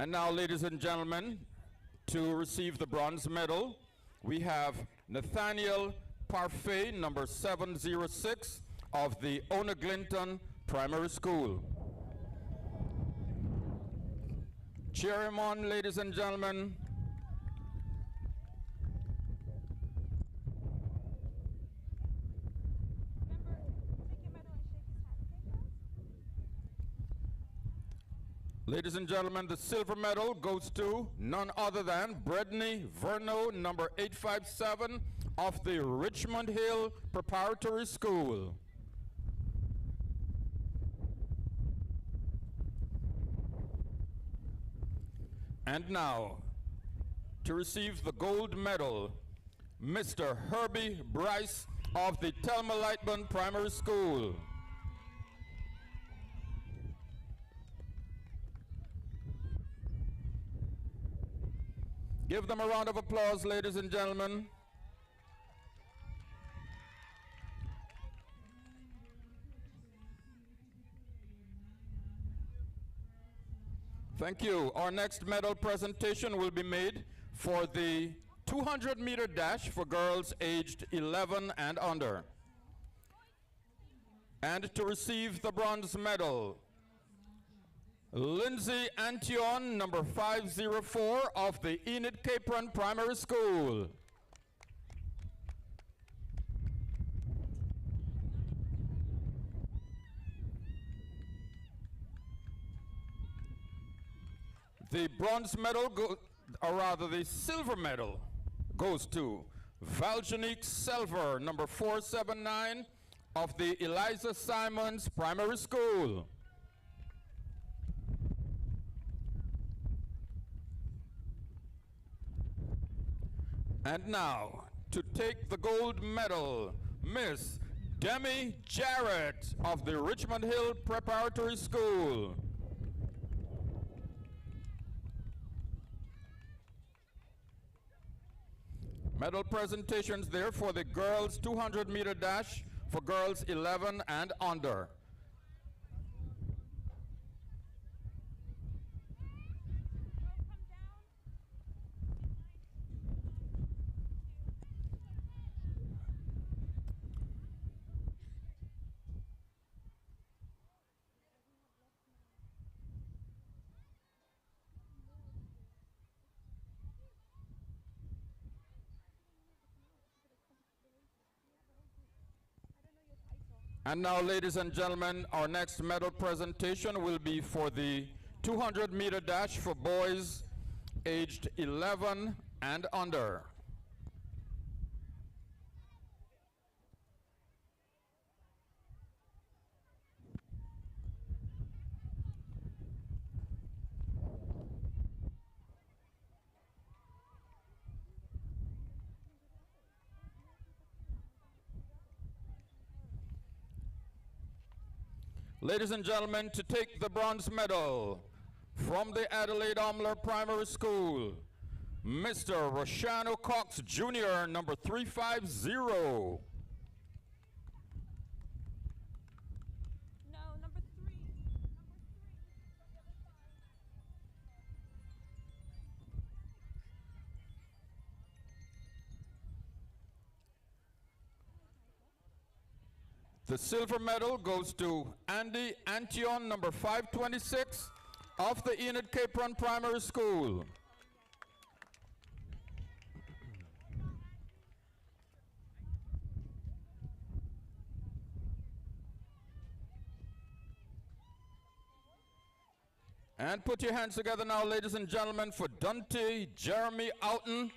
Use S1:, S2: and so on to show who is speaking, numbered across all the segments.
S1: And now, ladies and gentlemen, to receive the bronze medal, we have Nathaniel Parfait, number 706 of the Onaglinton Primary School. Cheer him on, ladies and gentlemen. Ladies and gentlemen, the silver medal goes to none other than Bredney Verno, number 857 of the Richmond Hill Preparatory School. And now, to receive the gold medal, Mr. Herbie Bryce of the Thelma Lightman Primary School. Give them a round of applause, ladies and gentlemen. Thank you. Our next medal presentation will be made for the 200-meter dash for girls aged 11 and under. And to receive the bronze medal, Lindsay Antion, number 504 of the Enid Capron Primary School. The bronze medal, or rather the silver medal, goes to Valjanique Selver, number 479 of the Eliza Simons Primary School. And now, to take the gold medal, Miss Demi Jarrett of the Richmond Hill Preparatory School. Medal presentations there for the girls 200-meter dash for girls 11 and under. And now, ladies and gentlemen, our next medal presentation will be for the 200-meter dash for boys aged 11 and under. Ladies and gentlemen, to take the bronze medal from the Adelaide Omler Primary School, Mr. Roshano Cox Jr., number 350.
S2: No, number 3. Number 3.
S1: The silver medal goes to Andy Antion, number 526 of the Enid Capron Primary School. And put your hands together now, ladies and gentlemen, for Dante Jeremy Outen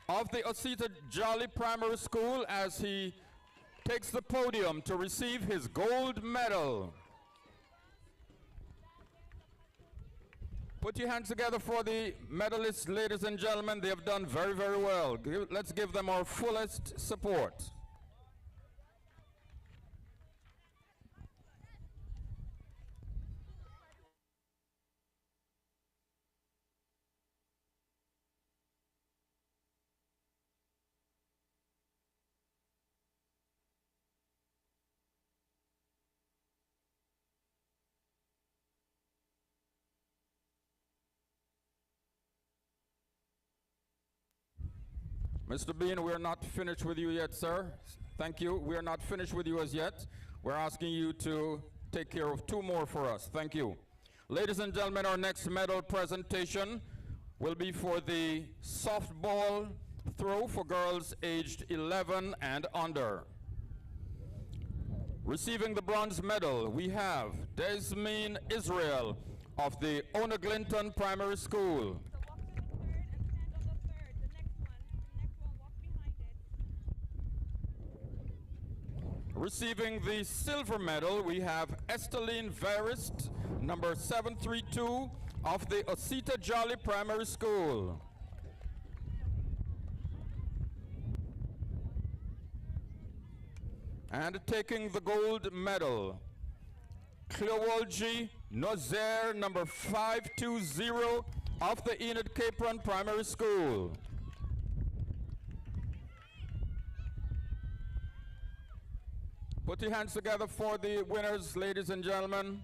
S1: of the Osita Jolly Primary School as he takes the podium to receive his gold medal. Put your hands together for the medalists, ladies and gentlemen. They have done very, very well. Let's give them our fullest support. Mr. Bean, we're not finished with you yet, sir. Thank you. We're not finished with you as yet. We're asking you to take care of two more for us. Thank you. Ladies and gentlemen, our next medal presentation will be for the softball throw for girls aged 11 and under. Receiving the bronze medal, we have Desmeen Israel of the Onaglinton Primary School. Receiving the silver medal, we have Esteline Verist, number 732 of the Osita Jolly Primary School. And taking the gold medal, Cleowolji Nozer, number 520 of the Enid Capron Primary School. Put your hands together for the winners, ladies and gentlemen.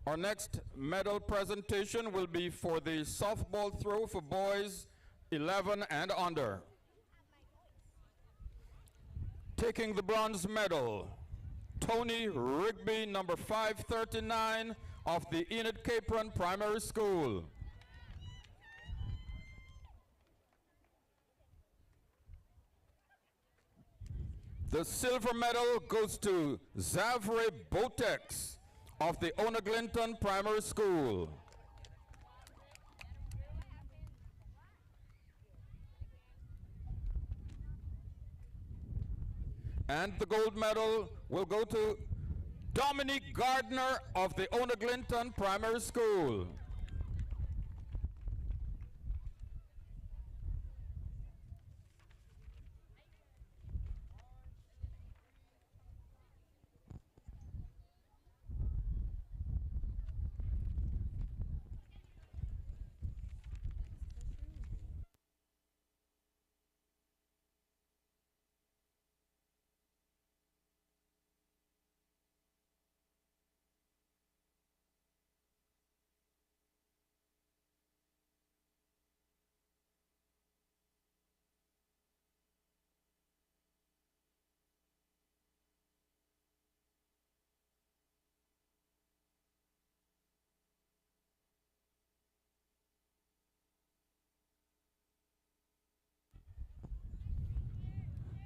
S1: Our next medal presentation will be for the softball throw for boys 11 and under. Taking the bronze medal, Tony Rigby, number 539 of the Enid Capron Primary School. The silver medal goes to Zavre Botex of the Onaglinton Primary School. And the gold medal will go to Dominique Gardner of the Onaglinton Primary School.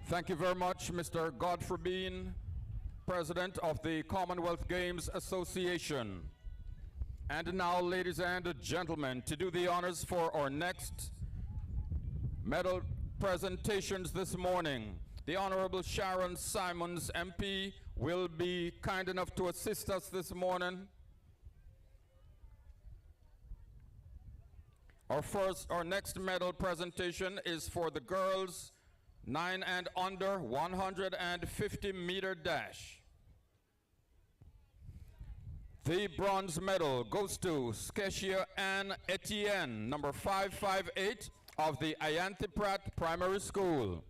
S1: Thank you very much, Mr. Godfrey Bean, President of the Commonwealth Games Association. And now, ladies and gentlemen, to do the honors for our next medal presentations this morning, the Honorable Sharon Simons, MP, will be kind enough to assist us this morning. Our next medal presentation is for the girls 9 and under 150-meter dash. The bronze medal goes to Skecia Ann Etienne, number 558 of the Ayanthe Pratt Primary School.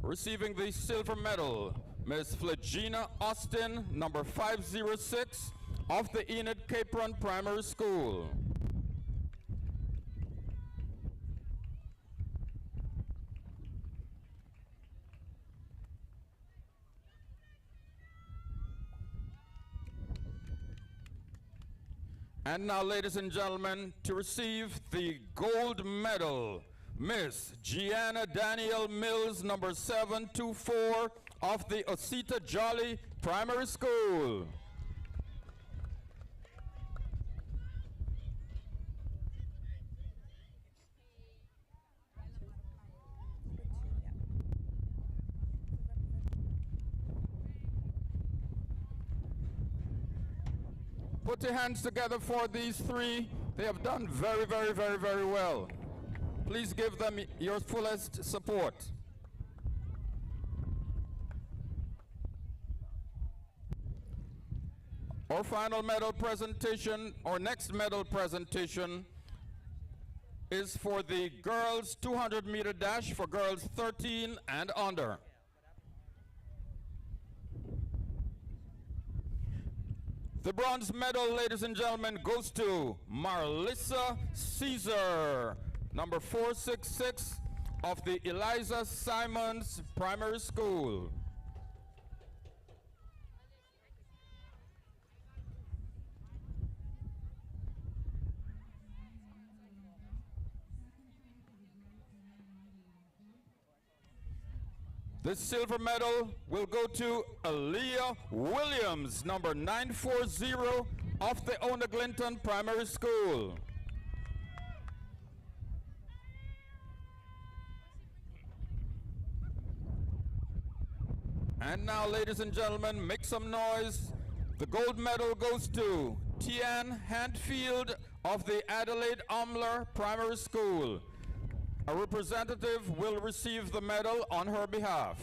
S1: Receiving the silver medal, Ms. Flagina Austin, number 506 of the Enid Capron Primary School. And now, ladies and gentlemen, to receive the gold medal, Miss Gianna Danielle Mills, number 724 of the Osita Jolly Primary School. Put your hands together for these three. They have done very, very, very, very well. Please give them your fullest support. Our final medal presentation, our next medal presentation, is for the girls 200-meter dash for girls 13 and under. The bronze medal, ladies and gentlemen, goes to Marlissa Caesar, number 466 of the Eliza Simons Primary School. The silver medal will go to Aaliyah Williams, number 940 of the Onaglinton Primary School. And now, ladies and gentlemen, make some noise. The gold medal goes to Tian Handfield of the Adelaide Omler Primary School. A representative will receive the medal on her behalf.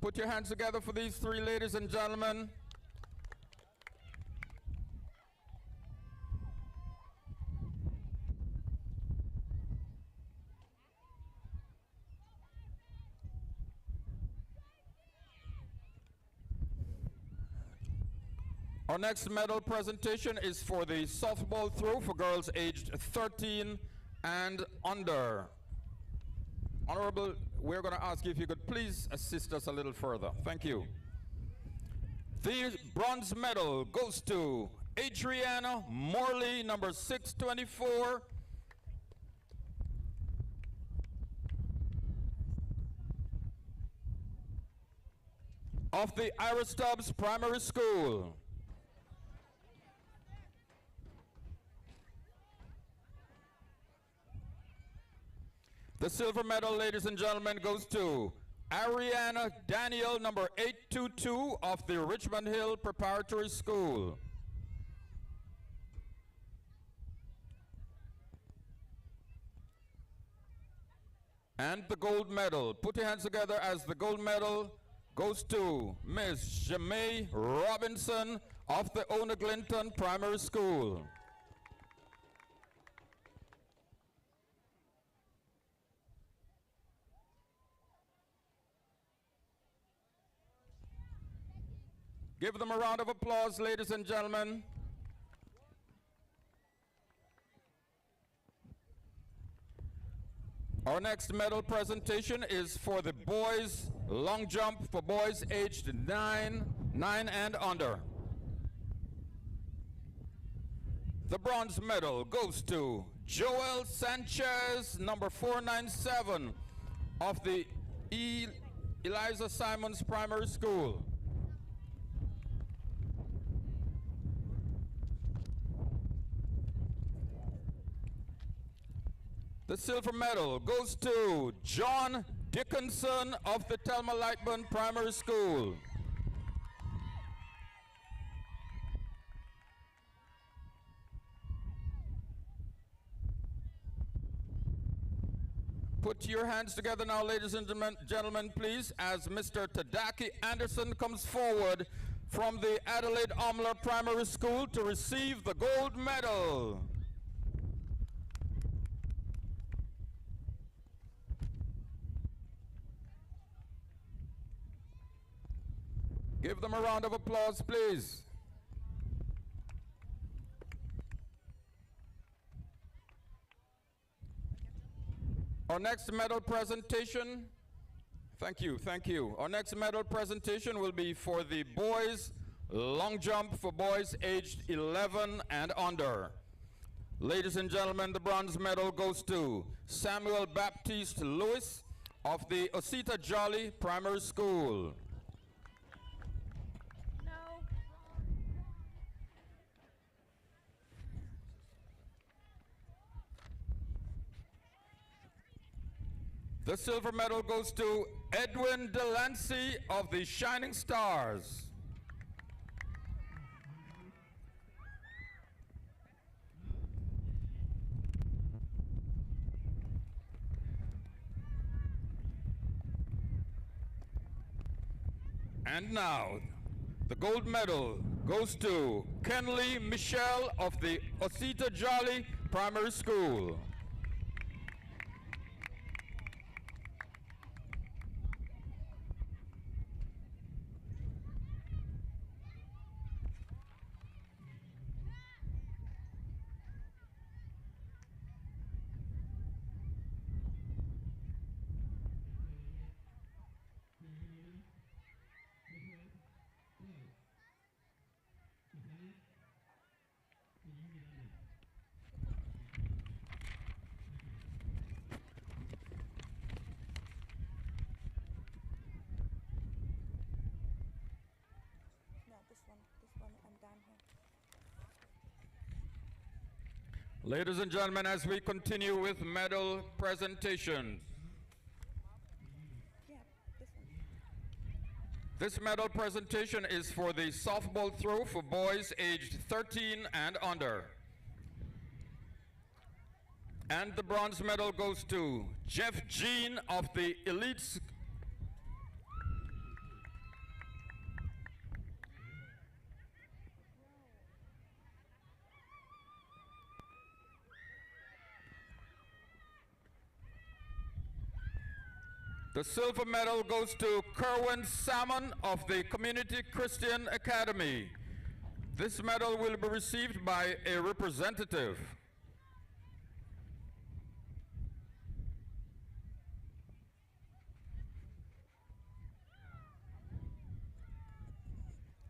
S1: Put your hands together for these three ladies and gentlemen. Our next medal presentation is for the softball throw for girls aged 13 and under. Honorable, we're going to ask you if you could please assist us a little further. Thank you. The bronze medal goes to Adriana Morley, number 624. Of the Ira Stubbs Primary School. The silver medal, ladies and gentlemen, goes to Ariana Daniel, number 822 of the Richmond Hill Preparatory School. And the gold medal, put your hands together as the gold medal goes to Miss Jamae Robinson of the Onaglinton Primary School. Give them a round of applause, ladies and gentlemen. Our next medal presentation is for the boys long jump for boys aged 9 and under. The bronze medal goes to Joel Sanchez, number 497 of the Eliza Simons Primary School. The silver medal goes to John Dickinson of the Thelma Lightburn Primary School. Put your hands together now, ladies and gentlemen, please, as Mr. Tadaki Anderson comes forward from the Adelaide Omler Primary School to receive the gold medal. Give them a round of applause, please. Our next medal presentation, thank you. Our next medal presentation will be for the boys long jump for boys aged 11 and under. Ladies and gentlemen, the bronze medal goes to Samuel Baptiste Lewis of the Osita Jolly Primary School. The silver medal goes to Edwin Delancey of the Shining Stars. And now, the gold medal goes to Kenley Michelle of the Osita Jolly Primary School.
S2: No, this one I'm down here.
S1: Ladies and gentlemen, as we continue with medal presentations,
S2: Yeah, this one.
S1: this medal presentation is for the softball throw for boys aged 13 and under. And the bronze medal goes to Jeff Jean of the Elite. The silver medal goes to Kerwin Salmon of the Community Christian Academy. This medal will be received by a representative.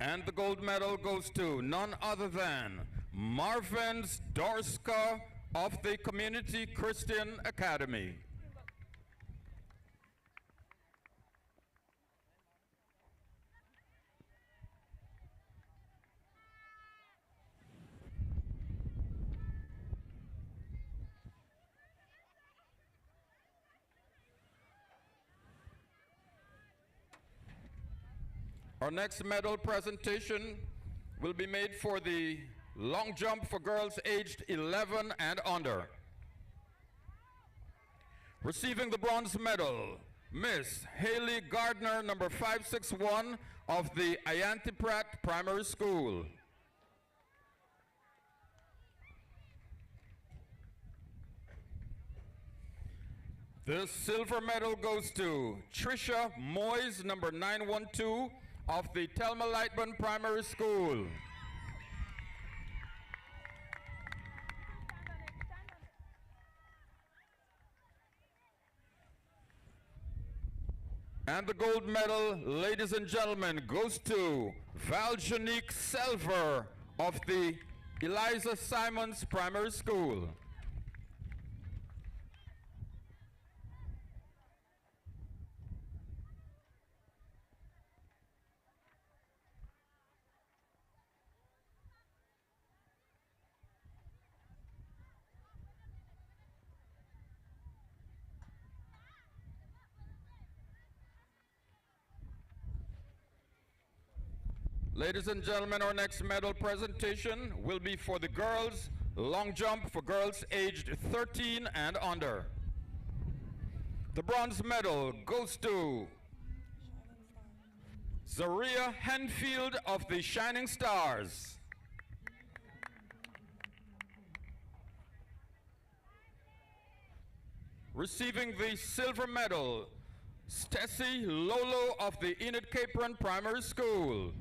S1: And the gold medal goes to none other than Marvin Dorska of the Community Christian Academy. Our next medal presentation will be made for the long jump for girls aged 11 and under. Receiving the bronze medal, Miss Haley Gardner, number 561 of the Ayanti Pratt Primary School. The silver medal goes to Trisha Moyes, number 912 of the Thelma Lightburn Primary School. And the gold medal, ladies and gentlemen, goes to Valjanique Selver of the Eliza Simons Primary School. Ladies and gentlemen, our next medal presentation will be for the girls long jump for girls aged 13 and under. The bronze medal goes to Zaria Henfield of the Shining Stars. Receiving the silver medal, Stacey Lolo of the Enid Capron Primary School.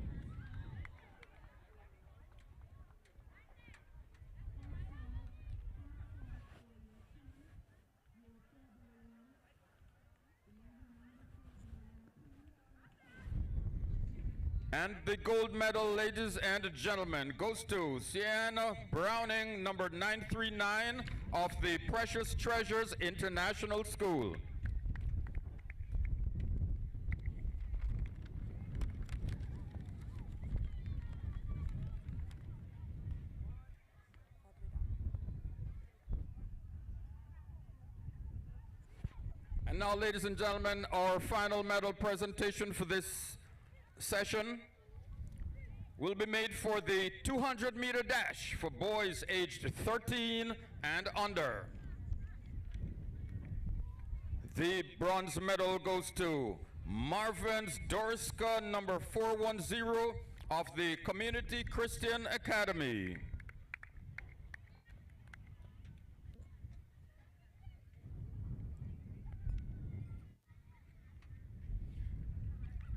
S1: And the gold medal, ladies and gentlemen, goes to Sienna Browning, number 939 of the Precious Treasures International School. And now, ladies and gentlemen, our final medal presentation for this session will be made for the 200-meter dash for boys aged 13 and under. The bronze medal goes to Marvin Dorska, number 410 of the Community Christian Academy.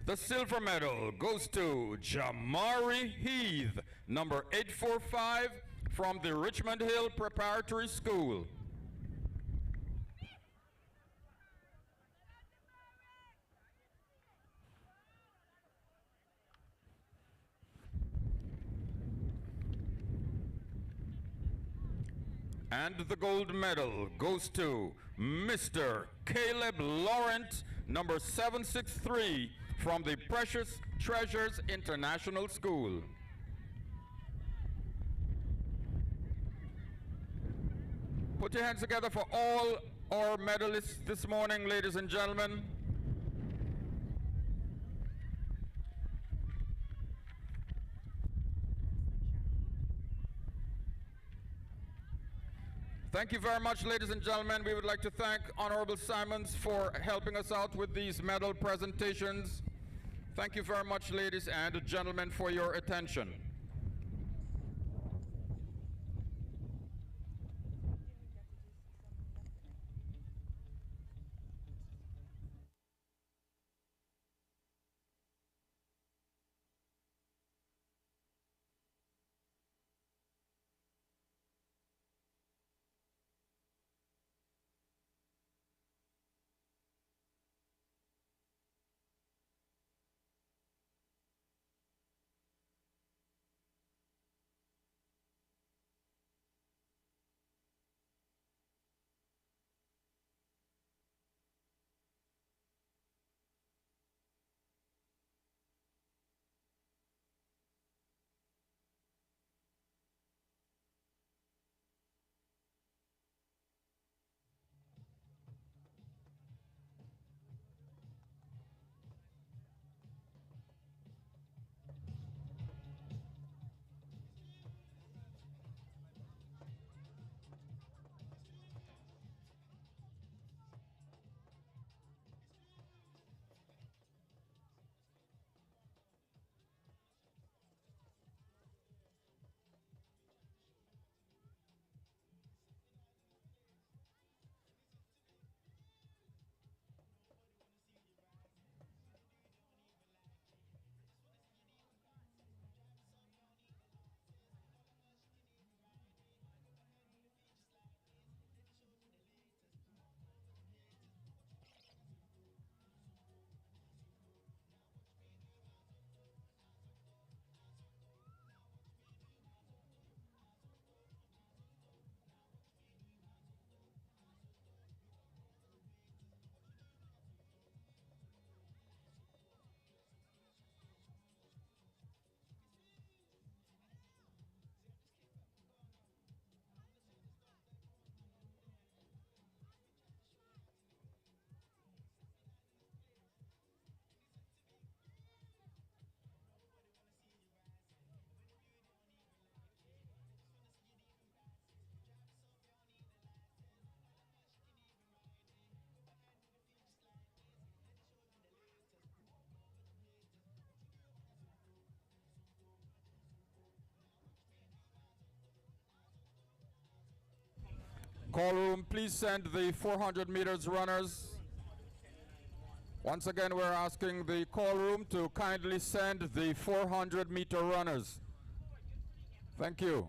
S1: The silver medal goes to Jamari Heath, number 845 from the Richmond Hill Preparatory School. And the gold medal goes to Mr. Caleb Laurent, number 763 from the Precious Treasures International School. Put your hands together for all our medalists this morning, ladies and gentlemen. Thank you very much, ladies and gentlemen. We would like to thank Honorable Simons for helping us out with these medal presentations. Thank you very much, ladies and gentlemen, for your attention. Call room, please send the 400 meters runners. Once again, we're asking the call room to kindly send the 400-meter runners. Thank you.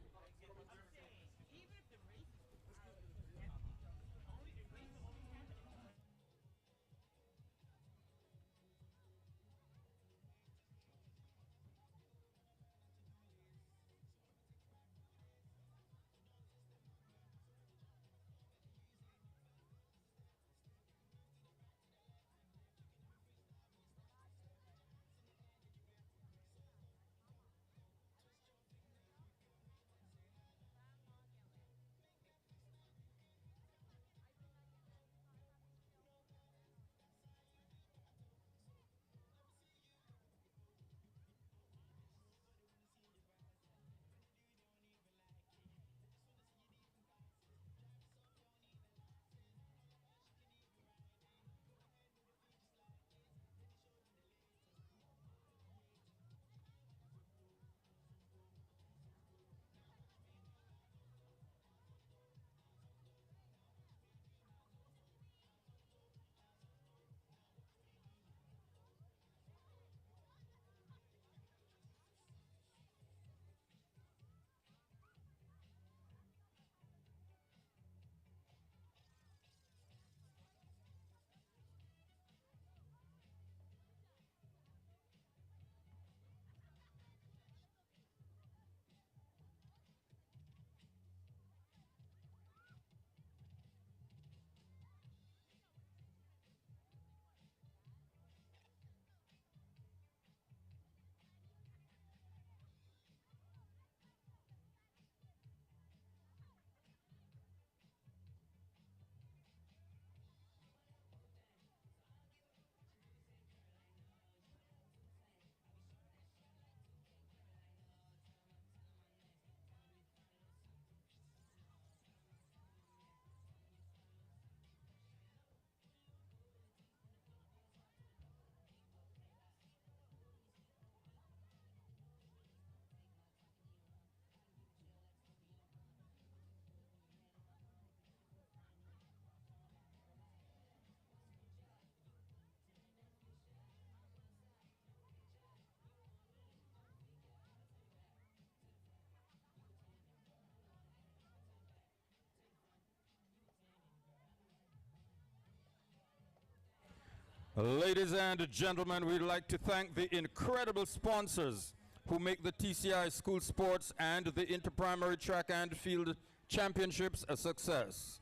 S1: Ladies and gentlemen, we'd like to thank the incredible sponsors who make the TCI School Sports and the Interprimary Track and Field Championships a success.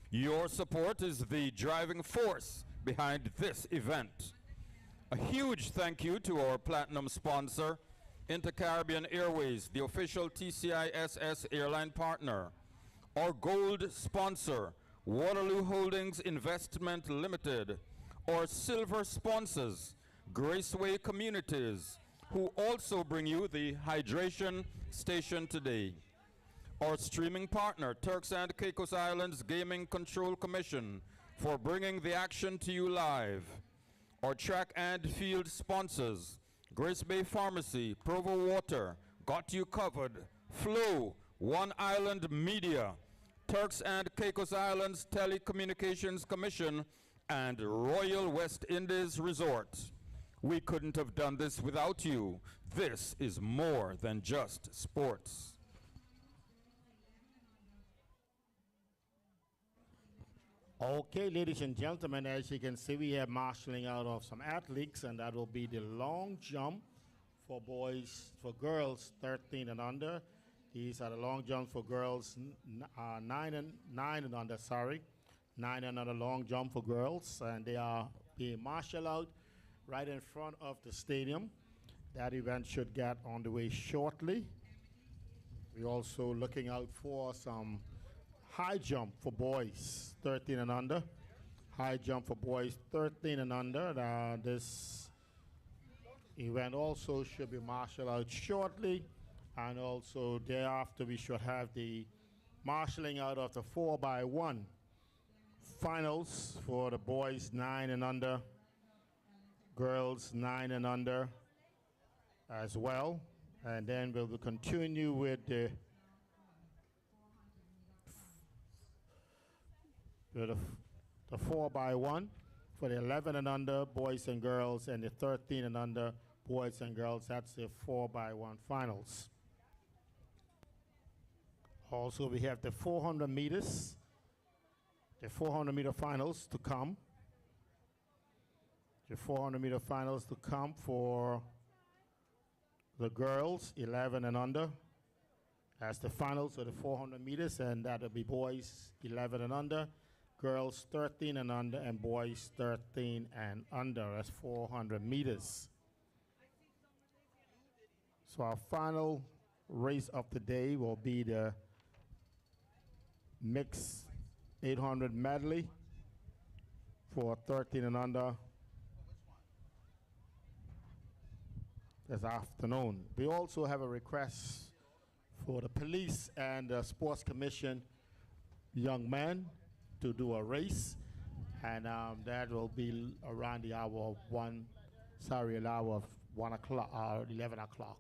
S1: Your support is the driving force behind this event. A huge thank you to our platinum sponsor, Intercaribbean Airways, the official TCI SS airline partner. Our gold sponsor, Waterloo Holdings Investment Limited. Our silver sponsors, Graceway Communities, who also bring you the hydration station today. Our streaming partner, Turks and Caicos Islands Gaming Control Commission, for bringing the action to you live. Our track and field sponsors, Grace Bay Pharmacy, Provo Water, Got You Covered, Flow, One Island Media, Turks and Caicos Islands Telecommunications Commission, and Royal West Indies Resort. We couldn't have done this without you. This is more than just sports.
S3: Okay, ladies and gentlemen, as you can see, we have marshalling out of some athletes, and that will be the long jump for girls 13 and under. These are the long jumps for girls 9 and under, sorry. 9 and under long jump for girls, and they are being marshaled out right in front of the stadium. That event should get on the way shortly. We're also looking out for some high jump for boys 13 and under. High jump for boys 13 and under. This event also should be marshaled out shortly, and also thereafter we should have the marshalling out of the 4x1 finals for the boys 9 and under, girls 9 and under as well. And then we'll continue with the 4x1 for the 11 and under boys and girls, and the 13 and under boys and girls. That's the 4x1 finals. Also, we have the 400 meters. The 400 meter finals to come. The 400 meter finals to come for the girls 11 and under. That's the finals of the 400 meters, and that'll be boys 11 and under, girls 13 and under, and boys 13 and under. That's 400 meters. So our final race of the day will be the mixed 800 medley for 13 and under this afternoon. We also have a request for the police and the sports commission young men to do a race, and that will be around the hour of 1 o'clock, 11 o'clock.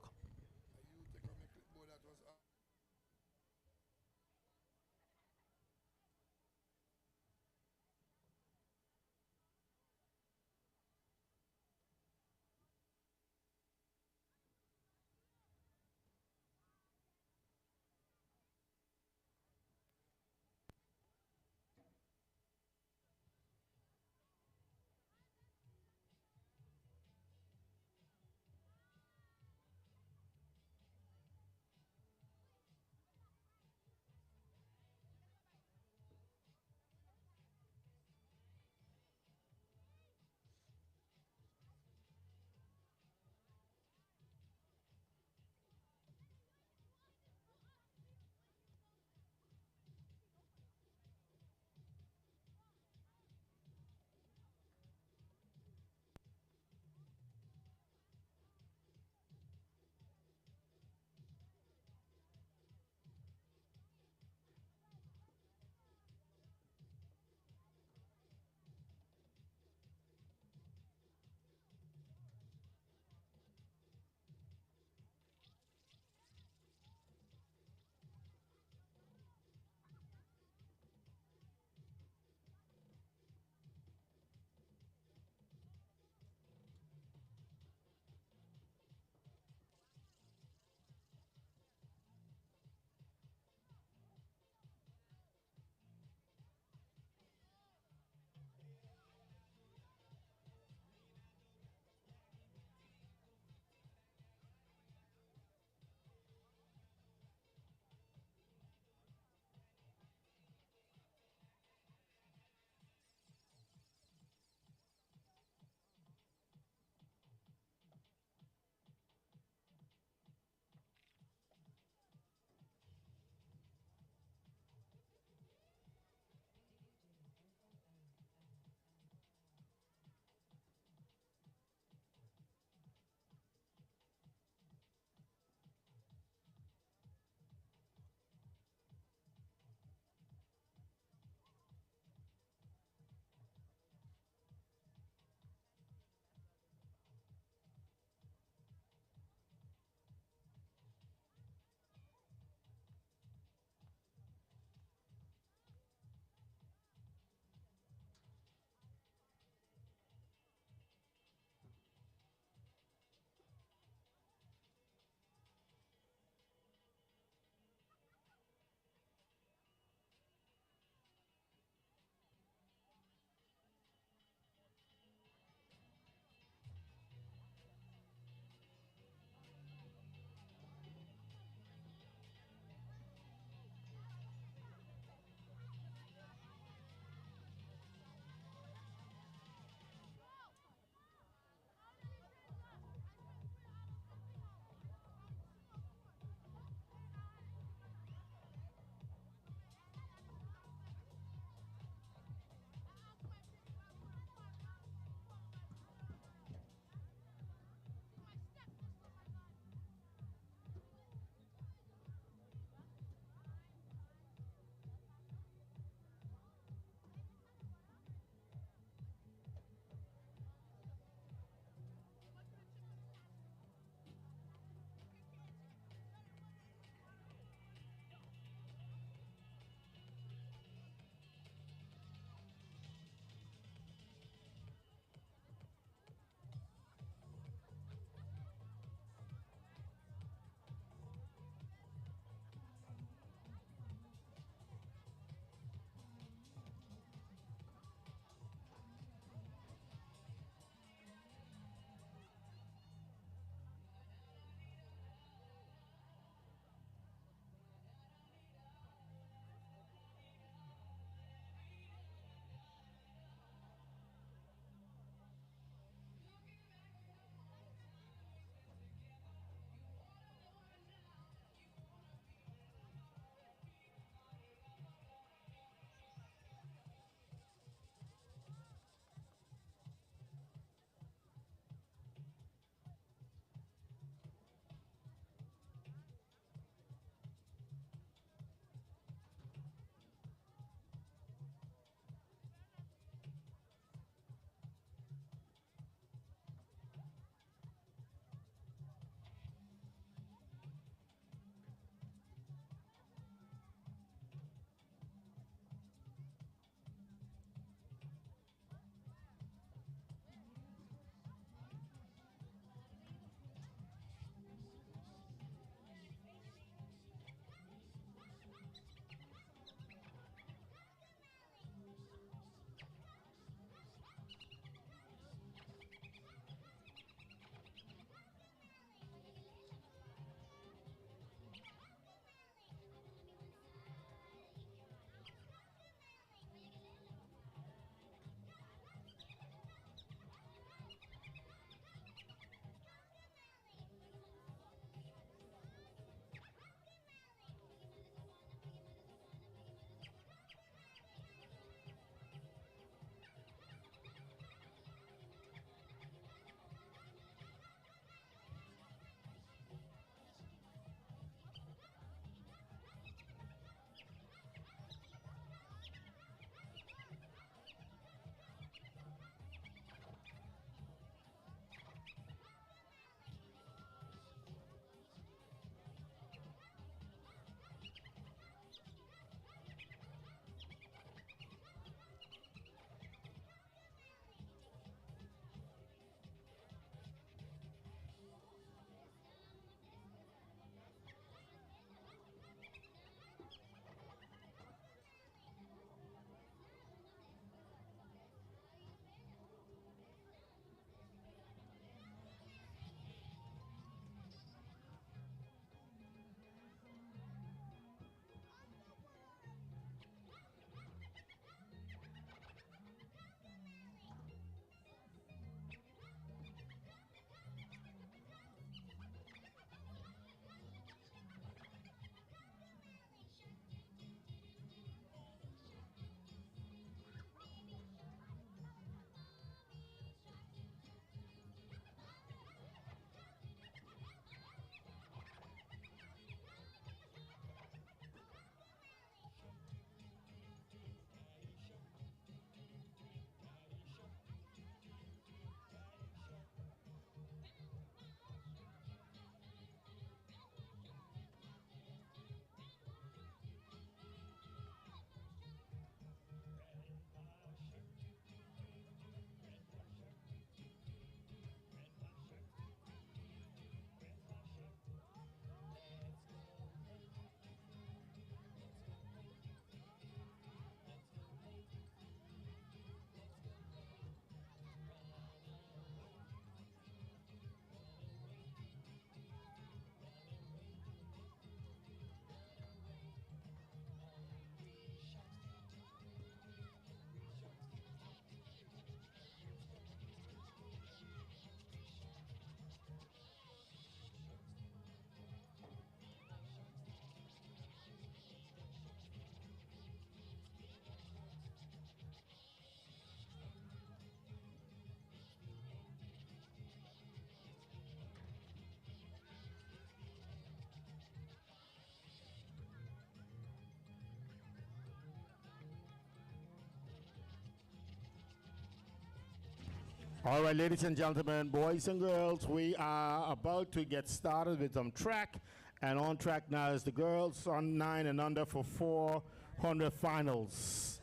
S3: All right, ladies and gentlemen, boys and girls, we are about to get started with some track. And on track now is the girls on 9 and under for 400 finals.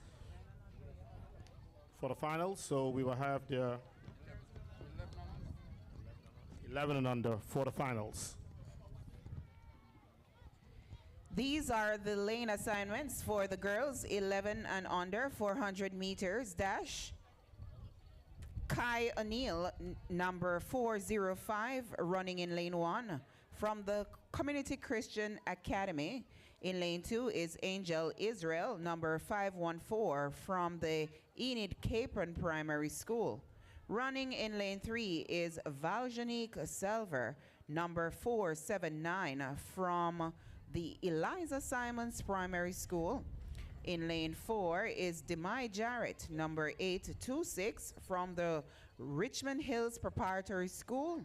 S3: For the finals, so we will have the 11 and under for the finals.
S4: These are the lane assignments for the girls, 11 and under, 400 meters dash. Kai O'Neill, number 405, running in lane 1 from the Community Christian Academy. In lane 2 is Angel Israel, number 514, from the Enid Capron Primary School. Running in lane 3 is Valjanique Selver, number 479, from the Eliza Simons Primary School. In lane 4 is Demai Jarrett, number 826, from the Richmond Hills Preparatory School.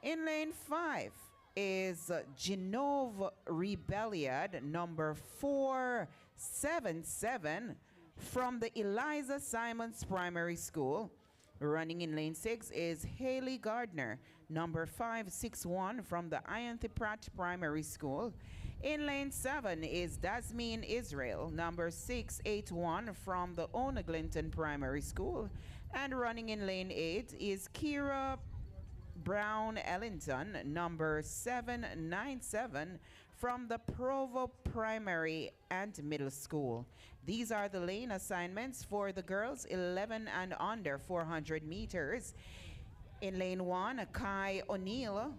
S4: In lane 5 is Genove Rebelliad, number 477, from the Eliza Simons Primary School. Running in lane 6 is Haley Gardner, number 561, from the Ianthe Pratt Primary School. In lane 7 is Dasmine Israel, number 681, from the Ona Glinton Primary School. And running in lane 8 is Kira Brown Ellington, number 797, from the Provo Primary and Middle School. These are the lane assignments for the girls 11 and under 400 meters. In lane 1, Kai O'Neill.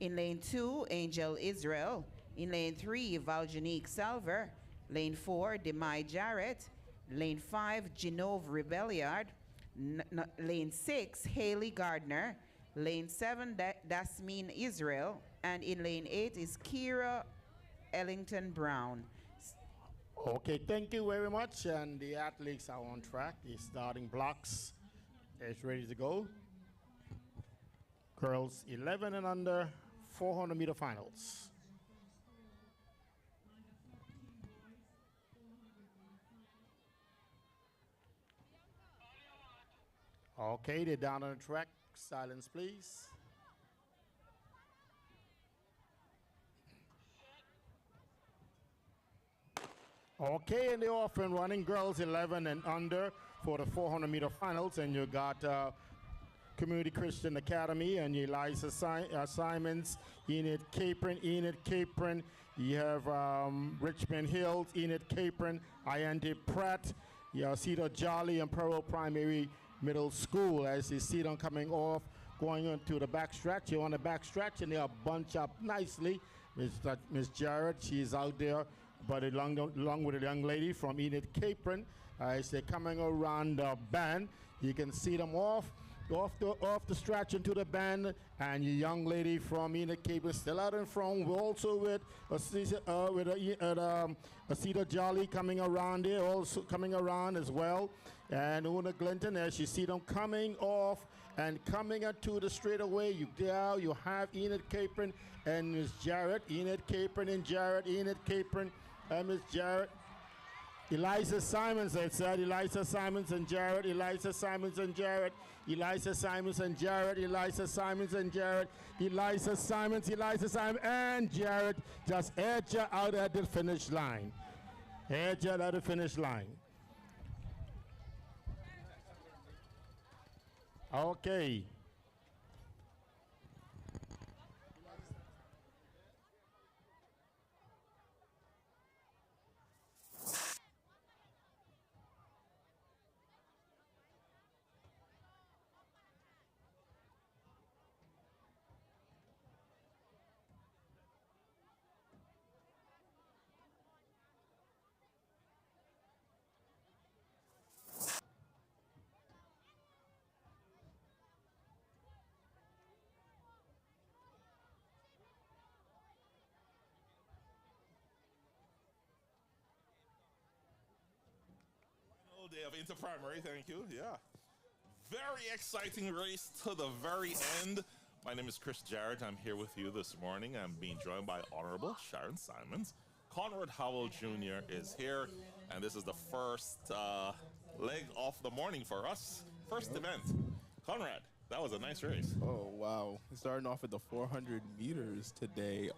S4: In lane 2, Angel Israel. In lane 3, Valjanique Salver. Lane 4, Demai Jarrett. Lane 5, Genove Rebelliard. Lane 6, Haley Gardner. Lane 7, Dasmine Israel. And in lane 8 is Kira Ellington Brown.
S3: Okay, thank you very much. And the athletes are on track. The starting blocks is ready to go. Girls 11 and under, 400 meter finals. Okay, they're down on the track. Silence, please. Okay, and they're off and running. Girls 11 and under for the 400 meter finals. And you got Community Christian Academy and Eliza Simons, Enid Capron. You have Richmond Hills, Enid Capron, Ianthe Pratt. You have Cedar Jolly and Pearl Primary Middle School. As you see them coming off, going into the back stretch. You're on the back stretch, and they are bunched up nicely. Miss Jarrett, she's out there, but along with a young lady from Enid Capron. As they're coming around the band, you can see them off the stretch into the band, and your young lady from Enid Capron still out in front. We're also with a Cedar Jolly coming around there, also coming around as well. And Una Glinton, as you see them coming off and coming into the straightaway, you have Enid Capron and Miss Jarrett. Enid Capron and Jarrett. Enid Capron and Miss Jarrett. Eliza Simons, I said. Eliza Simons and Jarrett. Eliza Simons and Jarrett. Eliza Simons and Jarrett. Eliza Simons and Jarrett. Eliza Simons and Jarrett just edge out at the finish line. Edge out at the finish line. Okay.
S5: Day of inter-primary, thank you. Yeah. Very exciting race to the very end. My name is Chris Jarrett. I'm here with you this morning. I'm being joined by Honorable Sharon Simons. Conrad Howell Jr. is here, and this is the first leg of the morning for us. First event. Conrad, that was a nice race.
S6: Oh, wow. Starting off at the 400 meters today.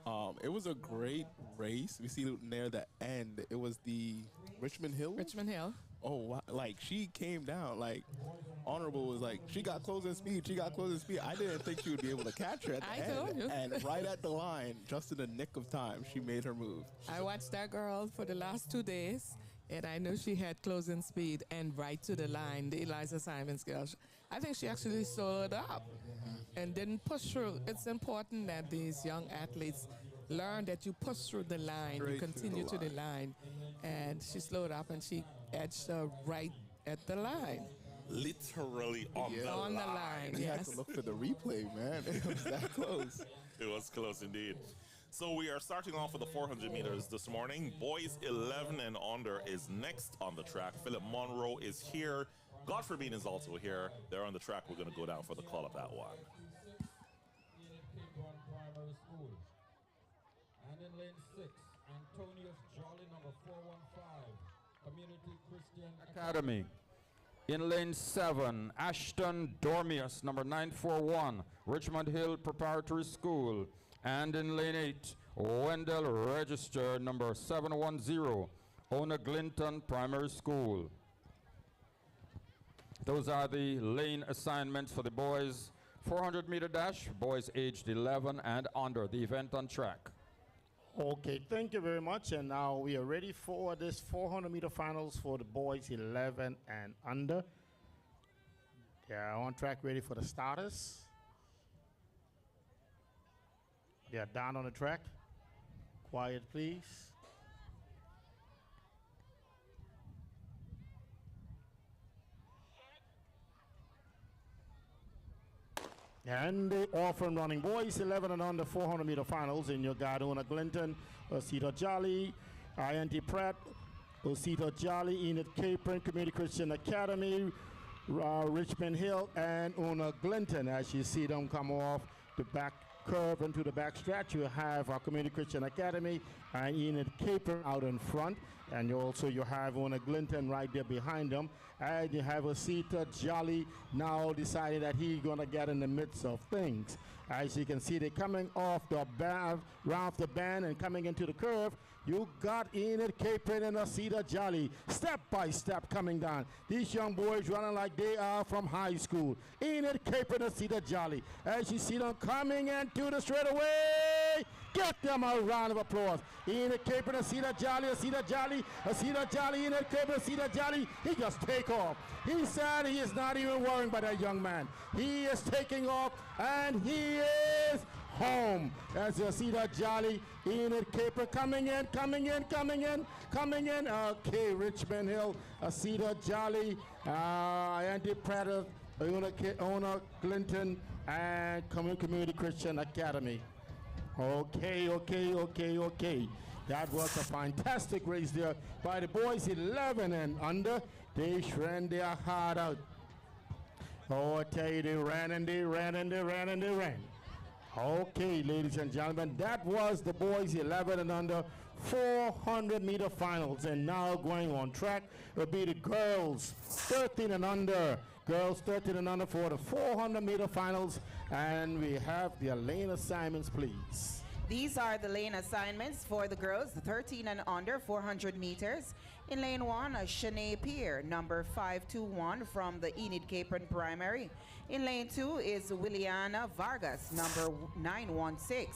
S6: It was a great race. We see near the end, it was the Richmond Hill.
S7: Richmond Hill.
S6: Oh, wow. Like, she came down. Like, Honorable was like, she got closing speed. She got closing speed. I didn't think she would be able to catch her at the
S7: I
S6: end.
S7: told you.
S6: And right at the line, just in the nick of time, she made her move.
S7: I watched that girl for the last 2 days, and I knew she had closing speed and right to the line, the Eliza Simons girl. I think she actually slowed up and didn't push through. It's important that these young athletes learn that you push through the line, you
S6: Straight through
S7: continue
S6: the
S7: to the line. And she slowed up and she edged right at the line.
S5: Literally on the
S7: On
S5: line.
S7: the line,
S6: You had
S7: yes.
S6: to look for the replay, man. It was that close.
S5: It was close indeed. So we are starting off with the 400 meters this morning. Boys 11 and under is next on the track. Philip Monroe is here. Godfrey Bean is also here. They're on the track. We're going to go down for the call of that one.
S1: Primary School. And in lane 6, Antonius Jolly, number 415, Community Christian Academy. In lane 7, Ashton Dormius, number 941, Richmond Hill Preparatory School. And in lane 8, Wendell Register, number 710, Ona Glinton Primary School. Those are the lane assignments for the boys 400-meter dash, boys aged 11 and under, the event on track.
S3: Okay, thank you very much. And now we are ready for this 400-meter finals for the boys 11 and under. They are on track, ready for the starters. They are down on the track. Quiet, please. And the off and running boys 11 and under 400-meter finals in your guide, Ona Glinton, Osita Jolly, INT Pratt, Osita Jolly, Enid Capron, Community Christian Academy, Richmond Hill, and Ona Glinton. As you see them come off the back curve into the back stretch, you have our Community Christian Academy and Enid Capron out in front. And you have Ona Glinton right there behind them. And you have Osita Jolly now decided that he's going to get in the midst of things. As you can see, they're coming off the band and coming into the curve. You got Enid Capron and Osita Jolly step by step coming down. These young boys running like they are from high school. Enid Capron and Osita Jolly. As you see them coming into the straightaway, get them a round of applause. Enid Capron and Osita Jolly, Osita Jolly, Osita Jolly, Enid Capron, Osita Jolly. He just take off. He said he is not even worrying about that young man. He is taking off and he is home. As Osita Jolly, Enid Capron coming in. Okay, Richmond Hill, Osita Jolly, Andy Prater, Ona Clinton, and Community Christian Academy. Okay. That was a fantastic race there by the boys 11 and under. They ran their heart out. Oh, I tell you, they ran. Okay, ladies and gentlemen, that was the boys 11 and under 400-meter finals. And now going on track will be the girls 13 and under. Girls 13 and under for the 400-meter finals. And we have the lane assignments, please.
S4: These are the lane assignments for the girls, the 13 and under, 400 meters. In lane 1, Shanae Pierre, number 521 from the Enid Capron Primary. In lane 2 is Williana Vargas, number 916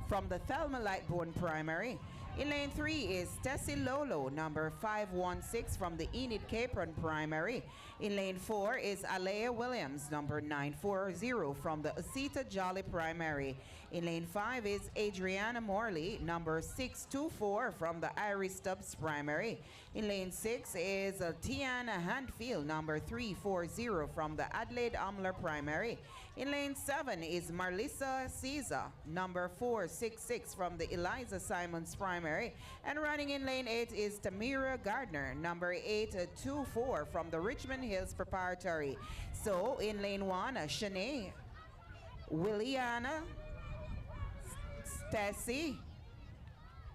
S4: from the Thelma Lightbourne Primary. In lane 3 is Tessie Lolo, number 516 from the Enid Capron Primary. In lane 4 is Alea Williams, number 940 from the Osita Jolly Primary. In lane 5 is Adriana Morley, number 624 from the Iris Stubbs Primary. In lane 6 is Tiana Handfield, number 340 from the Adelaide Amler Primary. In lane 7 is Marlissa Caesar, number 466 from the Eliza Simons Primary. And running in lane 8 is Tamira Gardner, number 824 from the Richmond Hills Preparatory. So in lane 1, Shanae, Williana, Stacy,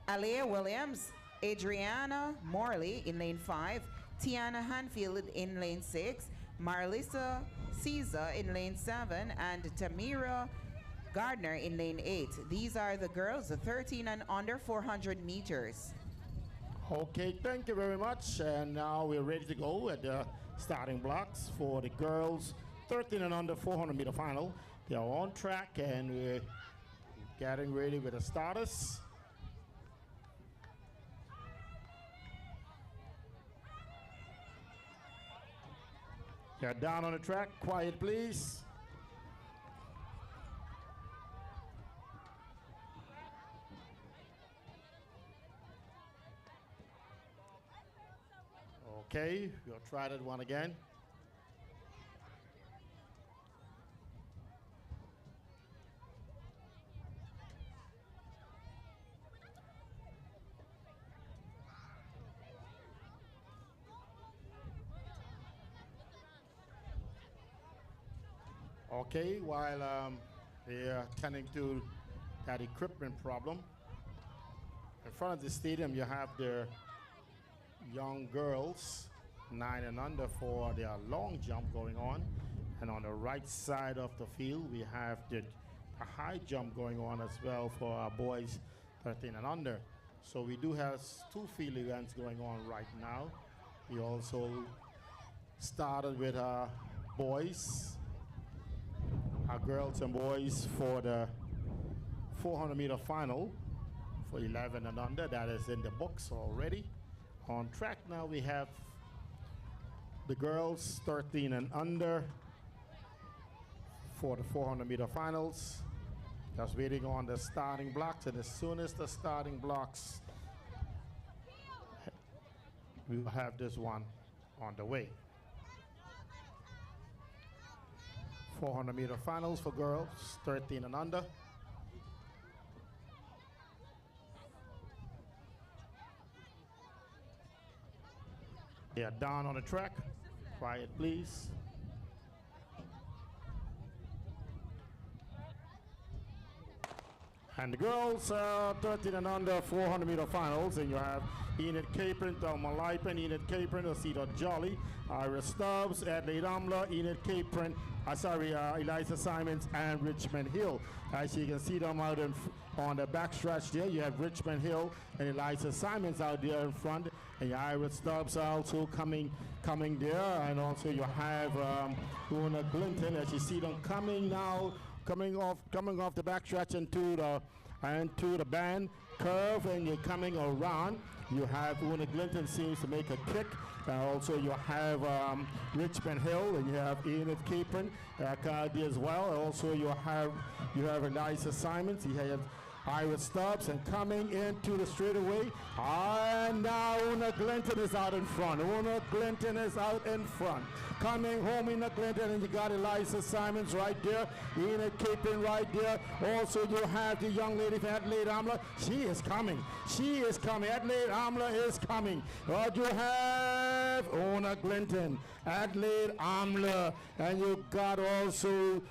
S4: Alea Williams, Adriana Morley in lane 5, Tiana Hanfield in lane 6, Marlissa Caesar in lane 7 and Tamira Gardner in lane 8. These are the girls, the 13 and under 400 meters.
S3: Okay, thank you very much. And now we're ready to go at the starting blocks for the girls 13 and under 400 meter final. They are on track and we're getting ready with the starters. They're down on the track. Quiet, please. Okay, we'll try that one again. Okay, while they're tending to that equipment problem, in front of the stadium you have the young girls 9 and under for their long jump going on, and on the right side of the field we have the high jump going on as well for our boys 13 and under. So we do have 2 field events going on right now. We also started with our boys, our girls and boys for the 400 meter final for 11 and under. That is in the books already. On track now we have the girls 13 and under for the 400 meter finals. Just waiting on the starting blocks, and as soon as the starting blocks, we will have this one on the way. 400 meter finals for girls 13 and under. They are down on the track. Quiet, please. And the girls 13 and under 400 meter finals, and you have Enid Capron, Thelma Lipen, Enid Capron, Osita Jolly, Ira Stubbs, Adelaide Amler, Enid Capron, Eliza Simons, and Richmond Hill. As you can see them out on the backstretch there, you have Richmond Hill and Eliza Simons out there in front, and your Ira Stubbs also coming there, and also you have Una Clinton, as you see them coming now, coming off the backstretch into the band curve, and you're coming around. You have Una Clinton seems to make a kick. Also you have Richmond Hill, and you have Enid Capron as well. Also you have Eliza Simons. You have Ira Stubbs, and coming into the straightaway. And now Una Clinton is out in front. Una Clinton is out in front. Coming home, Una Clinton, and you got Eliza Simons right there. Enid Capron right there. Also, you have the young lady from Adelaide Amler. She is coming. She is coming. Adelaide Amler is coming. But you have Una Clinton, Adelaide Amler, and you got also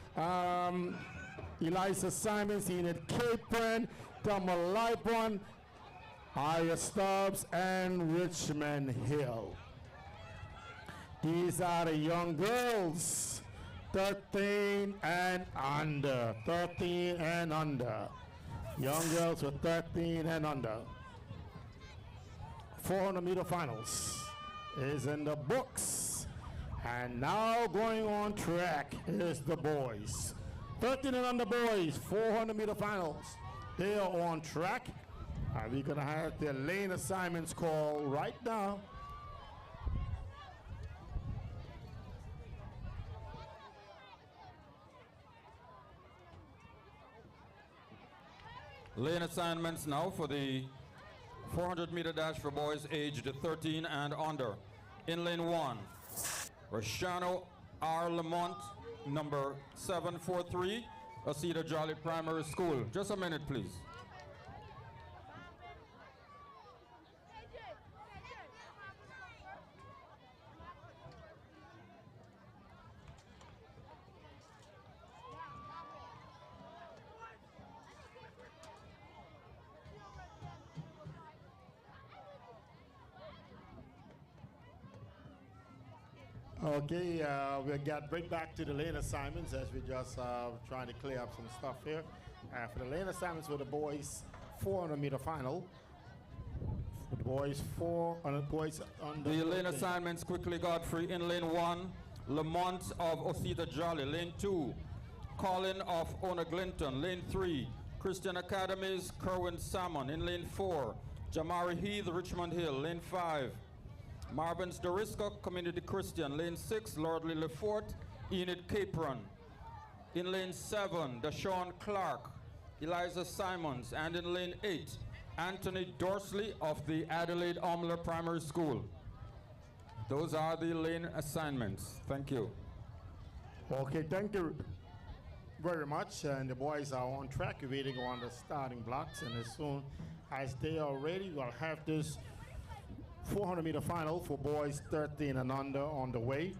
S3: Eliza Simons, Enid Capron, Thelma Lipon, Ira Stubbs, and Richmond Hill. These are the young girls, 13 and under, 13 and under. Young girls with 13 and under. 400 meter finals is in the books. And now going on track is the boys. 13 and under boys, 400 meter finals. They are on track. We're going to have the lane assignments call right now.
S1: Lane assignments now for the 400 meter dash for boys aged 13 and under. In lane 1, Rashano R. Lamont, number 743, Osita Jolly Primary School. Just a minute, please.
S3: Okay, we'll get right back to the lane assignments as we just trying to clear up some stuff here. For the lane assignments for the boys 400-meter final. For the boys, 400 boys on
S1: The lane assignments quickly, Godfrey. In lane 1, Lamont of Osita Jolly. Lane 2, Colin of Ona Glinton. Lane 3, Christian Academies, Kerwin Salmon. In lane 4, Jamari Heath, Richmond Hill. Lane 5, Marvin's Dorisco Community Christian. Lane 6, Lordly Lefort, Enid Capron. In lane 7, Deshaun Clark, Eliza Simons. And in lane 8, Anthony Dorsley of the Adelaide Omler Primary School. Those are the lane assignments. Thank you.
S3: Okay, thank you very much. And the boys are on track, waiting on the starting blocks. And as soon as they are ready, we'll have this 400-meter final for boys 13 and under on the way.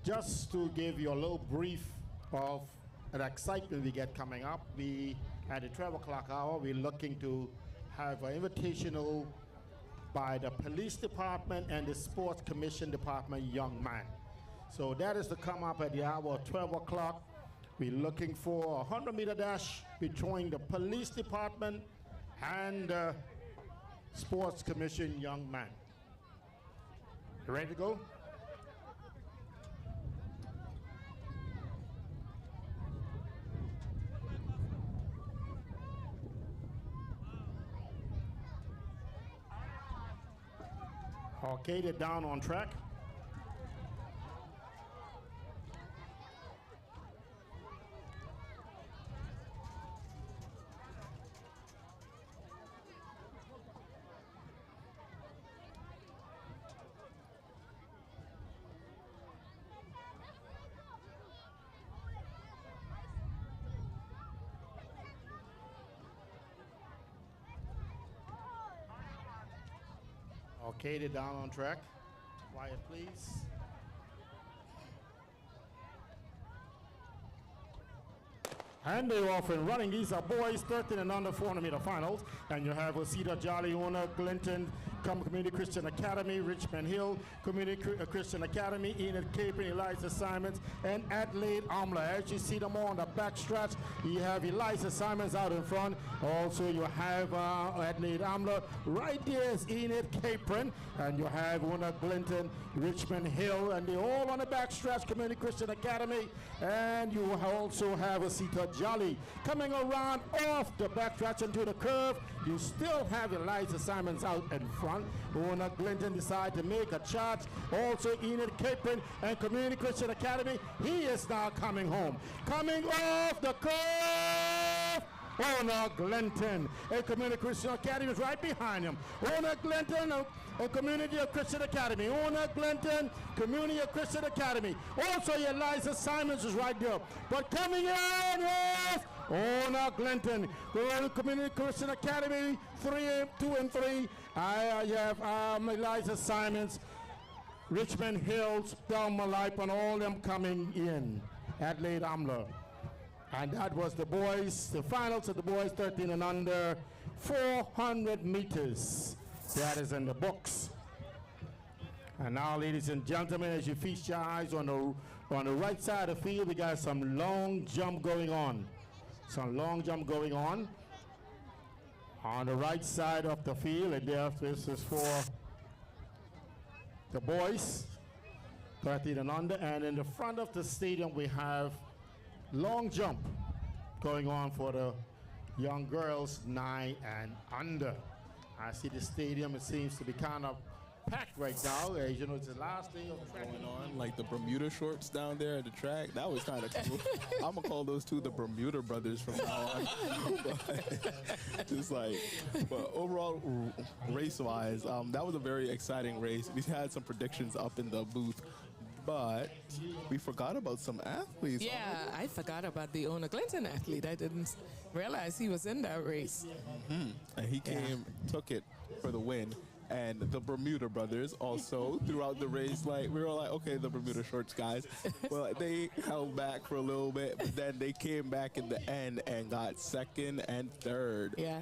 S3: Just to give you a little brief of an excitement we get coming up, we at the 12 o'clock hour, we're looking to have an invitational by the police department and the sports commission department young man. So that is to come up at the hour of 12 o'clock. We're looking for a 100-meter dash between the police department and the sports commission young man. You ready to go? Okay, they're down on track. Okay, they're down on track. Quiet, please. And they're off and running. These are boys 13 and under 400-meter finals. And you have Osita Jolly, Ona Glinton, Community Christian Academy, Richmond Hill, Community Christian Academy, Enid Capron, Eliza Simons, and Adelaide Omler. As you see them all on the back stretch, you have Eliza Simons out in front. Also, you have Adelaide Omler. Right there is Enid Capron. And you have Ona Glinton, Richmond Hill, and they're all on the back stretch, Community Christian Academy. And you also have Osita Jolly coming around off the backstretch into the curve. You still have Eliza Simons out in front. Ona Glinton decided to make a charge. Also Enid Capron and Community Christian Academy. He is now coming home. Coming off the curve, Ona Glinton. And Community Christian Academy is right behind him. Ona Glinton, Community Christian Academy. Ona Glinton, Community Christian Academy. Also, Eliza Simons is right there. But coming in is Ona Glinton, Community Christian Academy, 2 and 3. I have Eliza Simons, Richmond Hills, Thelma Lipe, all them coming in. Adelaide Omler. And that was the boys, the finals of the boys 13 and under, 400 meters. That is in the books. And now, ladies and gentlemen, as you feast your eyes on the right side of the field, we got some long jump going on. Some long jump going on the right side of the field. And there, this is for the boys, 13 and under. And in the front of the stadium, we have long jump going on for the young girls 9 and under. I see the stadium, it seems to be kind of packed right now. You know, it's the last day of track.
S6: Going on, like the Bermuda shorts down there at the track. That was kind of cool. I'm going to call those two the Bermuda brothers from now on. Just like, but overall, race-wise, that was a very exciting race. We had some predictions up in the booth. But we forgot about some athletes.
S7: Yeah, I forgot about the Ona Glinton athlete. I didn't realize he was in that race.
S6: And he came, took it for the win. And the Bermuda brothers also throughout the race, like we were like, okay, the Bermuda shorts guys. Well, they held back for a little bit, but then they came back in the end and got second and third.
S7: Yeah.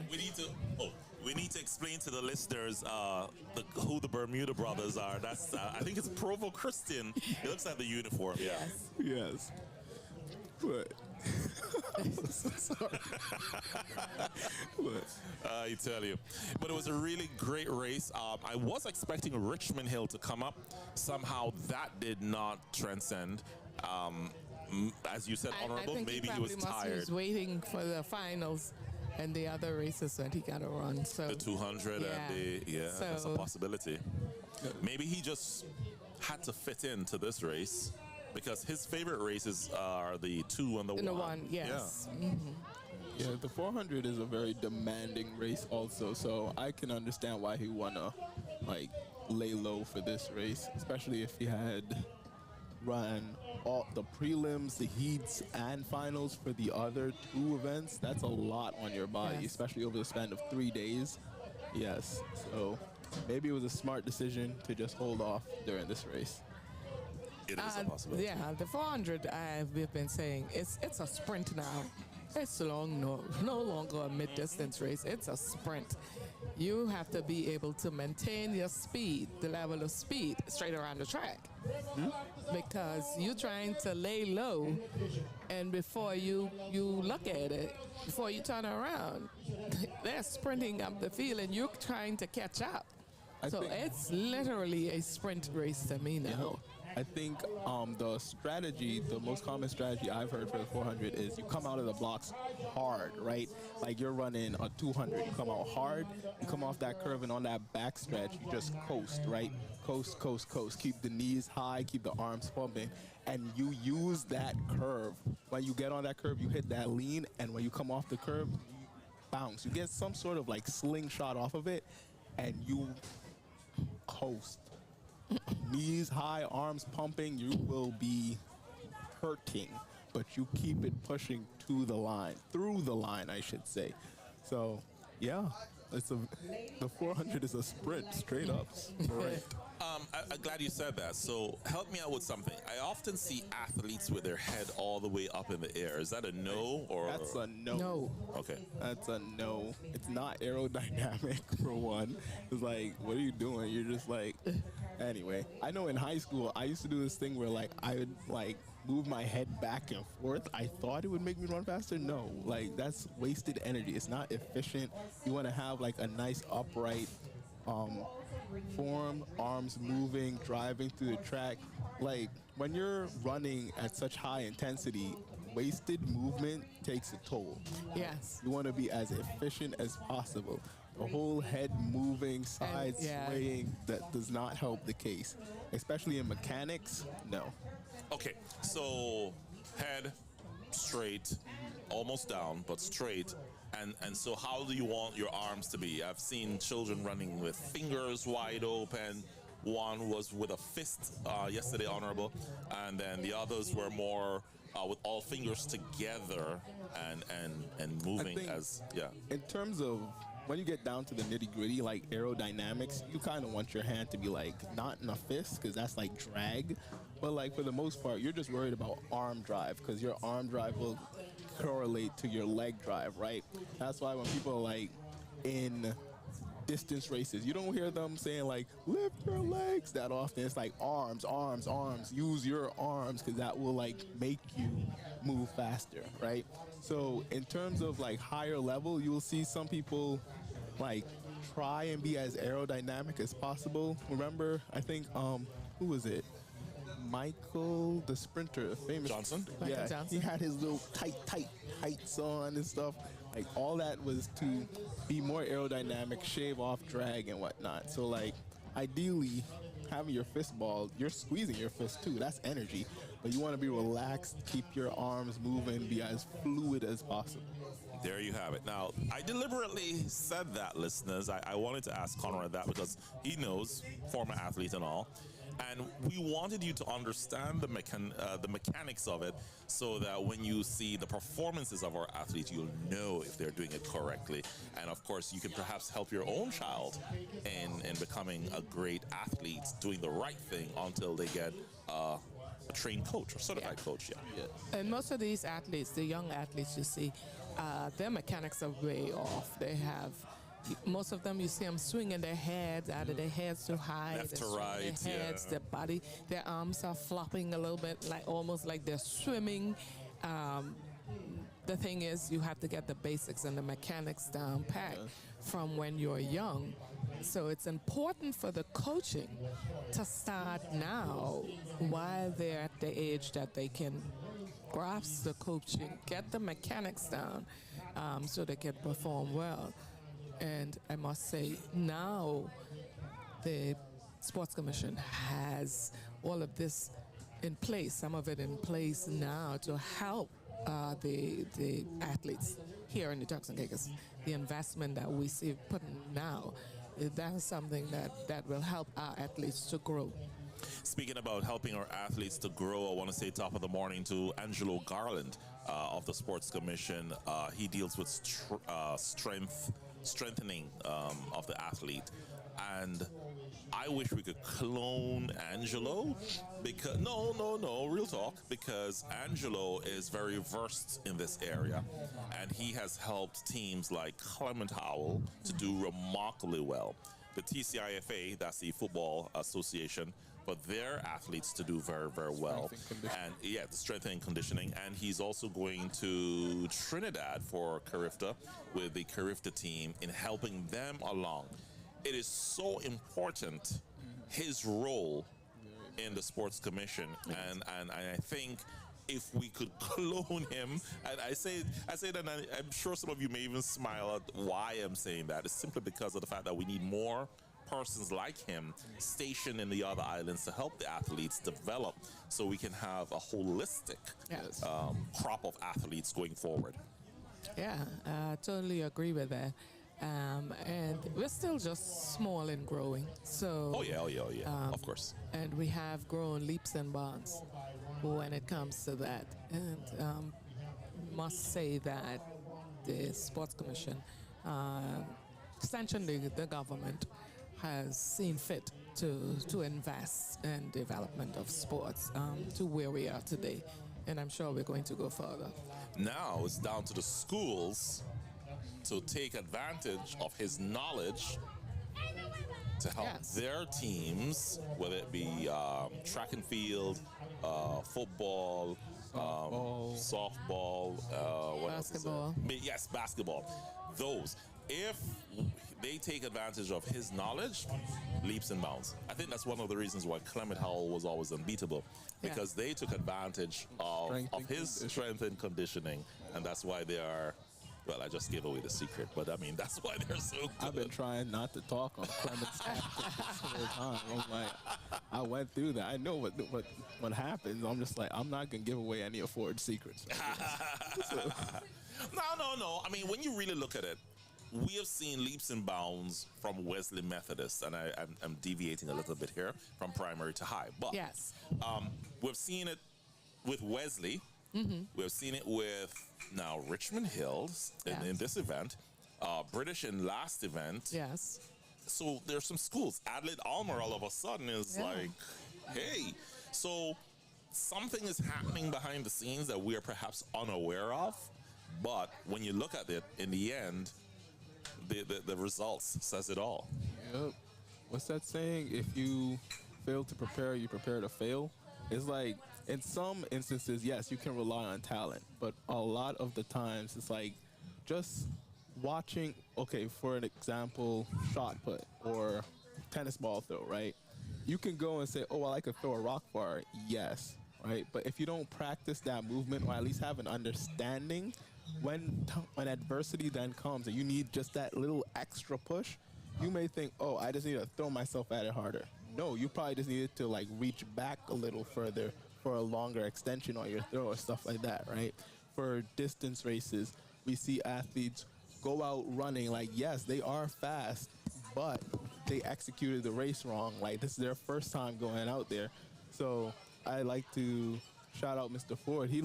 S5: We We need to explain to the listeners who the Bermuda brothers are. That's I think it's Provo Christian. It looks like the uniform. Yeah.
S6: Yes. But I'm so sorry. But
S5: I tell you. But it was a really great race. I was expecting Richmond Hill to come up. Somehow that did not transcend. As you said, Honorable,
S7: I think
S5: maybe he
S7: probably
S5: was
S7: He
S5: tired.
S7: was waiting for the finals and the other races that he got to run. So
S5: The 200
S7: Yeah.
S5: and that's a
S7: So-
S5: possibility. Maybe he just had to fit into this race because his favorite races are the 2 and the 1.
S7: in the one, yes.
S6: yeah, the 400 is a very demanding race also, so I can understand why he wanna like lay low for this race, especially if he had run all the prelims, the heats, and finals for the other 2 events. That's a lot on your body,
S7: Yes.
S6: especially over the span of 3 days. Yes, so maybe it was a smart decision to just hold off during this race.
S5: It is a possibility.
S7: Yeah, the 400 we've been saying it's a sprint now. It's no longer a mid-distance race. It's a sprint. You have to be able to maintain your speed, the level of speed, straight around the track. Because you're trying to lay low, and before you look at it, before you turn around, they're sprinting up the field, and you're trying to catch up.
S6: I
S7: So
S6: think-
S7: it's literally a sprint race to me now.
S6: I think the strategy, the most common strategy I've heard for the 400 is you come out of the blocks hard, right? Like you're running a 200, you come out hard, you come off that curve, and on that back stretch, you just coast, right? Coast, coast, coast. Keep the knees high, keep the arms pumping, and you use that curve. When you get on that curve, you hit that lean, and when you come off the curve, you bounce. You get some sort of like slingshot off of it, and you coast. Knees high, arms pumping, you will be hurting, but you keep it pushing to the line, through the line, I should say. So, yeah, the 400 is a sprint, straight up sprint.
S5: I'm glad you said that. So help me out with something. I often see athletes with their head all the way up in the air. Is that a no or?
S6: That's a no.
S7: No.
S5: Okay.
S6: That's a no. It's not aerodynamic, for one. It's like, what are you doing? You're just like, anyway. I know in high school, I used to do this thing where like I would like move my head back and forth. I thought it would make me run faster. No, like that's wasted energy. It's not efficient. You want to have like a nice upright form, arms moving, driving through the track. Like when you're running at such high intensity, wasted movement takes a toll.
S7: Yes.
S6: You want to be as efficient as possible. The whole head moving, side
S7: yeah.
S6: swaying, that does not help the case. Especially in mechanics, no.
S5: Okay. So head straight, almost down, but straight. And so how do you want your arms to be? I've seen children running with fingers wide open. One was with a fist yesterday, Honorable, and then the others were more with all fingers together and moving
S6: think-
S5: as
S6: In terms of when you get down to the nitty gritty, like aerodynamics, you kind of want your hand to be like not in a fist because that's like drag, but like for the most part, you're just worried about arm drive because your arm drive will correlate to your leg drive, right? That's why when people are like in distance races, you don't hear them saying like lift your legs that often. It's like arms, arms, arms. Use your arms because that will like make you move faster, right? So in terms of like higher level, you will see some people like try and be as aerodynamic as possible. Remember, I think who was it? Michael, the sprinter, famous
S5: Johnson?
S7: Michael
S6: Yeah,
S7: Johnson.
S6: he had his little tight heights on and stuff. Like all that was to be more aerodynamic, shave off drag and whatnot. So like ideally having your fist ball, you're squeezing your fist too. That's energy. But you want to be relaxed, keep your arms moving, be as fluid as possible.
S5: There you have it. Now, I deliberately said that, listeners. I wanted to ask Conrad that because he knows, former athlete and all. And we wanted you to understand the mechanics of it so that when you see the performances of our athletes, you'll know if they're doing it correctly. And of course, you can perhaps help your own child in becoming a great athlete, doing the right thing until they get a trained coach or certified coach. Yeah.
S7: And most of these athletes, the young athletes you see, their mechanics are way off. They have most of them, you see them swinging their heads out of their heads too high.
S5: Left
S7: they're
S5: to
S7: swinging
S5: right,
S7: their heads,
S5: yeah.
S7: their body, their arms are flopping a little bit, like almost like they're swimming. The thing is, you have to get the basics and the mechanics down pat from when you're young. So it's important for the coaching to start now while they're at the age that they can grasp the coaching, get the mechanics down, so they can perform well. And I must say, now the Sports Commission has all of this in place, some of it in place now to help the athletes here in the Turks and Caicos. The investment that we see putting now, that is something that will help our athletes to grow.
S5: Speaking about helping our athletes to grow, I want to say top of the morning to Angelo Garland of the Sports Commission. He deals with strengthening of the athlete. And I wish we could clone Angelo because real talk, because Angelo is very versed in this area and he has helped teams like Clement Howell to do remarkably well. The TCIFA, that's the Football Association, for their athletes to do very, very well. And yeah, the strengthening and conditioning. And he's also going to Trinidad for Carifta with the Carifta team in helping them along. It is so important, his role in the Sports Commission, and I think if we could clone him, and I say that, and I'm sure some of you may even smile at why I'm saying that. It's simply because of the fact that we need more persons like him stationed in the other islands to help the athletes develop, so we can have a holistic crop of athletes going forward.
S7: Yeah, I totally agree with that. And we're still just small and growing. So
S5: Oh yeah, of course.
S7: and we have grown leaps and bounds when it comes to that. And must say that the Sports Commission, essentially the government, has seen fit to invest in development of sports to where we are today. And I'm sure we're going to go further.
S5: Now it's down to the schools to take advantage of his knowledge to help their teams, whether it be track and field, football, softball, what
S7: Basketball.
S5: else is there? Yes, basketball. Those. If they take advantage of his knowledge, leaps and bounds. I think that's one of the reasons why Clement Howell was always unbeatable, because they took advantage of his strength and conditioning, and that's why they are. Well, I just gave away the secret, but I mean, that's why they're so good.
S6: I've been trying not to talk on Clement's this whole time. I'm like, I went through that. I know what happens. I'm just like, I'm not going to give away any of Ford's secrets.
S5: No. I mean, when you really look at it, we have seen leaps and bounds from Wesley Methodist, and I'm deviating a little bit here, from primary to high. But
S7: Yes.
S5: We've seen it with Wesley. We've seen it with now Richmond Hills in this event, British in last event.
S7: Yes.
S5: So there's some schools. Adelaide Almer all of a sudden is like, hey. So something is happening behind the scenes that we are perhaps unaware of. But when you look at it, in the end, the results says it all.
S6: Yep. What's that saying? If you fail to prepare, you prepare to fail. It's like, in some instances, yes, you can rely on talent, but a lot of the times it's like just watching, okay, for an example, shot put or tennis ball throw, right? You can go and say, oh, well, I could throw a rock far. Yes, right? But if you don't practice that movement, or at least have an understanding, when adversity then comes and you need just that little extra push, you may think, oh, I just need to throw myself at it harder. No, you probably just needed to like reach back a little further for a longer extension on your throw or stuff like that, right? For distance races, we see athletes go out running like, yes, they are fast, but they executed the race wrong. Like, this is their first time going out there. So I like to shout out Mr. Ford. He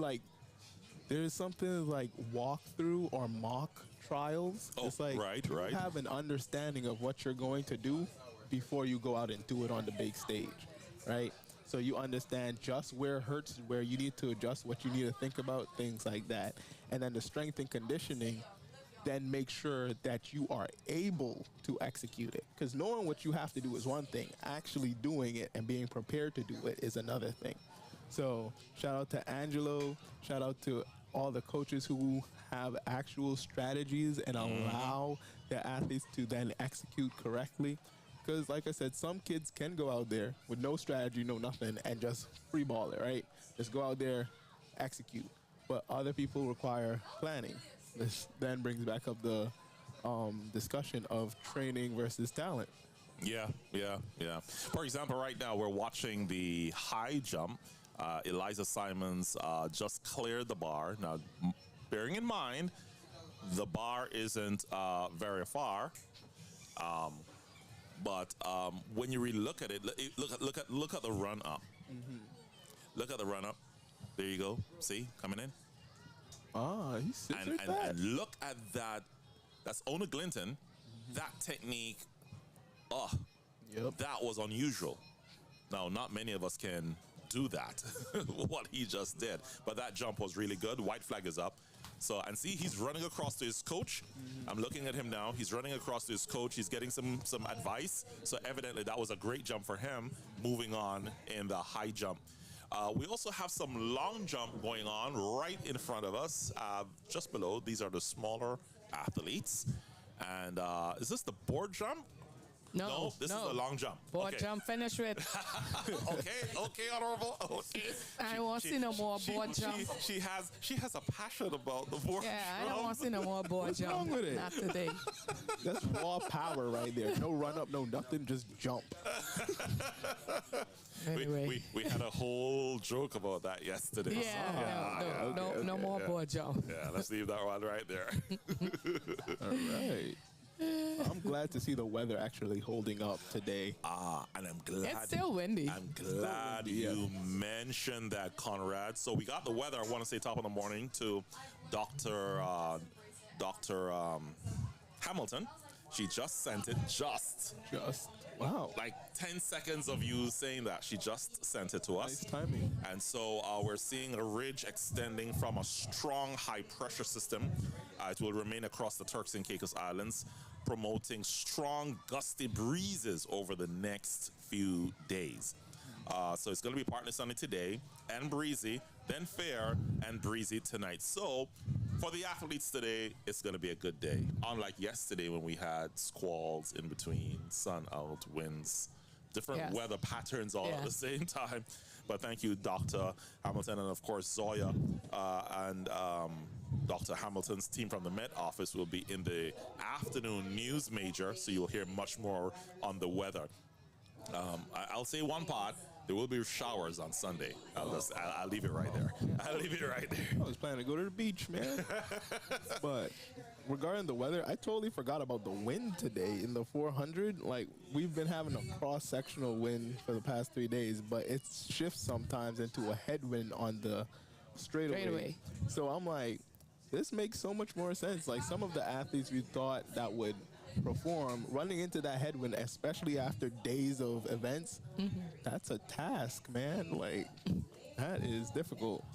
S6: there's something like walkthrough or mock trials.
S5: Oh,
S6: it's like
S5: right.
S6: you have an understanding of what you're going to do before you go out and do it on the big stage, right? So you understand just where it hurts, where you need to adjust, what you need to think about, things like that. And then the strength and conditioning, then make sure that you are able to execute it. Because knowing what you have to do is one thing. Actually doing it and being prepared to do it is another thing. So shout out to Angelo. Shout out to all the coaches who have actual strategies and allow their athletes to then execute correctly. Because like I said, some kids can go out there with no strategy, no nothing, and just free ball it, right? Just go out there, execute. But other people require planning. This then brings back up the discussion of training versus talent.
S5: Yeah. For example, right now we're watching the high jump. Eliza Simons just cleared the bar. Now, bearing in mind, the bar isn't very far. But when you really look at it, look at the run up. Look at the run up. There you go. See, coming in.
S6: He sits
S5: And,
S6: with
S5: and,
S6: that.
S5: and look at that. That's Ona Glinton. That technique,
S6: Yep.
S5: that was unusual. Now, not many of us can do that, what he just did. But that jump was really good. White flag is up. So, and see, he's running across to his coach. I'm looking at him now. He's running across to his coach. He's getting some advice. So evidently that was a great jump for him, moving on in the high jump. We also have some long jump going on right in front of us, just below. These are the smaller athletes. And is this the board jump?
S7: No,
S5: this is the long jump.
S7: Board
S5: Okay.
S7: jump, finish with.
S5: Okay, Honorable. Okay.
S7: I don't want to see no more board jump.
S5: She has a passion about the board
S7: Yeah, I
S5: jump.
S7: don't want to see no more board
S6: What's
S7: jump.
S6: wrong with it?
S7: Not today.
S6: That's raw power right there. No run up, no nothing, just jump.
S7: Anyway.
S5: We had a whole joke about that yesterday.
S7: No more board jump.
S5: Yeah, let's leave that one right there.
S6: All right. I'm glad to see the weather actually holding up today.
S5: And I'm glad.
S7: It's still windy.
S5: I'm glad you mentioned that, Conrad. So we got the weather. I want to say top of the morning to Dr. Hamilton. She just sent it. Just
S6: Wow.
S5: like 10 seconds of you saying that. She just sent it to us.
S6: Nice timing.
S5: And so we're seeing a ridge extending from a strong high pressure system. It will remain across the Turks and Caicos Islands, promoting strong gusty breezes over the next few days. So it's going to be partly sunny today and breezy, then fair and breezy tonight. So for the athletes today, it's going to be a good day. Unlike yesterday when we had squalls in between, sun out, winds, different weather patterns all at the same time. But thank you, Dr. Hamilton, and of course Zoya and Dr. Hamilton's team from the Met Office will be in the afternoon news major, so you'll hear much more on the weather. I'll say one part. There will be showers on Sunday. I'll leave it right there. I'll leave it right there.
S6: I was planning to go to the beach, man. But regarding the weather, I totally forgot about the wind today in the 400. Like, we've been having a cross-sectional wind for the past 3 days, but it shifts sometimes into a headwind on the straightaway. So I'm like, this makes so much more sense. Like, some of the athletes we thought that would perform running into that headwind, especially after days of events, that's a task, man. Like, that is difficult.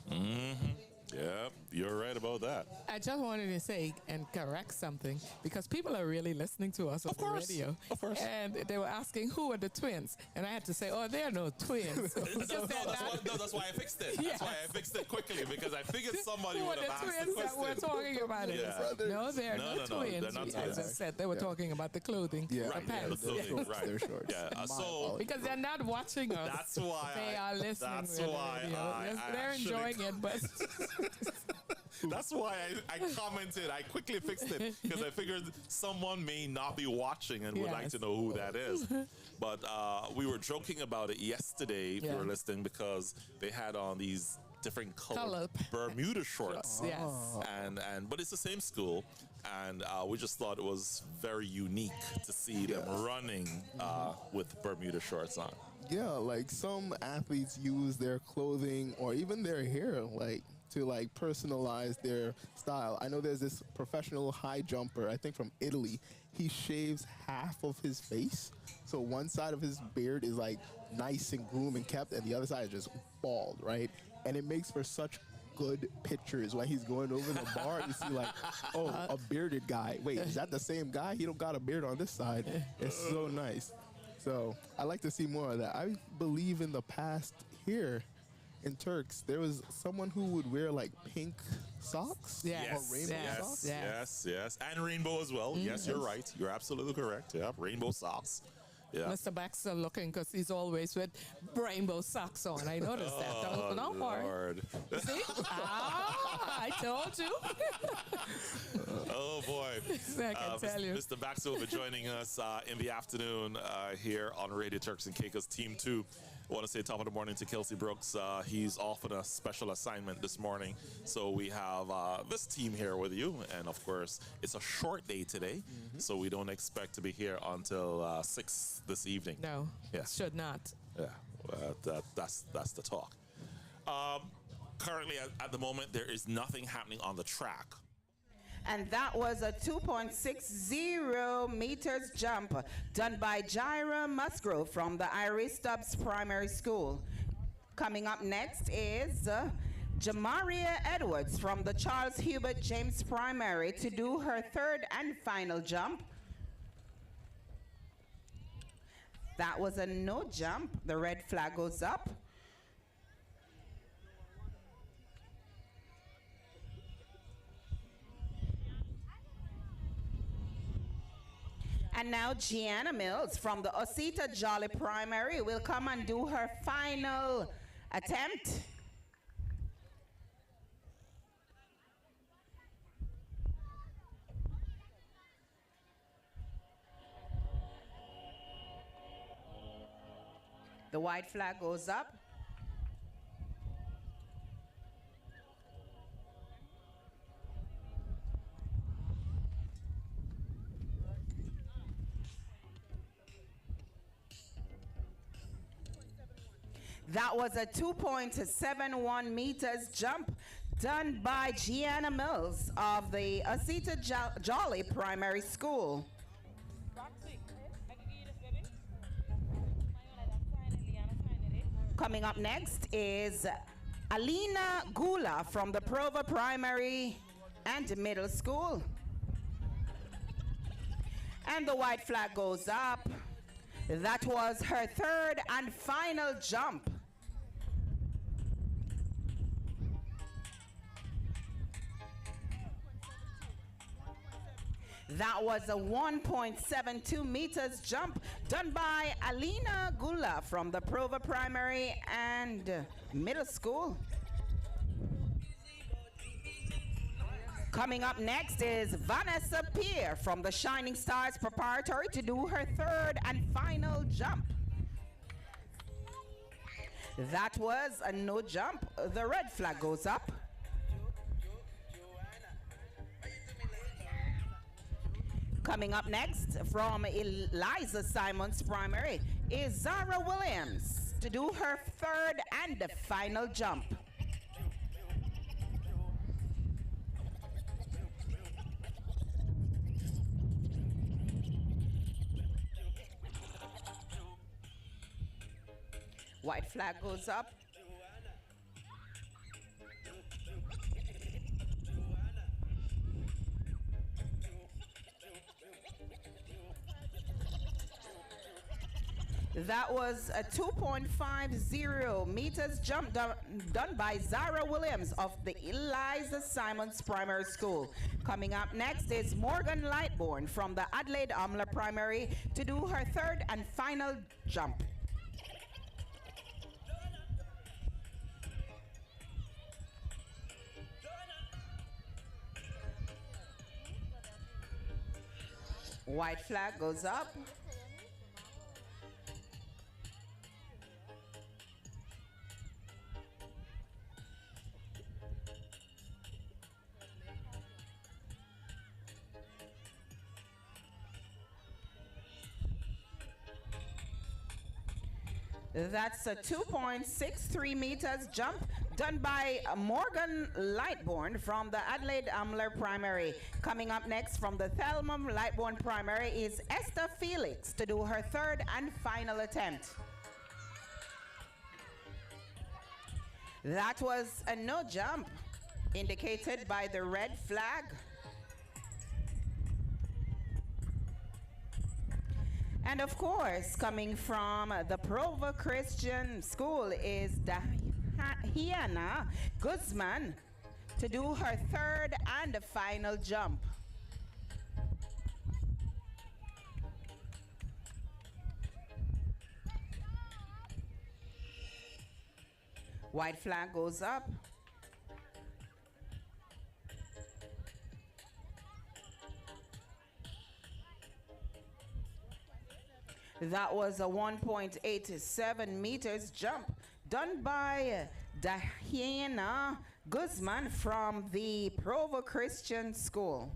S5: Yeah, you're right about that.
S7: I just wanted to say and correct something because people are really listening to us on the radio.
S5: Of course.
S7: And they were asking who are the twins. And I had to say, there are no twins.
S5: That's why I fixed it. That's why I fixed it quickly, because I figured somebody
S7: Who are
S5: would have
S7: the
S5: asked the
S7: twins that
S5: question.
S7: we're talking about?
S5: Yeah.
S7: No, they're
S5: No,
S7: no
S5: no,
S7: twins.
S5: they're not
S7: I
S5: twins.
S7: just said they were talking about the clothing,
S6: Yeah.
S7: the
S5: Right,
S7: pants.
S5: the clothing, right.
S6: They're shorts.
S5: Yeah,
S6: My
S5: so
S6: apologies.
S7: Because they're not watching us.
S5: that's why
S7: They are listening.
S5: That's
S7: with
S5: why
S7: the radio.
S5: I
S7: They're
S5: actually
S7: enjoying it, but
S5: That's why I commented. I quickly fixed it because I figured someone may not be watching and would like
S7: Yes.
S5: to know who that is. But we were joking about it yesterday, if you were listening, because they had on these different colored Bermuda shorts.
S7: yes.
S5: But it's the same school, and we just thought it was very unique to see them running with Bermuda shorts on.
S6: Yeah, like some athletes use their clothing or even their hair, like, to like personalize their style. I know there's this professional high jumper, I think from Italy. He shaves half of his face. So one side of his beard is like nice and groomed and kept, and the other side is just bald, right? And it makes for such good pictures when he's going over the bar. You see like, oh, a bearded guy. Wait, is that the same guy? He don't got a beard on this side. It's so nice. So I like to see more of that. I believe in the past here in Turks, there was someone who would wear like pink socks or rainbow socks.
S5: Yes. And rainbow as well. Yes, you're right. You're absolutely correct. Yeah, rainbow socks. Yeah.
S7: Mr. Baxter looking because he's always with rainbow socks on. I noticed that. Don't worry.
S5: Lord.
S7: See? I told you.
S5: Oh, boy.
S7: I can tell you.
S5: Mr. Baxter will be joining us in the afternoon here on Radio Turks and Caicos Team 2. I want to say top of the morning to Kelsey Brooks. He's off on a special assignment this morning. So we have this team here with you. And, of course, it's a short day today. So we don't expect to be here until 6 this evening.
S7: No,
S5: Yeah.
S7: should not.
S5: Yeah, that's the talk. Currently, at the moment, there is nothing happening on the track.
S4: And that was a 2.60 meters jump done by Jaira Musgrove from the Iris Stubbs Primary School. Coming up next is Jamaria Edwards from the Charles Hubert James Primary to do her third and final jump. That was a no jump. The red flag goes up. And now Gianna Mills from the Osita Jolly Primary will come and do her final attempt. The white flag goes up. That was a 2.71 meters jump done by Gianna Mills of the Osita Jolly Primary School. Coming up next is Alina Gula from the Prova Primary and Middle School. And the white flag goes up. That was her third and final jump. That was a 1.72 meters jump done by Alina Gula from the Prova Primary and Middle School. Coming up next is Vanessa Peer from the Shining Stars Preparatory to do her third and final jump. That was a no jump. The red flag goes up. Coming up next from Eliza Simons Primary is Zara Williams to do her third and final jump. White flag goes up. That was a 2.50 meters jump done by Zara Williams of the Eliza Simons Primary School. Coming up next is Morgan Lightbourne from the Adelaide Amler Primary to do her third and final jump. White flag goes up. That's a 2.63 meters jump done by Morgan Lightbourne from the Adelaide Amler Primary. Coming up next from the Thelma Lightbourne Primary is Esther Felix to do her third and final attempt. That was a no jump. indicated by the red flag. And of course, coming from the Provo Christian School is Diana Guzman to do her third and final jump. White flag goes up. That was a 1.87 meters jump done by Diana Guzman from the Provo Christian School.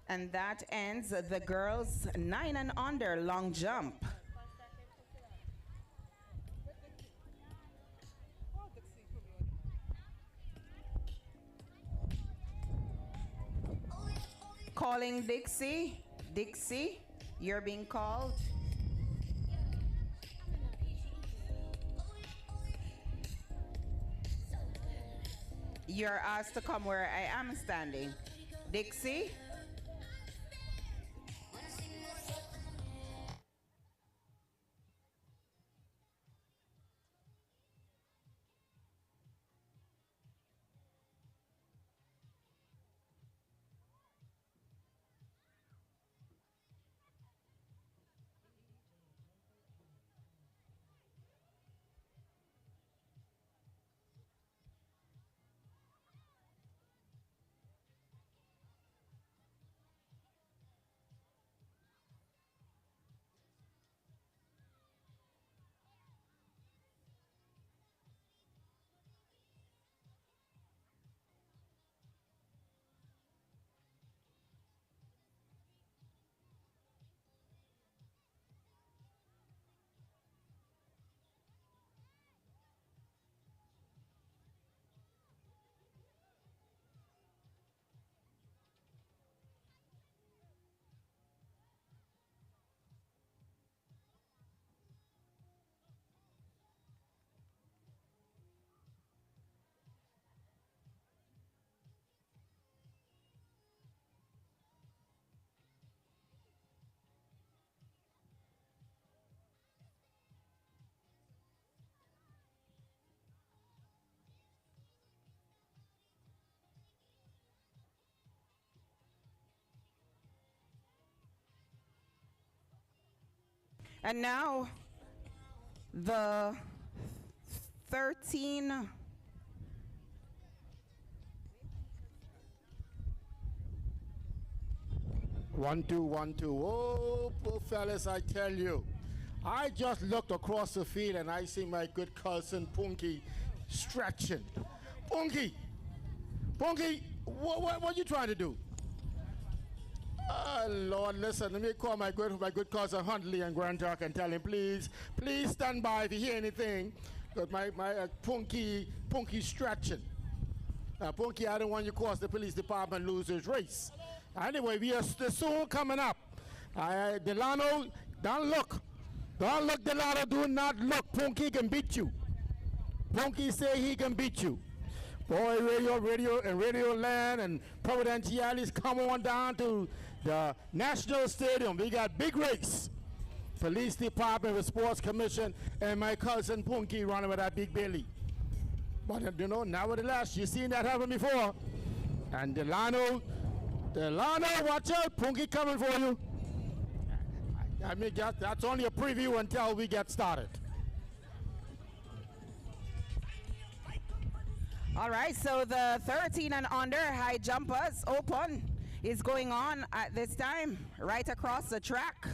S4: And that ends the girls' 9 and under long jump. Calling Dixie. Dixie, you're being called. You're asked to come where I am standing. Dixie. And now, the 13.
S3: One, two, one, two. Oh, poor fellas, I tell you. I just looked across the field and I see my good cousin Punky stretching. Punky! Punky, what you trying to do? Oh, Lord, listen, let me call my good cousin Huntley and Grand Talk and tell him, please stand by if you hear anything. Because my Punky stretching. Punky, I don't want you to cause the police department lose his race. Anyway, we are soon coming up. Delano, don't look. Don't look, Delano, do not look. Punky can beat you. Punky say he can beat you. Boy, Radio Land and Providentialis, come on down to the National Stadium. We got big race. Police Department with Sports Commission and my cousin Punky running with that big belly. But nevertheless, you seen that happen before. And Delano, watch out, Punky coming for you. I mean, that's only a preview until we get started.
S4: All right, so the 13 and under high jumpers open is going on at this time right across the track.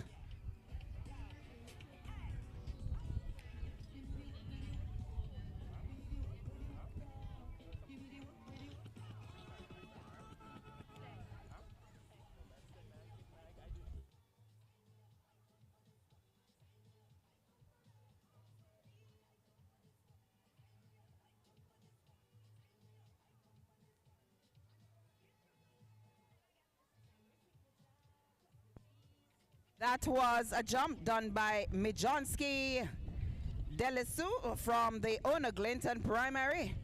S4: That was a jump done by Mijonski Delisu from the Ona Glinton Primary.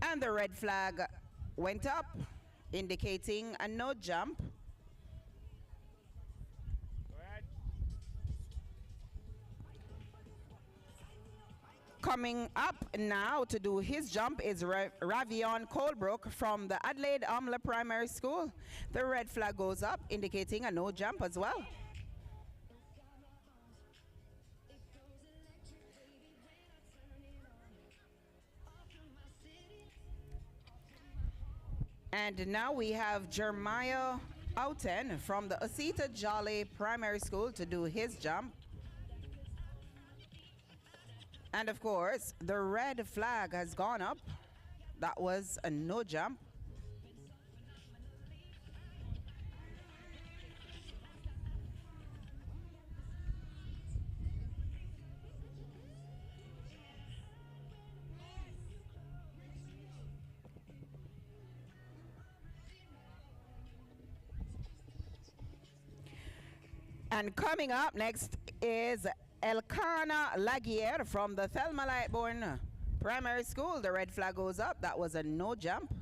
S4: And the red flag went up, indicating a no jump. Coming up now to do his jump is Ravion Colebrook from the Adelaide Amla Primary School. The red flag goes up, indicating a no jump as well. And now we have Jeremiah Outen from the Osita Jolly Primary School to do his jump. And of course, the red flag has gone up. That was a no jump. And coming up next is Elkana Laguerre from the Thelma Lightbourne Primary School. The red flag goes up. That was a no jump.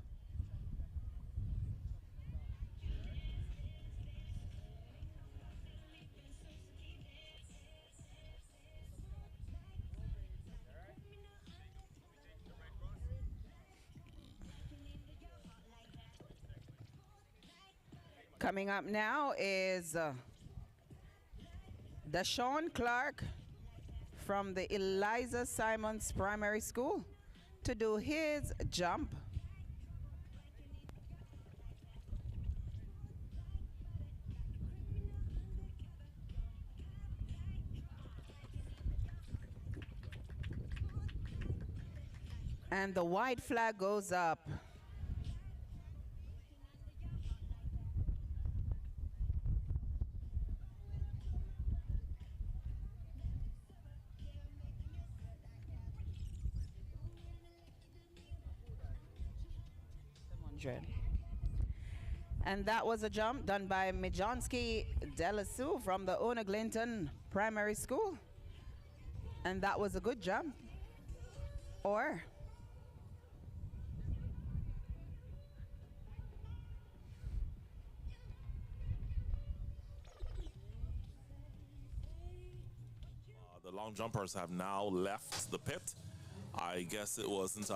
S4: Coming up now is Deshaun Clark from the Eliza Simons Primary School to do his jump. And the white flag goes up. And that was a jump done by Mijonski Delasu from the Ona Glinton Primary School. And that was a good jump. Or
S5: the long jumpers have now left the pit. I guess it wasn't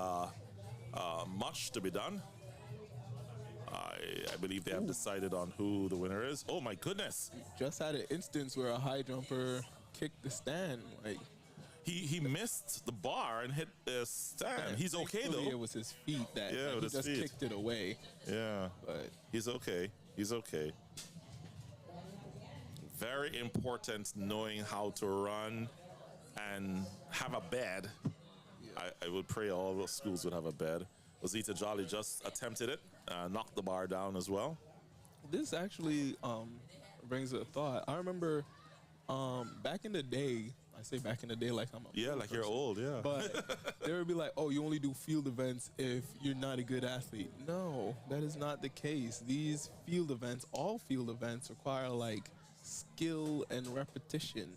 S5: much to be done. I believe they have decided on who the winner is. Oh my goodness!
S6: Just had an instance where a high jumper kicked the stand. Like
S5: he missed the bar and hit the stand. He's okay though.
S6: It was his feet that
S5: Yeah,
S6: he
S5: with his
S6: just
S5: feet.
S6: kicked it away.
S5: Yeah,
S6: But
S5: he's okay. He's okay. Very important knowing how to run and have a bed. I would pray all the schools would have a bed. Osita Jolly just attempted it, knocked the bar down as well.
S6: this actually brings a thought. I remember back in the day. I say back in the day like I'm a
S5: Yeah,
S6: old
S5: like you're
S6: person.
S5: old, yeah.
S6: But they would be like, oh, you only do field events if you're not a good athlete. No, that is not the case. These field events, all field events require like skill and repetition,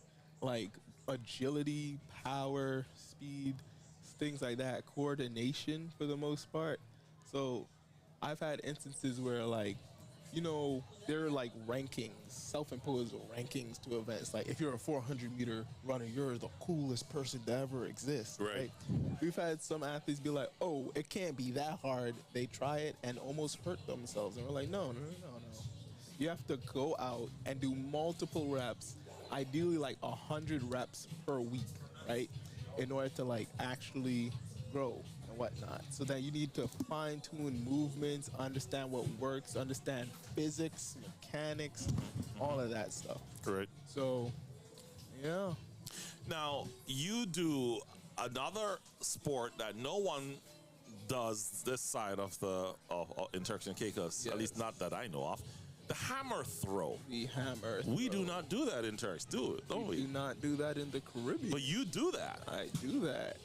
S6: like agility, power, speed, things like that, coordination for the most part. So I've had instances where like, you know, there are like rankings, self-imposed rankings to events. Like if you're a 400-meter runner, you're the coolest person to ever exist.
S5: Right.
S6: We've had some athletes be like, oh, it can't be that hard. They try it and almost hurt themselves. And we're like, no. You have to go out and do multiple reps, ideally like 100 reps per week, right? In order to like actually grow and whatnot. So that you need to fine tune movements, understand what works, understand physics, mechanics, all of that stuff.
S5: Correct.
S6: So, yeah.
S5: Now, you do another sport that no one does this side of the in Turks and Caicos, at least not that I know of. The hammer throw.
S6: The hammer.
S5: We do not do that in Turks, don't
S6: We do
S5: we?
S6: not do that in the Caribbean.
S5: But you do that.
S6: I do that.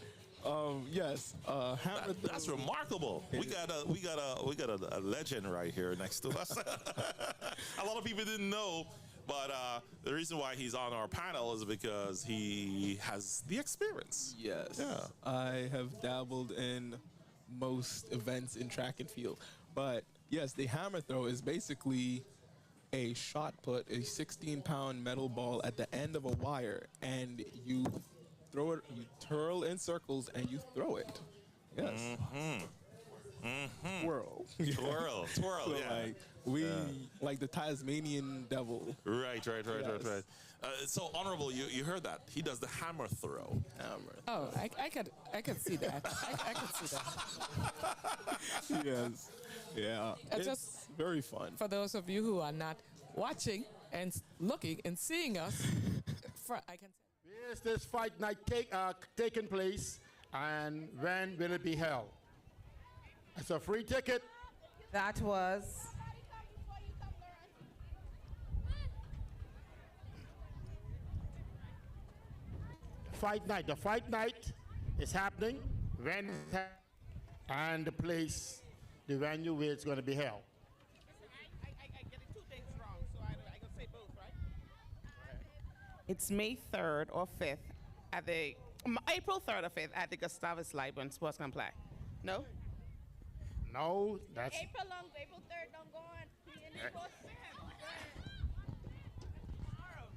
S6: Yes. Hammer
S5: That's
S6: throw.
S5: remarkable. We got a legend right here next to us. A lot of people didn't know, but the reason why he's on our panel is because he has the experience.
S6: Yes.
S5: Yeah.
S6: I have dabbled in most events in track and field. But yes, the hammer throw is basically a shot put, a 16-pound metal ball at the end of a wire, and you throw it, you twirl in circles, and you throw it. Yes. Twirl.
S5: Twirl,
S6: So,
S5: yeah.
S6: like the Tasmanian devil.
S5: Right.
S6: Yes.
S5: So, Honorable, you heard that. He does the hammer throw.
S7: Oh, I could see that. I could see that.
S6: Yes. Yeah. It's
S7: just-
S6: very fun.
S7: For those of you who are not watching and looking and seeing us, I can say.
S3: Where is this fight night taking place, and when will it be held? It's a free ticket.
S4: That was
S3: Fight night. The fight night is happening when it's and the place, the venue where it's going to be held.
S8: I get two dates wrong, so I can say both, right?
S9: It's May 3rd or 5th at the April 3rd or 5th at the Gustavus Library Sports Complex. No?
S3: No, that's
S2: April 3rd, don't go on.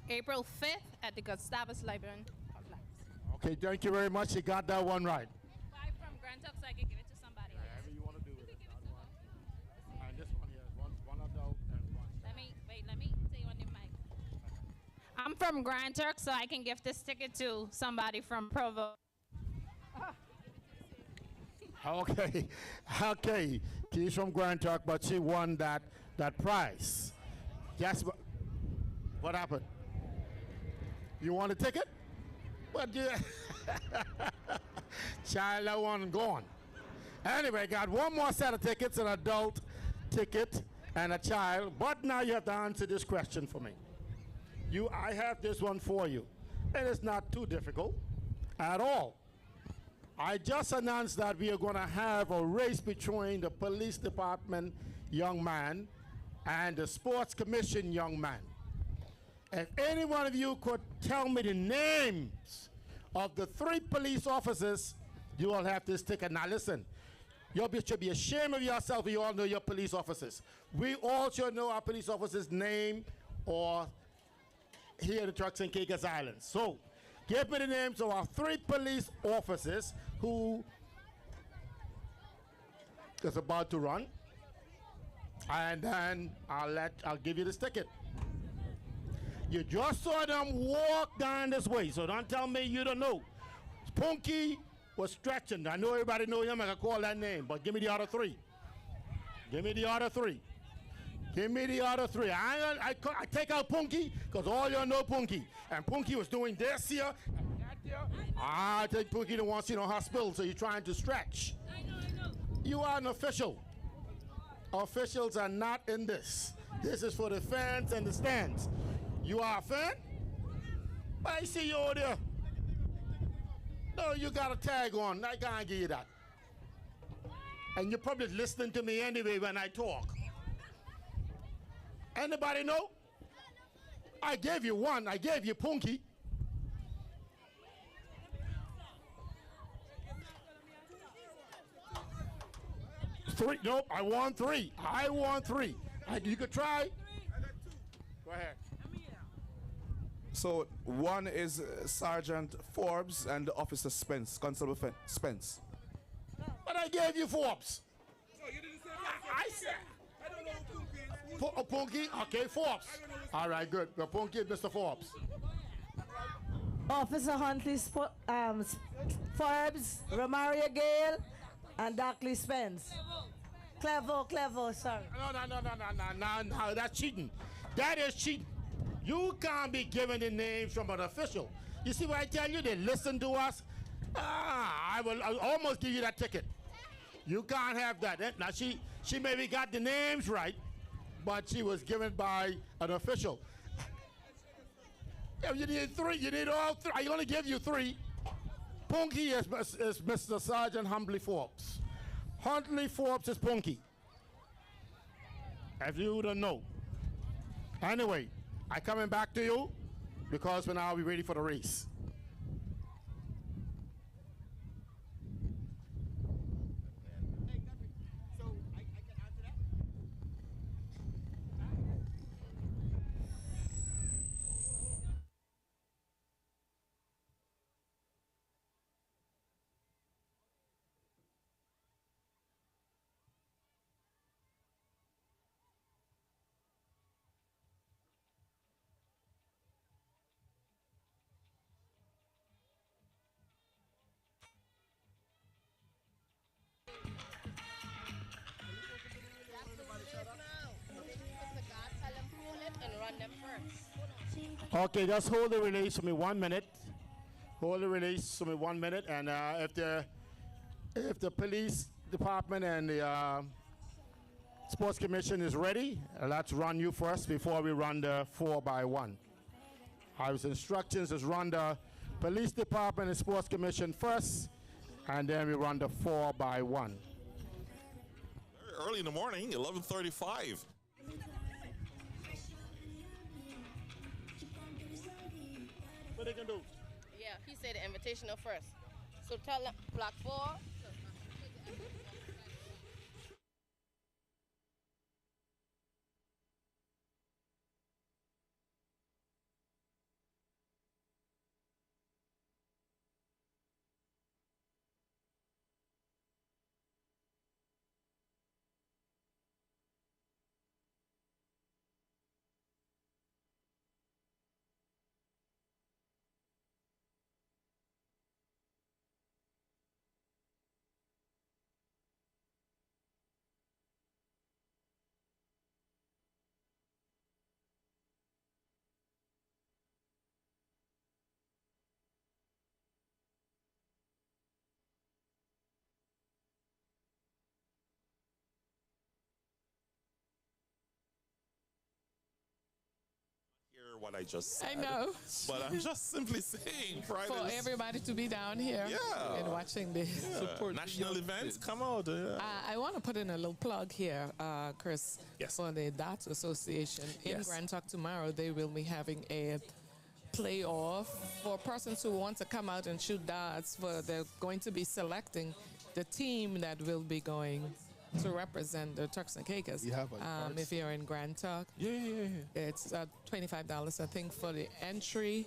S10: April 5th at the Gustavus Library.
S3: okay. Thank you very much. You got that one right.
S10: Buy from Grand Tux so I can give it to somebody.
S3: Whatever you want to do with it. And this one here is one adult and one.
S10: Let me say you on the mic. I'm from Grand Turk, so I can give this ticket to somebody from Provo.
S3: Okay, okay. She's from Grand Turk, but she won that prize. Yes, what happened? You want a ticket? But you, child, that one gone. Anyway, got one more set of tickets, an adult ticket and a child. But now you have to answer this question for me. I have this one for you. It is not too difficult at all. I just announced that we are going to have a race between the police department young man and the sports commission young man. If any one of you could tell me the names of the 3 police officers, you all have this ticket. Now listen, you should be ashamed of yourself if you all know your police officers. We all should know our police officers' name or here in the Turks and Caicos Islands. So, give me the names of our 3 police officers who is about to run, and then I'll give you this ticket. You just saw them walk down this way, so don't tell me you don't know. Punky was stretching. I know everybody know him. I can call that name, but give me the other 3. Give me the other 3. Give me the other 3. I take out Punky because all y'all know Punky. And Punky was doing this here. I think Punky don't want to see no hospital, so you're trying to stretch. I know. You are an official. Officials are not in this. This is for the fans and the stands. You are a fan? I see you over there. No, you got a tag on. I can't give you that. And you're probably listening to me anyway when I talk. Anybody know? I gave you one. I gave you Punky. Three. Nope, I won 3. I won 3. You could try. Go ahead.
S11: So one is Sergeant Forbes and Officer Spence, Constable Spence.
S3: But I gave you Forbes.
S8: No, you didn't say
S3: I said.
S8: I don't know who Punky is.
S3: Punky? Okay, Forbes. All right, good. Well, Punky, Mr. Forbes.
S12: Officer Huntley Forbes, Romaria Gale, and Dockley Spence. Clever, sorry.
S3: No, that's cheating. That is cheating. You can't be giving the names from an official. You see what I tell you? They listen to us. I'll almost give you that ticket. You can't have that. Now, she maybe got the names right, but she was given by an official. Yeah, you need 3. You need all 3. I only give you 3. Punky is Mr. Sergeant Huntley Forbes. Huntley Forbes is Punky. If you don't know. Anyway, I'm coming back to you because now we're ready for the race. Okay, just hold the release for me 1 minute. Hold the release for me 1 minute, and if the police department and the sports commission is ready, let's run you first before we run the 4x1. Our instructions is run the police department and sports commission first, and then we run the 4x1.
S5: Very early in the morning, 11:35.
S3: What they can do?
S13: Yeah, he said the invitational first. So tell them block 4.
S5: Hear what I just said.
S7: I know.
S5: But I'm just simply saying, Friday.
S7: For everybody to be down here
S5: Yeah.
S7: and watching this.
S5: Yeah. National events, come out.
S7: I want to put in a little plug here, Chris, for the Darts Association. In
S5: Yes.
S7: Grand Talk tomorrow, they will be having a playoff for persons who want to come out and shoot darts. They're going to be selecting the team that will be going to represent the Turks and Caicos.
S6: You have, like, cards?
S7: if you're in Grand Talk.
S5: Yeah.
S7: It's $25, I think, for the entry.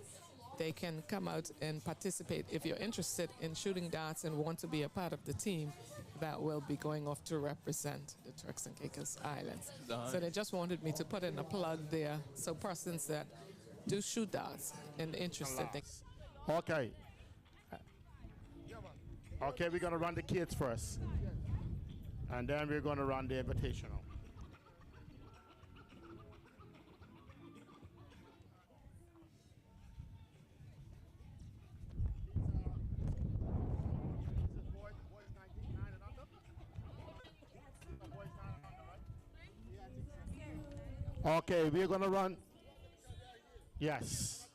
S7: They can come out and participate. If you're interested in shooting darts and want to be a part of the team that will be going off to represent the Turks and Caicos Islands. So they just wanted me to put in a plug there so persons that do shoot darts and interested.
S3: Okay. Okay, we're going to run the kids first. And then we're going to run the invitational. Okay, we're going to run. Yes.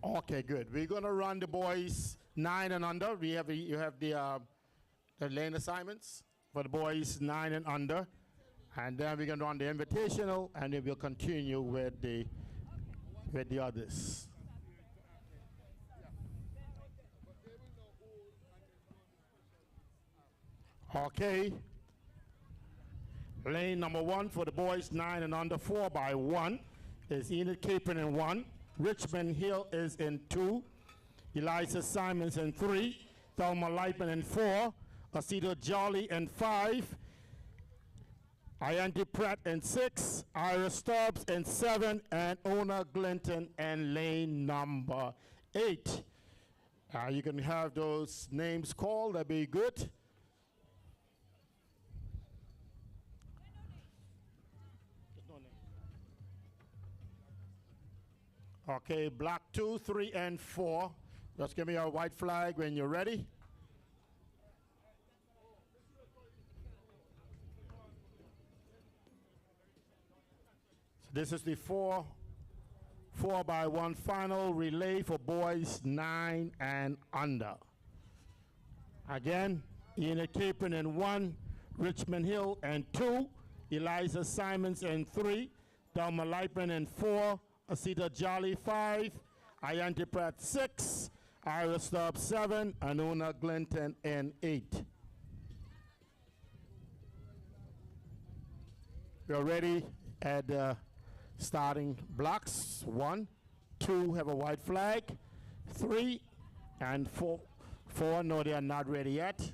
S3: Okay, good. We're going to run the boys 9 and under. You have the lane assignments for the boys 9 and under. And then we're going to run the invitational, and then we'll continue with the others. Okay. Lane number 1 for the boys 9 and under, 4x1 is Enid Capron in 1. Richmond Hill is in 2. Eliza Simons in 3. Thelma Lipen in 4. Asita Jolly in 5. Ayanti Pratt in 6. Ira Stubbs in 7. And Ona Glinton in lane number 8. You can have those names called. That'd be good. Okay, block 2, 3, and 4. Just give me a white flag when you're ready. So this is the 4x1 final relay for boys 9 and under. Again, Enid Capron in 1, Richmond Hill in 2, Eliza Simons in 3, Thelma Lipen in 4, Asita Jolly 5, Ayanti Pratt 6, Ira Stubbs 7, and Una Glinton in 8. We're ready at starting blocks. 1, 2 have a white flag, 3, and 4. No, they are not ready yet.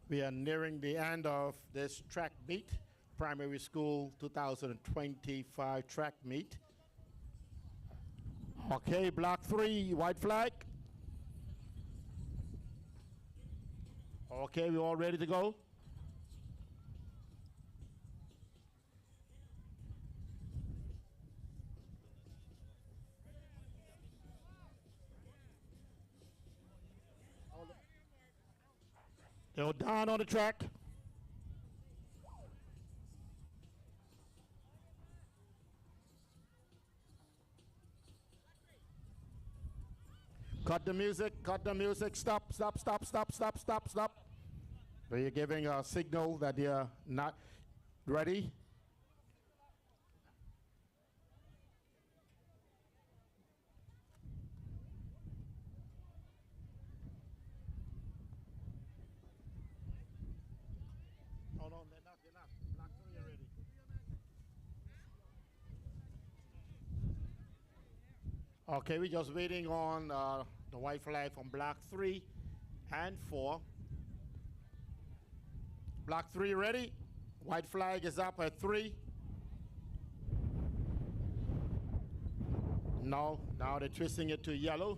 S3: We are nearing the end of this track meet, primary school 2025 track meet. Okay, block 3, white flag. Okay, we all ready to go? They're down on the track. Cut the music, stop, stop, stop, stop, stop, stop, stop. So you're giving a signal that you're not ready. No, no, they're not. Block 3 already. Okay, we're just waiting on the white flag from block 3 and 4. Block 3 ready. White flag is up at 3. No, now they're twisting it to yellow.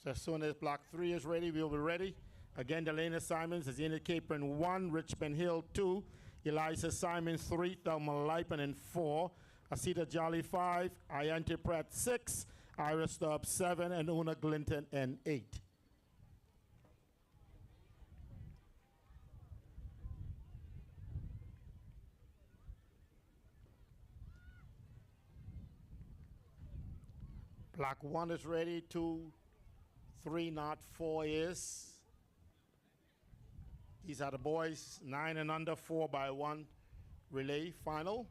S3: So as soon as block 3 is ready, we'll be ready. Again, the lane assignments is in Capron 1, Richmond Hill 2, Eliza Simons 3, Thelma Lipen and 4, Asita Jolly 5, Ayante Pratt 6, Iris Stubbs 7, and Una Glinton and 8. Block 1 is ready, 2, 3, not 4 is. These are the boys, 9 and under, 4 by 1 relay final.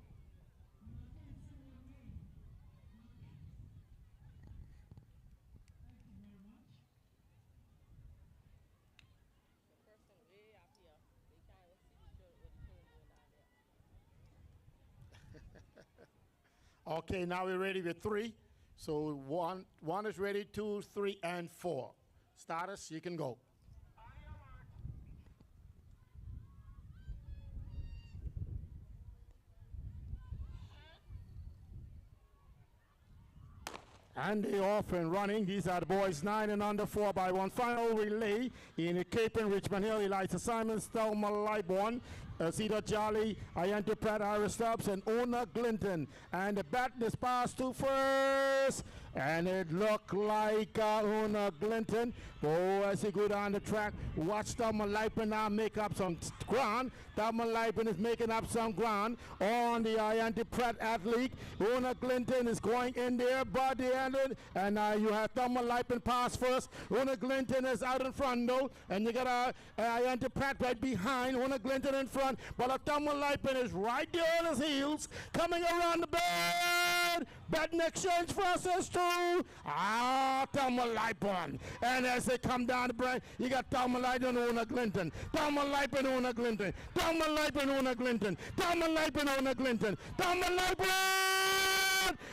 S3: Okay, now we're ready with 3. So one is ready, 2, 3, and 4. Starters, you can go. And they off and running. These are the boys 9 and under, 4 by 1 final relay in the Cape and Richmond Hill. Eliza Simons, Thelma Lipe Cedar Jolly, Ayante Pratt, Iris Stubbs, and Una Glinton. And the bat is passed to first. And it looked like Una Glinton. Oh, as he go down the track, watch Thelma Lipen now make up some ground. Thelma Lipen is making up some ground on the Ayante Pratt athlete. Una Glinton is going in there, body-ended. And you have Thelma Lipen pass first. Una Glinton is out in front, though. And you got Ayante Pratt right behind. Una Glinton in front. But Thelma Lipen is right there on his heels, coming around the bend. Batting exchange process too. Thelma Lipen. And as they come down the break, you got Thelma Lipen and Una Glinton. Thelma Lipen, Una Glinton. Thelma Lipen, Una Glinton. Thelma Lipen, Una Glinton. Thelma Lipen.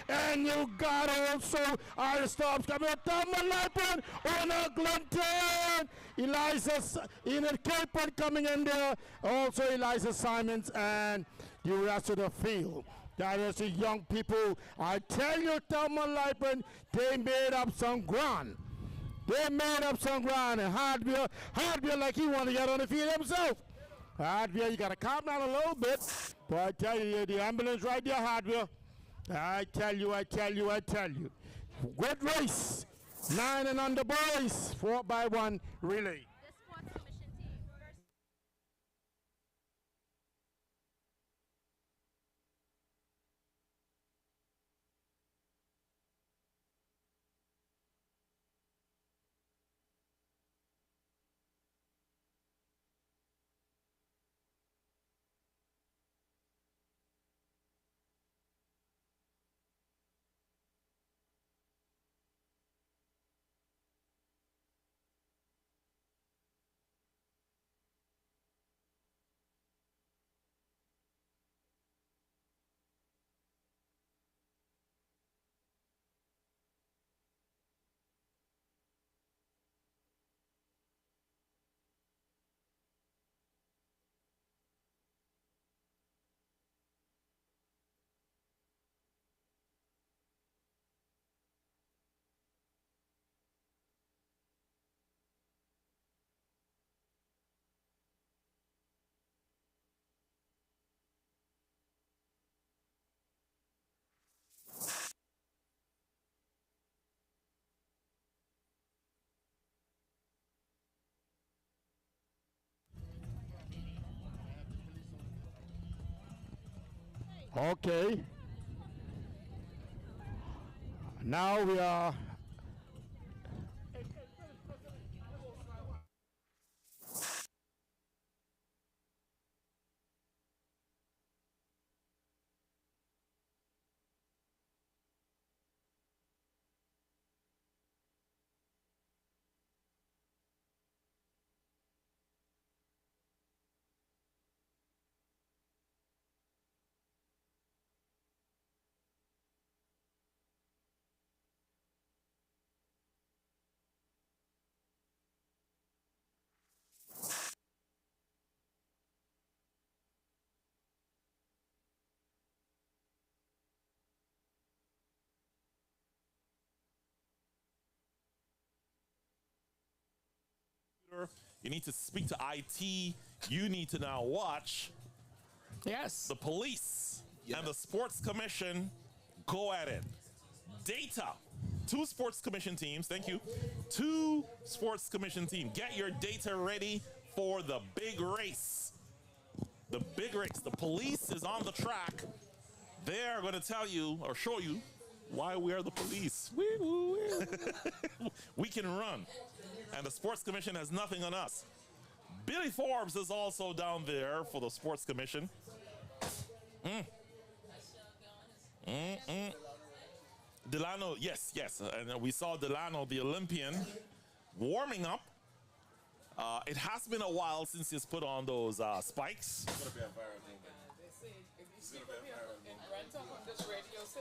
S3: And you got also Iris Stubbs coming up. Thelma Lipen, Una Glinton. Eliza in a Cape coming in there. Also Eliza Simons and the rest of the field. That is the young people. I tell you, Thelma Lipen, they made up some ground. They made up some ground. And Hardware like he want to get on the field himself. Hardware, you got to calm down a little bit. But I tell you, the ambulance right there, Hardware. I tell you. Good race. 9 and under boys, 4 by 1 relay. Okay. Now we are.
S5: You need to speak to IT. You need to now watch the police and the sports commission go at it. Data. 2 sports commission teams. Thank you. 2 sports commission teams. Get your data ready for the big race. The big race. The police is on the track. They're going to tell you or show you why we are the police. We can run. And the Sports Commission has nothing on us. Billy Forbes is also down there for the Sports Commission. Delano, yes. And we saw Delano, the Olympian, warming up. It has been a while since he's put on those spikes.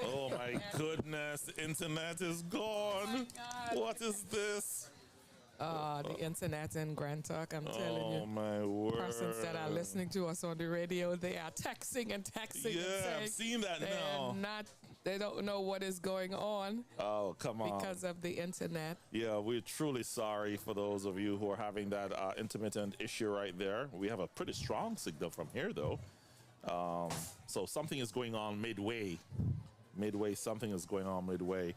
S5: Oh my goodness, the internet is gone. What is this?
S7: The internet in Grand Talk, I'm telling you.
S5: Oh my word.
S7: Persons that are listening to us on the radio, they are texting and texting.
S5: Yeah,
S7: and saying
S5: I've seen that now.
S7: They don't know what is going on.
S5: Oh, come on.
S7: Because of the internet.
S5: Yeah, we're truly sorry for those of you who are having that intermittent issue right there. We have a pretty strong signal from here, though. So something is going on midway. Something is going on midway.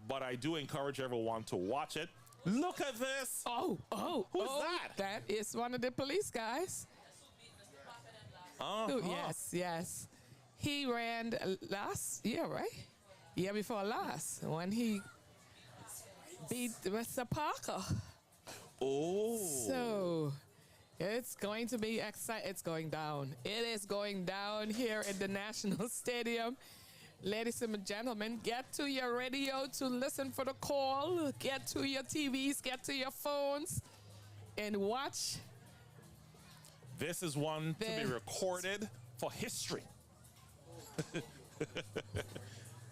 S5: But I do encourage everyone to watch it. Look at this. Who's that?
S7: That is one of the police guys. Yes. He ran last year, right? Year before last, when he beat Mr. Parker.
S5: Oh.
S7: So it's going to be exciting. It's going down. It is going down here in the National Stadium. Ladies and gentlemen, get to your radio to listen for the call. Get to your TVs, get to your phones, and watch.
S5: This is one to be recorded for history.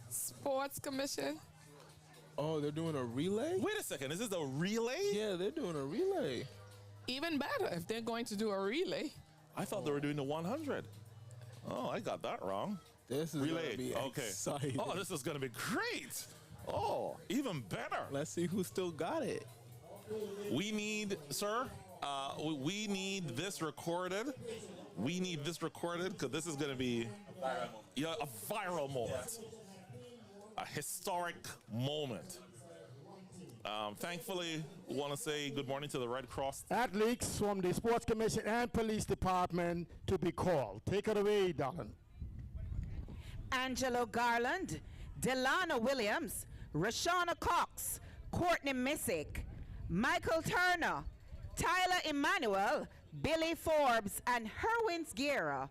S7: Sports Commission.
S6: Oh, they're doing a relay?
S5: Wait a second, is this a relay?
S6: Yeah, they're doing a relay.
S7: Even better if they're going to do a relay.
S5: I thought they were doing the 100. Oh, I got that wrong.
S6: This is
S5: relay.
S6: Gonna be exciting.
S5: Oh, this is going to be great. Oh, even better.
S6: Let's see who still got it.
S5: We need, sir, we need this recorded. We need this recorded because this is going to be a viral moment. A historic moment. Thankfully, we want to say good morning to the Red Cross.
S3: Athletes from the Sports Commission and Police Department to be called. Take it away, darling.
S4: Angelo Garland, Delana Williams, Rashana Cox, Courtney Missick, Michael Turner, Tyler Emmanuel, Billy Forbes, and Herwin Guerra,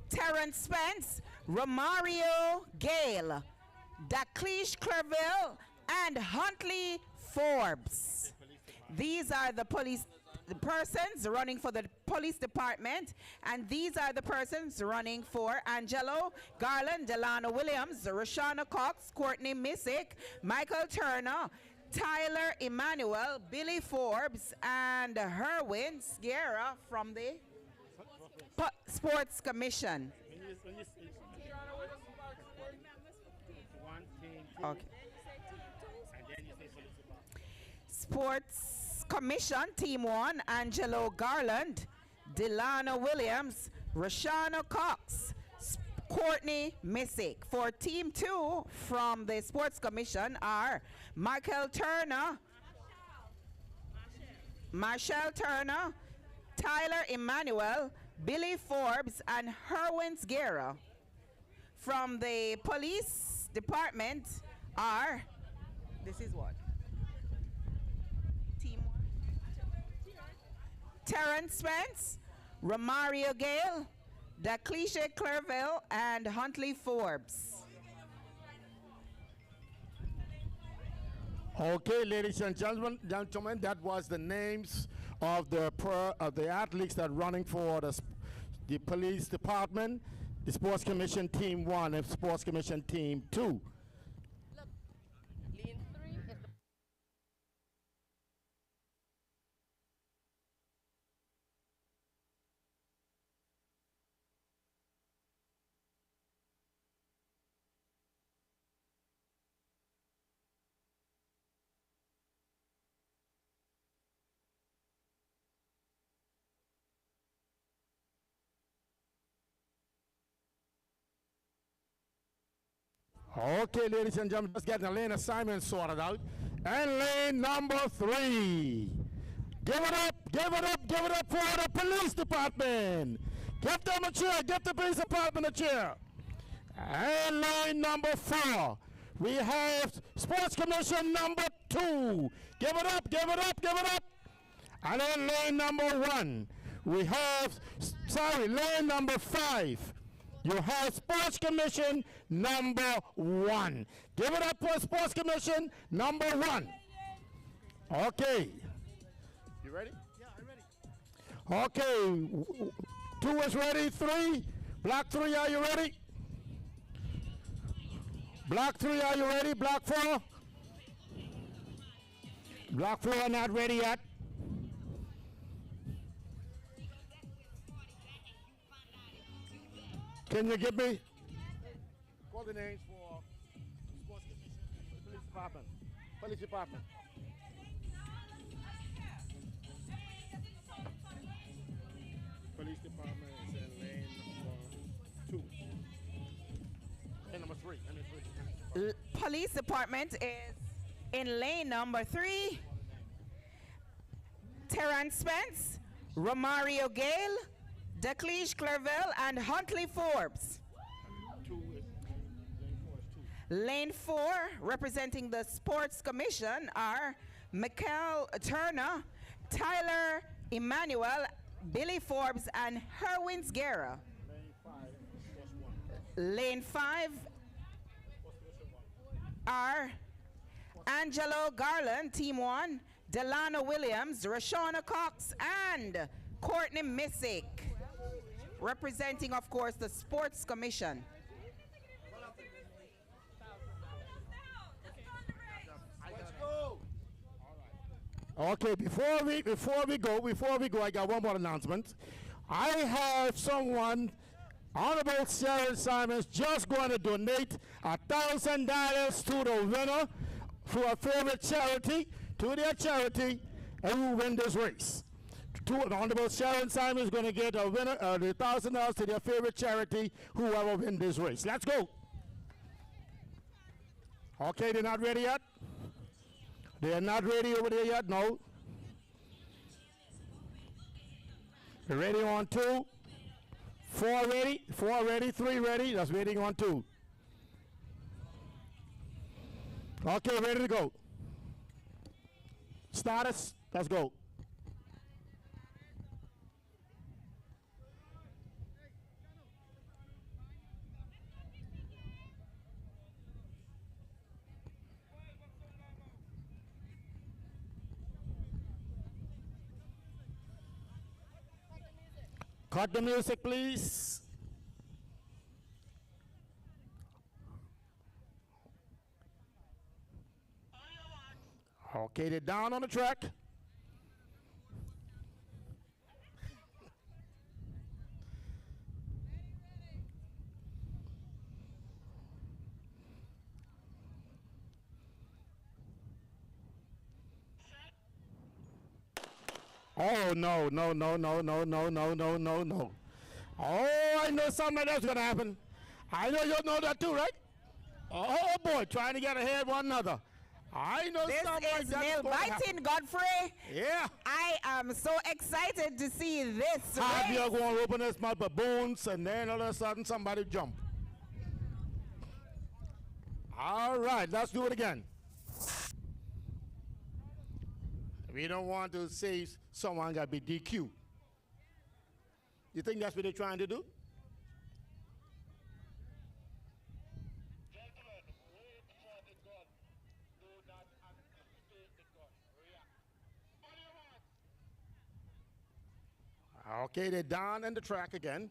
S4: Terrence Spence, Romario Gale, Dacleish Clerville, and Huntley Forbes. These are the persons running for the police department, and these are the persons running for Angelo Garland, Delana Williams, Rashana Cox, Courtney Missick, Michael Turner, Tyler Emmanuel, Billy Forbes, and Herwin Guerra from the Sports Commission. Okay. Sports Commission, Team 1, Angelo Garland, Delana Williams, Rashana Cox, Courtney Missick. For Team 2 from the Sports Commission are Michael Turner, Marshall Turner, Tyler Emmanuel, Billy Forbes, and Herwins Guerra. From the police department are, this is what? Team 1. Terrence Spence, Romario Gale, Daclisha Clerville, and Huntley Forbes.
S3: Okay, ladies and gentlemen, that was the names of the athletes that are running for the police department, the Sports Commission Team 1 and Sports Commission Team 2. Okay, ladies and gentlemen, let's get the lane assignment sorted out. And lane number 3. Give it up, give it up, give it up for the police department. Give them a cheer, give the police department a cheer. And lane number 4. We have Sports Commission number 2. Give it up, give it up, give it up. And then lane number 1. We have, lane number 5. You have Sports Commission number 1. Give it up for Sports Commission number 1. Okay. You ready? Yeah, I'm ready. Okay. 2 is ready. 3. Block 3, are you ready? Block 3, are you ready? Block 4? Block 4 not ready yet. Can you give me? Call the names for Sports Commission, Police Department. Police Department. Police Department is in lane number 2. Lane number 3.
S4: Police Department is in lane number 3. Terrence Spence, Romario Gale, Daclisha Clerville, and Huntley Forbes. Lane 4, representing the Sports Commission, are Mikhail Turner, Tyler Emmanuel, Billy Forbes, and Herwins Guerra. Lane 5 are Angelo Garland, Team 1, Delano Williams, Rashona Cox, and Courtney Missick. Representing, of course, the Sports Commission.
S3: Okay, before we go, I got one more announcement. I have someone, Honorable Sharon Simons, just going to donate $1,000 to the winner for a favorite charity, to their charity, and who win this race. Honorable Sharon Simon is going to get a winner, the $1,000 to their favorite charity, whoever win this race. Let's go. Okay, they're not ready yet? They are not ready over there yet? No. They're ready on 2. 4 ready. 4 ready. 3 ready. That's waiting on 2. Okay, ready to go. Status. Let's go. Cut the music, please. Okay, they're down on the track. Oh, no. Oh, I know something like that's going to happen. I know you know that too, right? Oh, boy, trying to get ahead one another. I know
S4: This
S3: something like
S4: is
S3: that
S4: nail
S3: gonna happen.
S4: biting, Godfrey.
S3: Yeah.
S4: I am so excited to see this.
S3: Have
S4: race.
S3: you going to open his mouth for bones, and then all of a sudden somebody jump. All right, let's do it again. We don't want to say someone got to be DQ. You think that's what they're trying to do? Okay, they're down in the track again.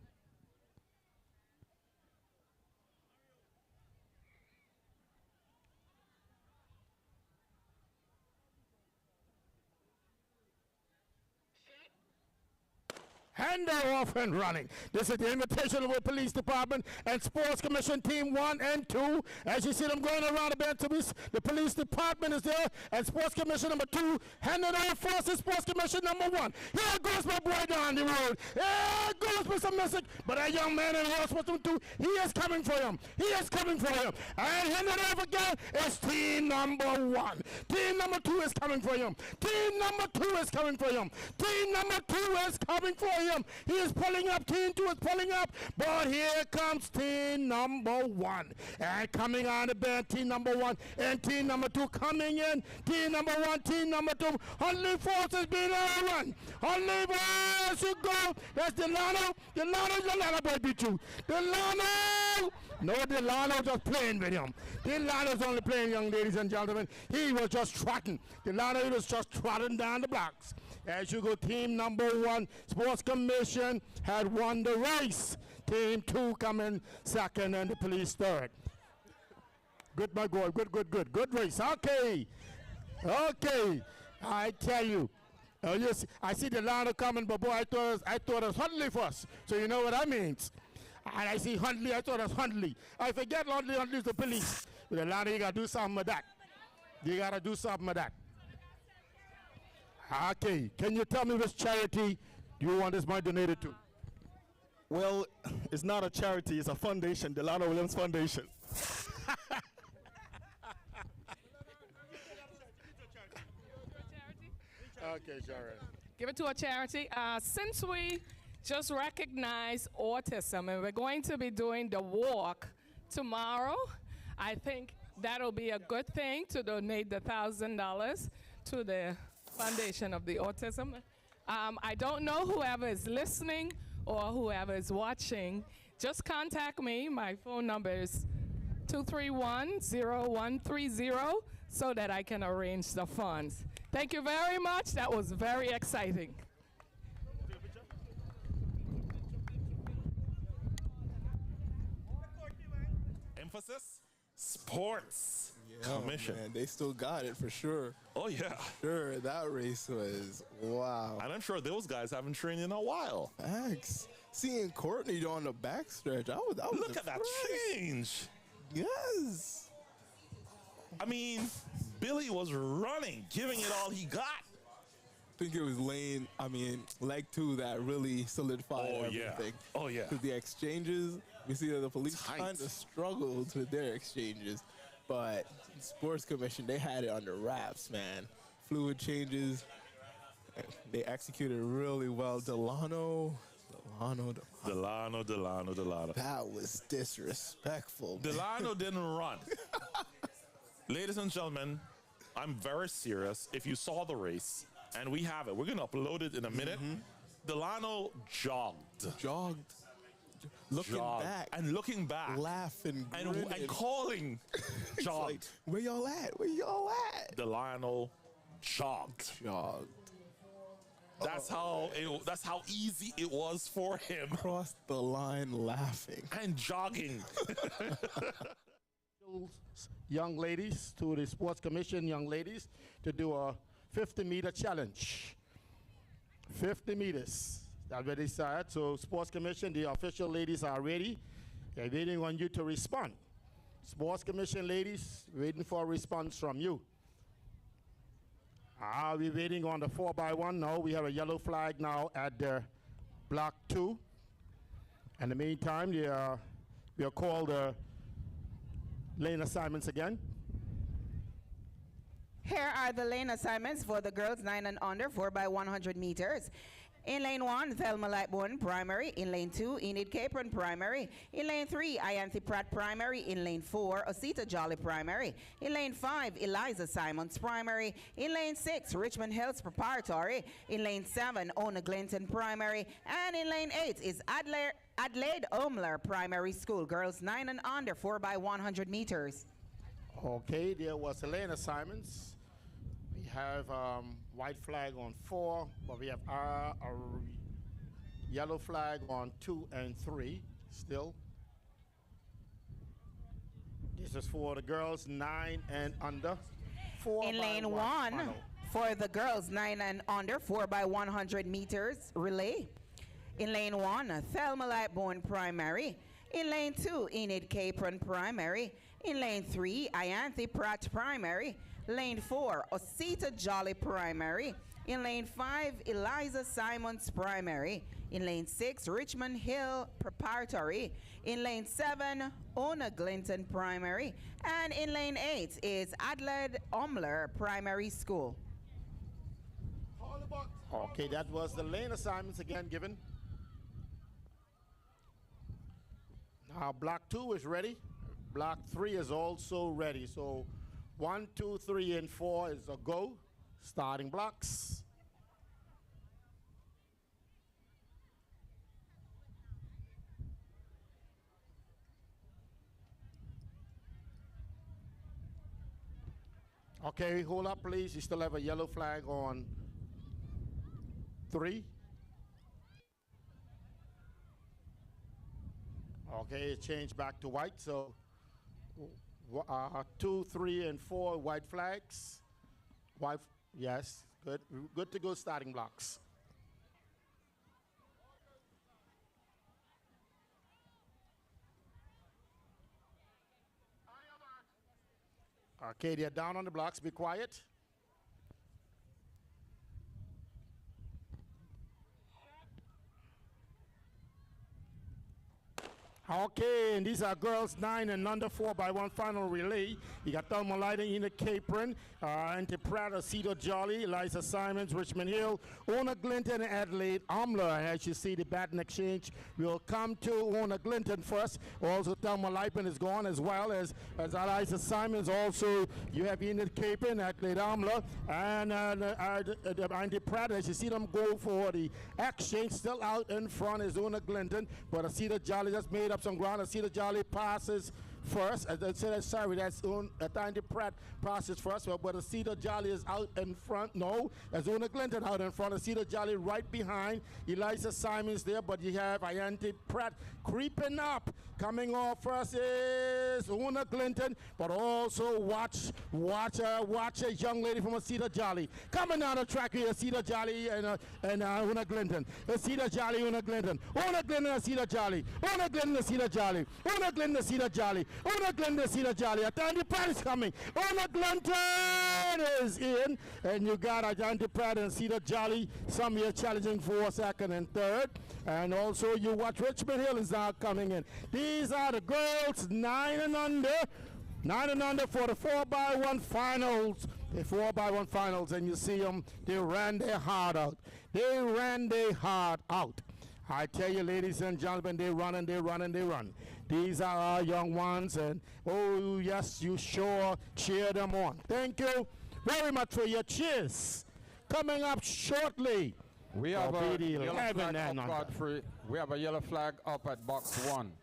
S3: And they're off and running. This is the Invitational Police Department and Sports Commission Team 1 and 2. As you see them going around the bend, the Police Department is there, and Sports Commission number 2. Handing over first is Sports Commission number 1. Here goes my boy down the road. Here goes Mr. Messick. But that young man in horse was 2. He is coming for him. He is coming for him. And handing over again is team number 1. Team number 2 is coming for him. Team number 2 is coming for him. Team number 2 is coming for him. He is pulling up. Team 2 is pulling up. But here comes team number 1. And coming on the bend, team number 1 and team number 2 coming in. Team number 1, team number 2. Huntley Force is being run. Huntley Force, you go. That's Delano. Delano boy beat you. Delano. No, Delano just playing with him. Delano's only playing, young ladies and gentlemen. He was just trotting. Delano was just trotting down the blocks. As you go, team number 1, Sports Commission had won the race. Team 2 coming second and the police third. Good, my boy. Good race. Okay. I tell you. Yes, I see Delano coming, but boy, I thought it was Huntley first. So you know what that means. And I see Huntley, I thought it was Huntley. I forget Huntley's the police. But Delano, you got to do something with that. You got to do something with that. Okay, can you tell me which charity you want this money donated to?
S14: Well, it's not a charity, it's a foundation, Delano Williams Foundation.
S3: Okay, Sharon.
S7: Give it to a charity. Since we just recognized autism and we're going to be doing the walk tomorrow, I think that'll be a good thing to donate the $1,000 to the Foundation of the Autism. I don't know whoever is listening or whoever is watching. Just contact me. My phone number is 231-0130 so that I can arrange the funds. Thank you very much. That was very exciting.
S5: Emphasis? Sports.
S6: Yeah,
S5: Commission.
S6: Man, they still got it for sure.
S5: Oh, yeah.
S6: Sure, that race was wow.
S5: And I'm sure those guys haven't trained in a while.
S6: Thanks. Seeing Courtney on the backstretch, I was
S5: Look at that change.
S6: Yes.
S5: I mean, Billy was running, giving it all he got.
S6: I think it was leg 2 that really solidified everything.
S5: Oh, yeah.
S6: Because the exchanges, we see that the police kind of struggled with their exchanges. But Sports Commission, they had it under wraps, man. Fluid changes, they executed really well. Delano. That was disrespectful.
S5: Delano didn't run. Ladies and gentlemen, I'm very serious. If you saw the race, and we have it, we're going to upload it in a minute. Delano jogged.
S6: Looking back.
S5: And looking back.
S6: Laughing,
S5: and calling. Jogged.
S6: Like, where y'all at? Where y'all at?
S5: Delano jogged. That's how easy it was for him.
S6: Crossed the line laughing.
S5: And jogging.
S3: Young ladies, to the Sports Commission young ladies, to do a 50-meter challenge. 50 meters. That's what they said. So Sports Commission, the official ladies are ready. They're waiting on you to respond. Sports Commission ladies, waiting for a response from you. Are we waiting on the 4x1? No, we have a yellow flag now at the block 2. In the meantime, we'll call the lane assignments again.
S4: Here are the lane assignments for the girls 9 and under, 4 by 100 meters. In lane 1, Thelma Lightbourne Primary. In lane 2, Enid Capron Primary. In lane 3, Ianthe Pratt Primary. In lane 4, Osita Jolly Primary. In lane 5, Eliza Simons Primary. In lane 6, Richmond Hills Preparatory. In lane 7, Ona Glinton Primary. And in lane 8 is Adelaide Omler Primary School. Girls 9 and under, 4 by 100 meters.
S3: Okay, there was the lane assignments. We have white flag on 4, but we have a yellow flag on 2 and 3 still. This is for the girls 9 and under. 4
S4: In
S3: by
S4: lane 1,
S3: final.
S4: for the girls 9 and under, 4 by 100 meters relay. In lane 1, Thelma Lightbourne Primary. In lane 2, Enid Capron Primary. In lane 3, Ianthe Pratt Primary. Lane 4, Osita Jolly Primary. In lane 5, Eliza Simons Primary. In lane 6, Richmond Hill Preparatory. In lane 7, Ona Glinton Primary. And in lane 8 is Adelaide Omler Primary School.
S3: Okay, that was the lane assignments again given. Now block 2 is ready. Block 3 is also ready. So 1, 2, 3, and 4 is a go. Starting blocks. Okay, hold up, please. You still have a yellow flag on 3. Okay, it changed back to white. So 2, 3, and 4 white flags. White, yes, good. Good to go. Starting blocks. Okay, they're down on the blocks. Be quiet. Okay, and these are girls 9 and under, 4 by 1 final relay. You got Thelma Lighting in the Capron, Ianthe Pratt, Cedar Jolly, Eliza Simons, Richmond Hill, Ona Glinton, and Adelaide Omler. As you see, the baton exchange will come to Ona Glinton first. Also, Thelma Lighton is gone as well as Eliza Simons. Also, you have Enid Capron, Adelaide Omler, and Ianthe Pratt. As you see them go for the exchange, still out in front is Ona Glinton, but Cedar Jolly just made up some ground. Cedar Jolly passes first. As I said, sorry, that's Ianthe Pratt passes first, but Cedar Jolly is out in front. No, as Ona Glinton out in front. Cedar Jolly right behind. Eliza Simons there, but you have Ianthe Pratt creeping up. Coming off first is Ona Glinton, but also watch a young lady from Cedar Jolly coming down the track here. Cedar Jolly and Ona Glinton. Cedar Jolly, Ona Glinton. Ona Glinton, Cedar Jolly. Ona Glinton, Cedar Jolly. Ona Glinton, Cedar Jolly. Ona Glinton, Cedar Jolly. Ianthe Pratt is coming. Ona Glinton is in, and you got Ianthe Pratt and Cedar Jolly. Some here challenging for second and third, and also you watch Richmond Hill is now coming in. These are the girls 9 and under. 9 and under for the 4 by 1 finals. The 4 by 1 finals, and you see them, they ran their heart out. They ran their heart out. I tell you, ladies and gentlemen, they run and they run and they run. These are our young ones, and oh yes, you sure cheer them on. Thank you very much for your cheers. Coming up shortly.
S1: We have a yellow flag up,
S3: under.
S1: Godfrey. We have a yellow flag up at box 1.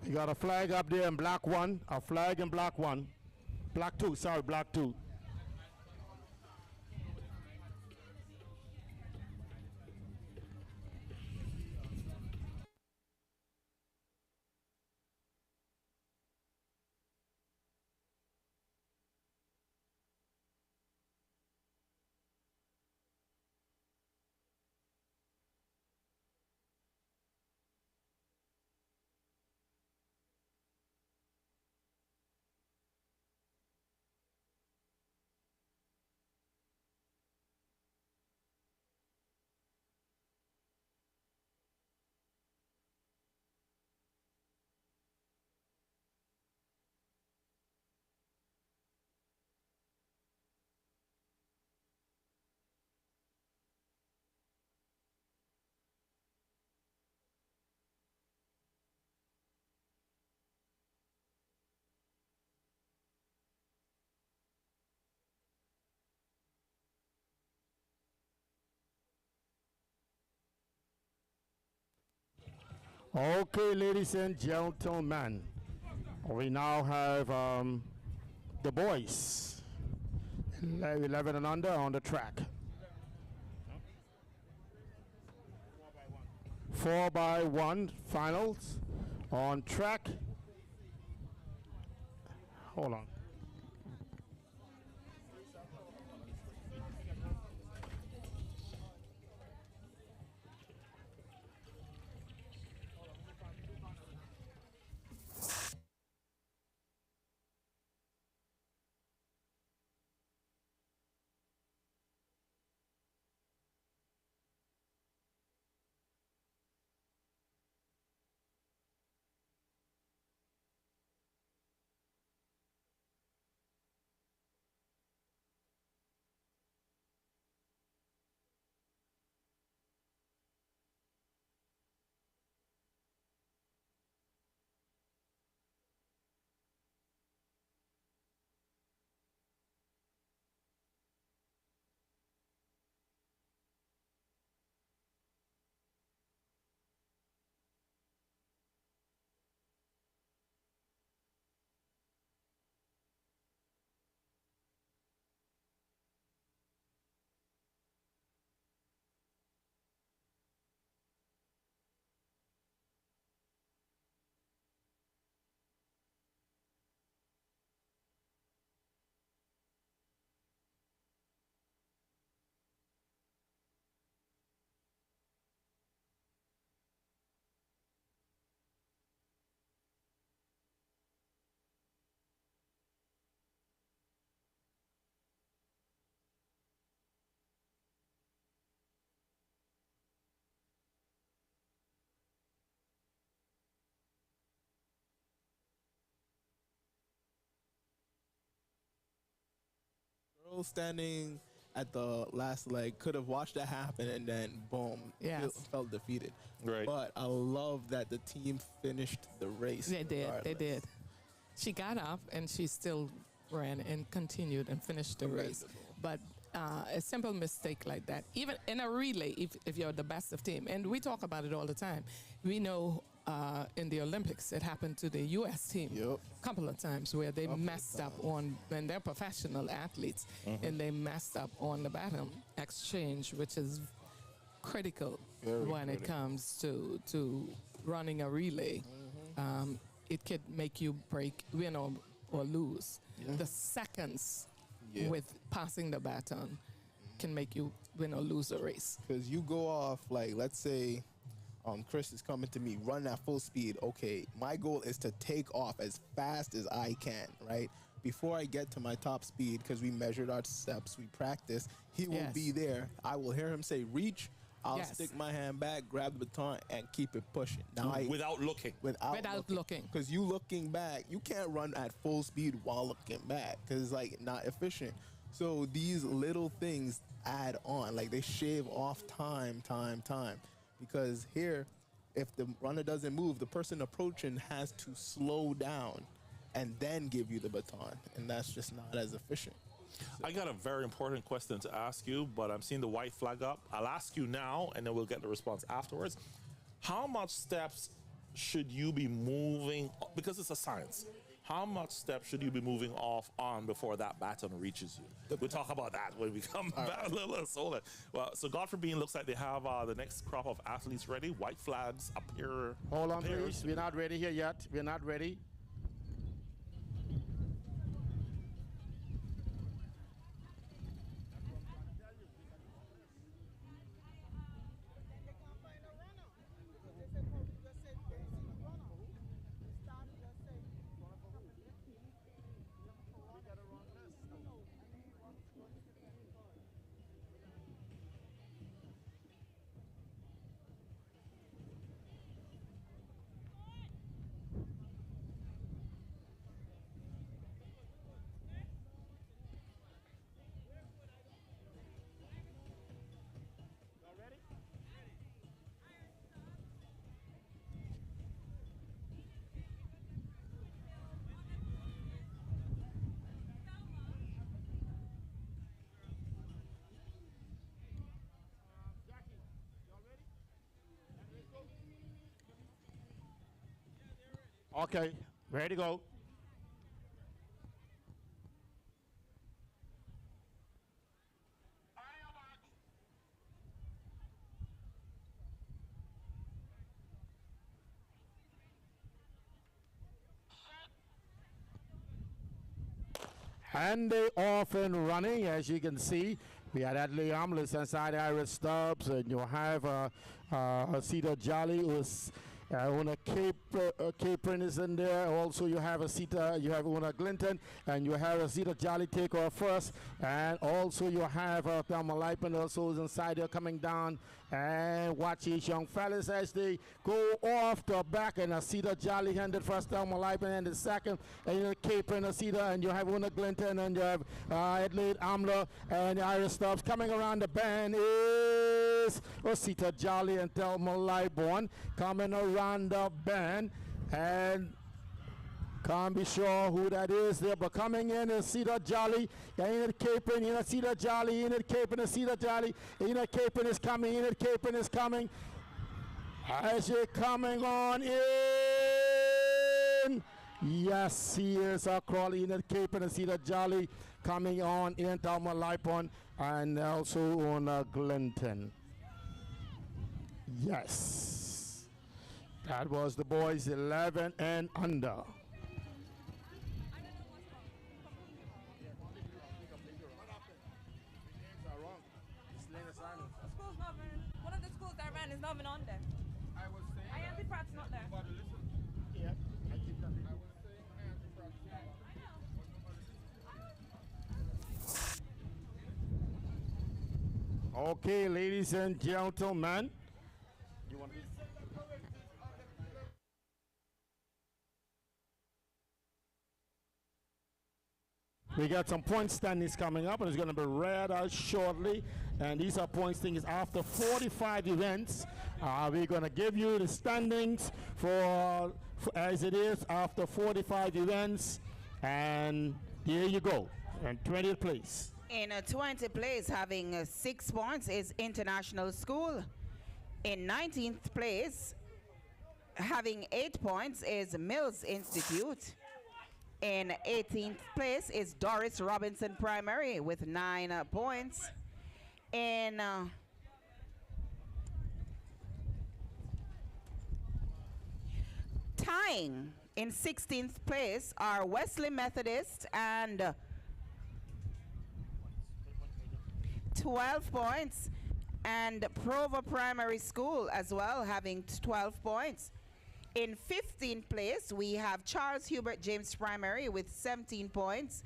S3: You got a flag up there in block 1, a flag in block 1. Block 2, sorry, block 2. Okay, ladies and gentlemen, we now have the boys, 11 and under on the track. 4x1 finals on track. Hold on.
S6: Girl standing at the last leg could have watched that happen and then boom,
S7: Yes.
S6: felt defeated.
S5: Right.
S6: But I love that the team finished the race.
S7: They did. They
S6: regardless.
S7: did. She got up and she still ran and continued and finished the race. But a simple mistake like that, even in a relay, if you're the best of team, and we talk about it all the time. We know in the Olympics it happened to the U.S. team a couple of times where they messed up on, when they're professional athletes, and they messed up on the baton exchange, which is critical when it comes to running a relay. It could make you win or lose. The seconds with passing the baton can make you win or lose a race.
S6: Because you go off, like, let's say Chris is coming to me, run at full speed. Okay, my goal is to take off as fast as I can, right? Before I get to my top speed, because we measured our steps, we practiced, he will be there. I will hear him say, reach. I'll stick my hand back, grab the baton, and keep it pushing. Now
S5: Without looking.
S6: Without looking. Because you looking back, you can't run at full speed while looking back, because it's like not efficient. So these little things add on, like they shave off time. Because here, if the runner doesn't move, the person approaching has to slow down and then give you the baton, and that's just not as efficient.
S5: I got a very important question to ask you, but I'm seeing the white flag up. I'll ask you now, and then we'll get the response afterwards. How much steps should you be moving, because it's a science, how much steps should you be moving off on before that baton reaches you? We'll talk about that when we come back. Let's hold it. Well, so God forbid, looks like they have the next crop of athletes ready. White flags appear.
S3: Hold on, please. We're not ready here yet. We're not ready. Okay, ready to go. And they off and running, as you can see. We had Adley Amlis inside Iris Stubbs, and you have Cedar Jolly, who's Una Capron is in there. Also, you have Una Glinton, and you have Cedar Jolly take off first. And also, you have Thelma Lipen also is inside there coming down. And watch these young fellas as they go off the back. And Cedar Jolly handed first, Thelma Lipen handed second. And you have Capron, Cedar, and you have Una Glinton, and you have Adelaide Amler, and Iris Stubbs. Coming around the bend is Osita Jolly and Thelma Liborn coming around the bend, and can't be sure who that is there, but coming in is Cedar Jolly, Enid Capron, Cedar Jolly, Enid Capron, Cedar Jolly, Enid Capron is coming, Enid Capron is coming. As you're coming on in, yes, he is Crawley, Enid Capron and Cedar Jolly coming on in, Thelma Lipon, and also on Glinton. Yes, that was the boys 11 and under.
S15: One of the schools that ran is not even on there. I was saying. IMT Pratt's not there.
S3: Yeah, I keep that. Okay, ladies and gentlemen. You want We got some point standings coming up, and it's going to be read out shortly. And these are point standings after 45 events. We're going to give you the standings for as it is after 45 events. And here you go. And 20th place.
S4: In 20th place, having 6 points, is International School. In 19th place, having 8 points, is Mills Institute. In 18th place is Doris Robinson Primary with 9 points. In tying in 16th place are Wesley Methodist and 12 points, and Provo Primary School as well, having 12 points. In 15th place, we have Charles Hubert James Primary with 17 points.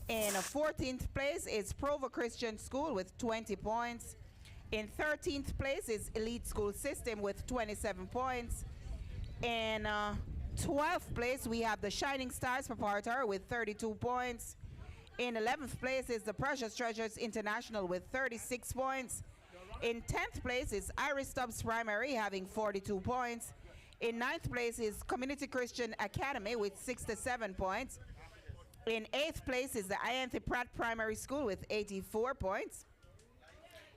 S4: In 14th place is Provo Christian School with 20 points. In 13th place is Elite School System with 27 points. In 12th place, we have the Shining Stars Preparatory with 32 points. In 11th place is the Precious Treasures International with 36 points. In 10th place is Iris Stubbs Primary having 42 points. In 9th place is Community Christian Academy with 67 points. In 8th place is the Ianthe Pratt Primary School with 84 points.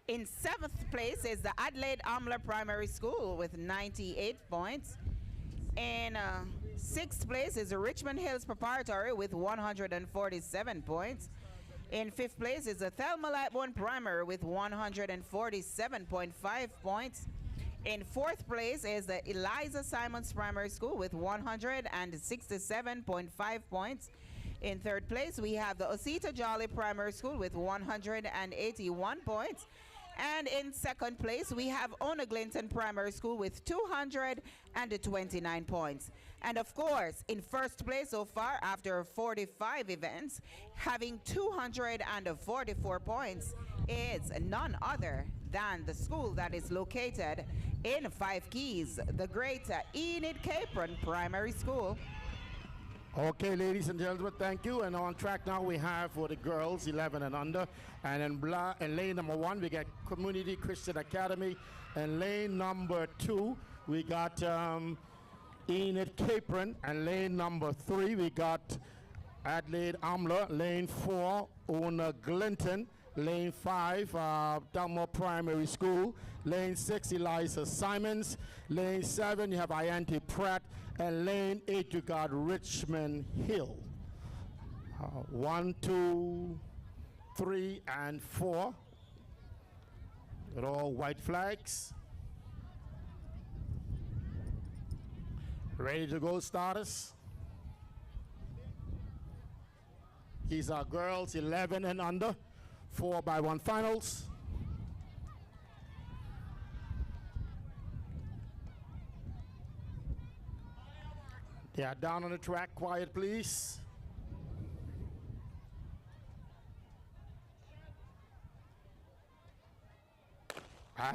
S4: In 7th place is the Adelaide Amler Primary School with 98 points. In 6th place is the Richmond Hills Preparatory with 147 points. In 5th place is the Thelma Lightbourne Primary with 147.5 points. In 4th place is the Eliza Simons Primary School with 167.5 points. In 3rd place, we have the Osita Jolly Primary School with 181 points. And in 2nd place, we have Ona Glinton Primary School with 229 points. And of course, in 1st place so far, after 45 events, having 244 points, is none other than the school that is located in 5 Keys, the great Enid Capron Primary School.
S3: Okay, ladies and gentlemen, thank you. And on track now we have for the girls 11 and under. And in lane number 1, we got Community Christian Academy. And lane number 2, we got Enid Capron. And lane number 3, we got Adelaide Amler. Lane 4, Una Glinton. Lane 5, Dalmore Primary School. Lane 6, Eliza Simons. Lane 7, you have Iante Pratt. And lane 8, you got Richmond Hill. 1, 2, 3, and 4. They're all white flags. Ready to go, starters? These are girls 11 and under, 4x1 finals. They are down on the track. Quiet, please.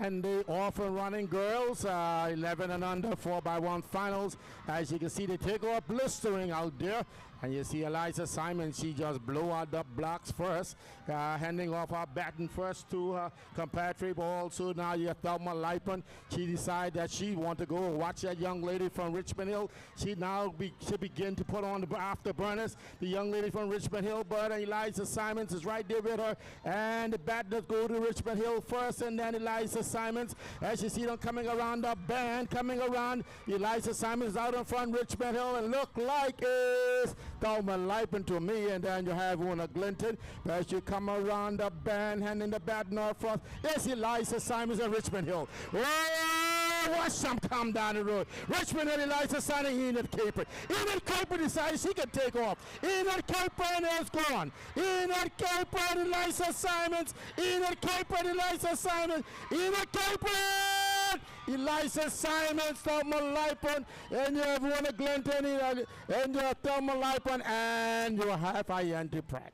S3: And they off and running girls, 11 and under, 4x1 finals. As you can see, they take off blistering out there. And you see Eliza Simon, she just blow out the blocks first, handing off her baton first to her compatriot. Also now you have Thelma Lipen. She decided that she want to go watch that young lady from Richmond Hill. She now she begin to put on the afterburners. The young lady from Richmond Hill, but Eliza Simons is right there with her. And the batoners go to Richmond Hill first, and then Eliza Simons. As you see them coming around the band, coming around. Eliza Simons out in front, Richmond Hill, and look like is Thelma Lipen to me, and then you have Una Glinton. As you come around the band, handing the baton off front, there's Eliza Simons and Richmond Hill. Whoa, watch them come down the road. Richmond Hill, Eliza Simons, Enid Capron. Enid Capron decides she can take off. Enid Capron is gone. Enid Capron, Eliza Simons. Enid Capron, Eliza Simons. Enid Capron! Eliza Simons, Thelma Lipen, and you have Una Glinton, and you have Thelma Lipen, and you have Iante Pratt.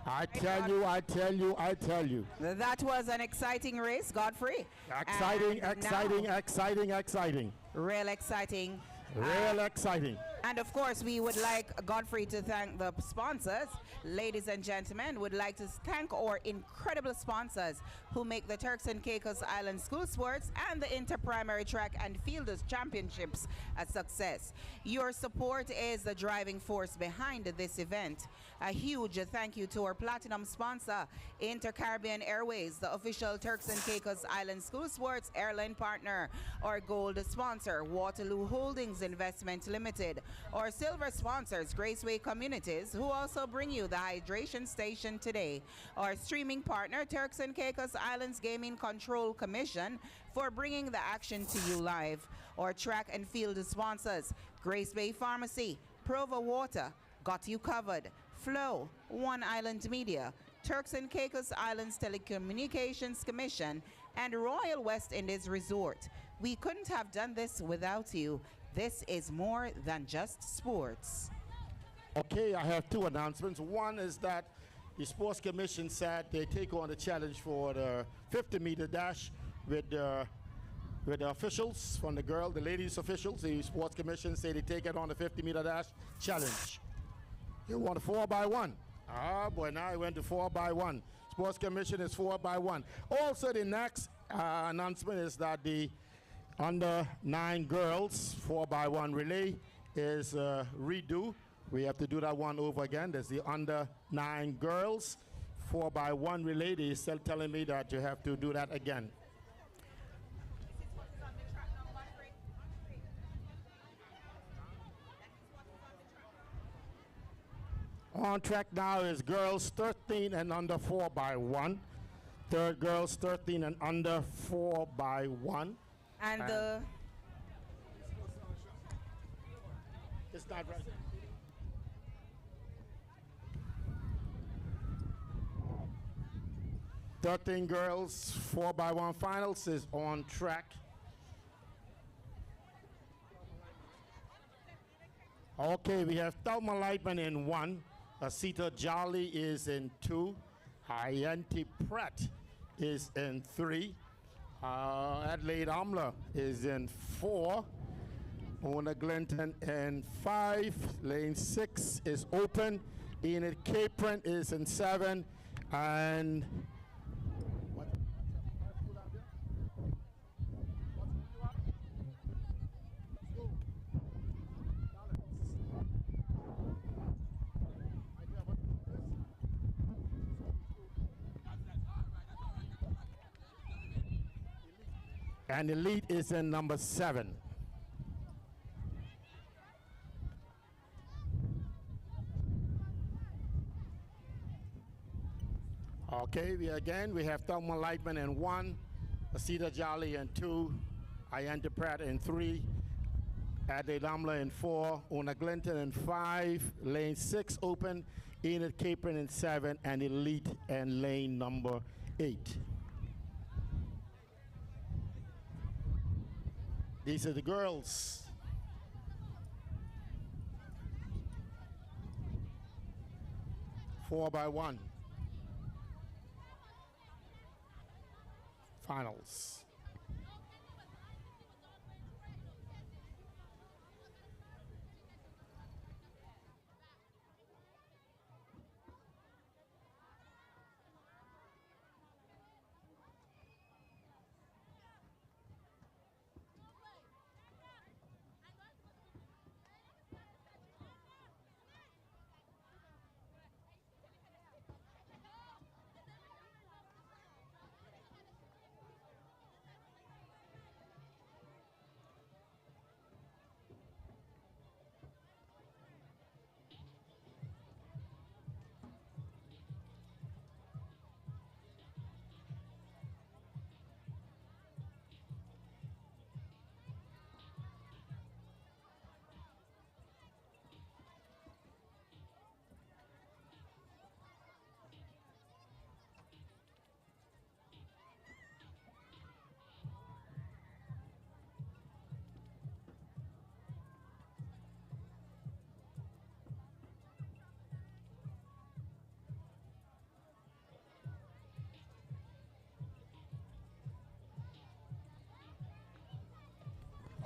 S3: I tell you, I tell you, I tell you.
S4: That was an exciting race, Godfrey.
S3: Exciting, exciting, exciting, exciting.
S4: Real exciting.
S3: Real exciting.
S4: And of course, we would like Godfrey to thank the sponsors. Ladies and gentlemen, would like to thank our incredible sponsors who make the Turks and Caicos Island School Sports and the Inter-Primary Track and Fielders Championships a success. Your support is the driving force behind this event. A huge thank you to our platinum sponsor, Inter-Caribbean Airways, the official Turks and Caicos Island School Sports airline partner. Our gold sponsor, Waterloo Holdings Investment Limited. Our silver sponsors, Graceway Communities, who also bring you the hydration station today. Our streaming partner, Turks and Caicos Islands Gaming Control Commission, for bringing the action to you live. Our track and field sponsors, Grace Bay Pharmacy, Provo Water, Got You Covered, Flow, One Island Media, Turks and Caicos Islands Telecommunications Commission, and Royal West Indies Resort. We couldn't have done this without you. This is more than just sports.
S3: Okay, I have two announcements. One is that the Sports Commission said they take on the challenge for the 50-meter dash with the officials from the ladies officials. The Sports Commission say they take it on the 50-meter dash challenge. You want a 4x1. Ah, boy, now it went to 4x1. Sports Commission is 4x1. Also, the next announcement is that the under 9 girls 4x1 relay is redo. We have to do that one over again. There's the under 9 girls 4x1 relay. They're still telling me that you have to do that again. On track now is girls 13 and under 4x1. Third girls 13 and under 4x1.
S4: And the...
S3: It's not right. Thirteen girls 4x1 finals is on track. Okay, we have Thelma Lipen in 1. Asita Jolly is in 2. Iante Pratt is in 3. Adelaide Amla is in 4. Una Glinton in 5. Lane 6 is open. Enid Capron is in 7. And And the lead is in number 7. Okay, we have Thelma Lightman in 1, Asita Jolly in 2, Ayanta Pratt in 3, Adelaide Amla in 4, Una Glinton in 5, lane 6 open, Enid Capron in 7, and Elite in lane number 8. These are the girls. Four by one. Finals.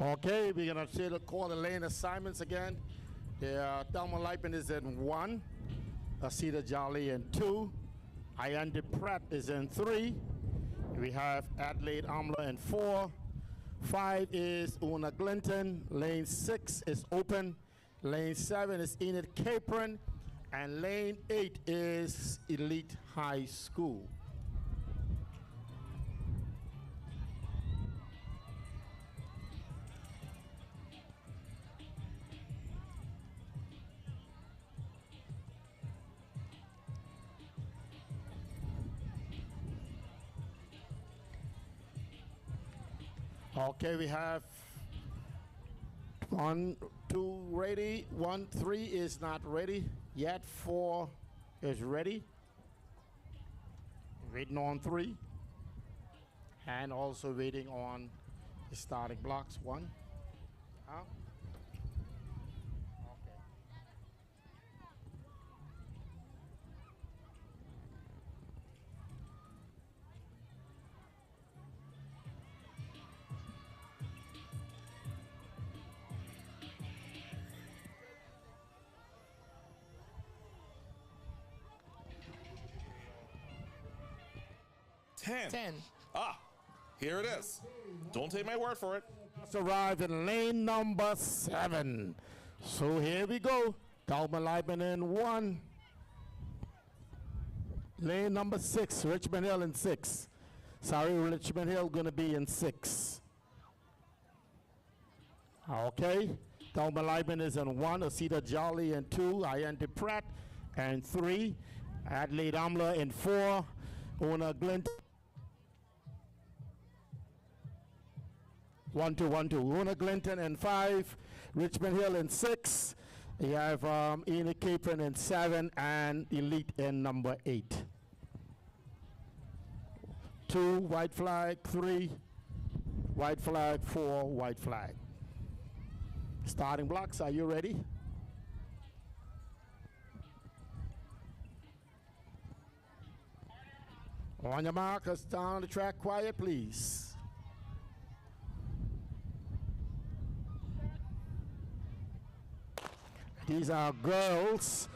S3: Okay, we're going to call the lane assignments again. Thelma Lightman is in 1, Asita Jolly in 2, Ayanda Pratt is in 3, we have Adelaide Amla in 4, 5 is Una Glinton, lane 6 is open, lane 7 is Enid Capron, and lane 8 is Elite High School. Okay, we have 1, 2 ready. 1, 3 is not ready yet. 4 is ready. Waiting on 3. And also waiting on the starting blocks. 1. Out.
S5: Ten. Ah, here it is. Don't take my word for it.
S3: Just arrived in lane number 7. So here we go. Thelma Lightman in 1. Lane number 6, Richmond Hill in 6. Sorry, Richmond Hill gonna be in 6. Okay. Thelma Lightman is in 1, Asita Jolly in 2, Ayanta Pratt and 3, Adelaide Amla in 4, Una Glint 1, 2, 1, 2. Una Glinton in 5, Richmond Hill in 6. You have Enid Capron in 7 and Elite in number 8. 2, white flag, 3, white flag, 4, white flag. Starting blocks, are you ready? On your markers, down the track, quiet, please. These are girls,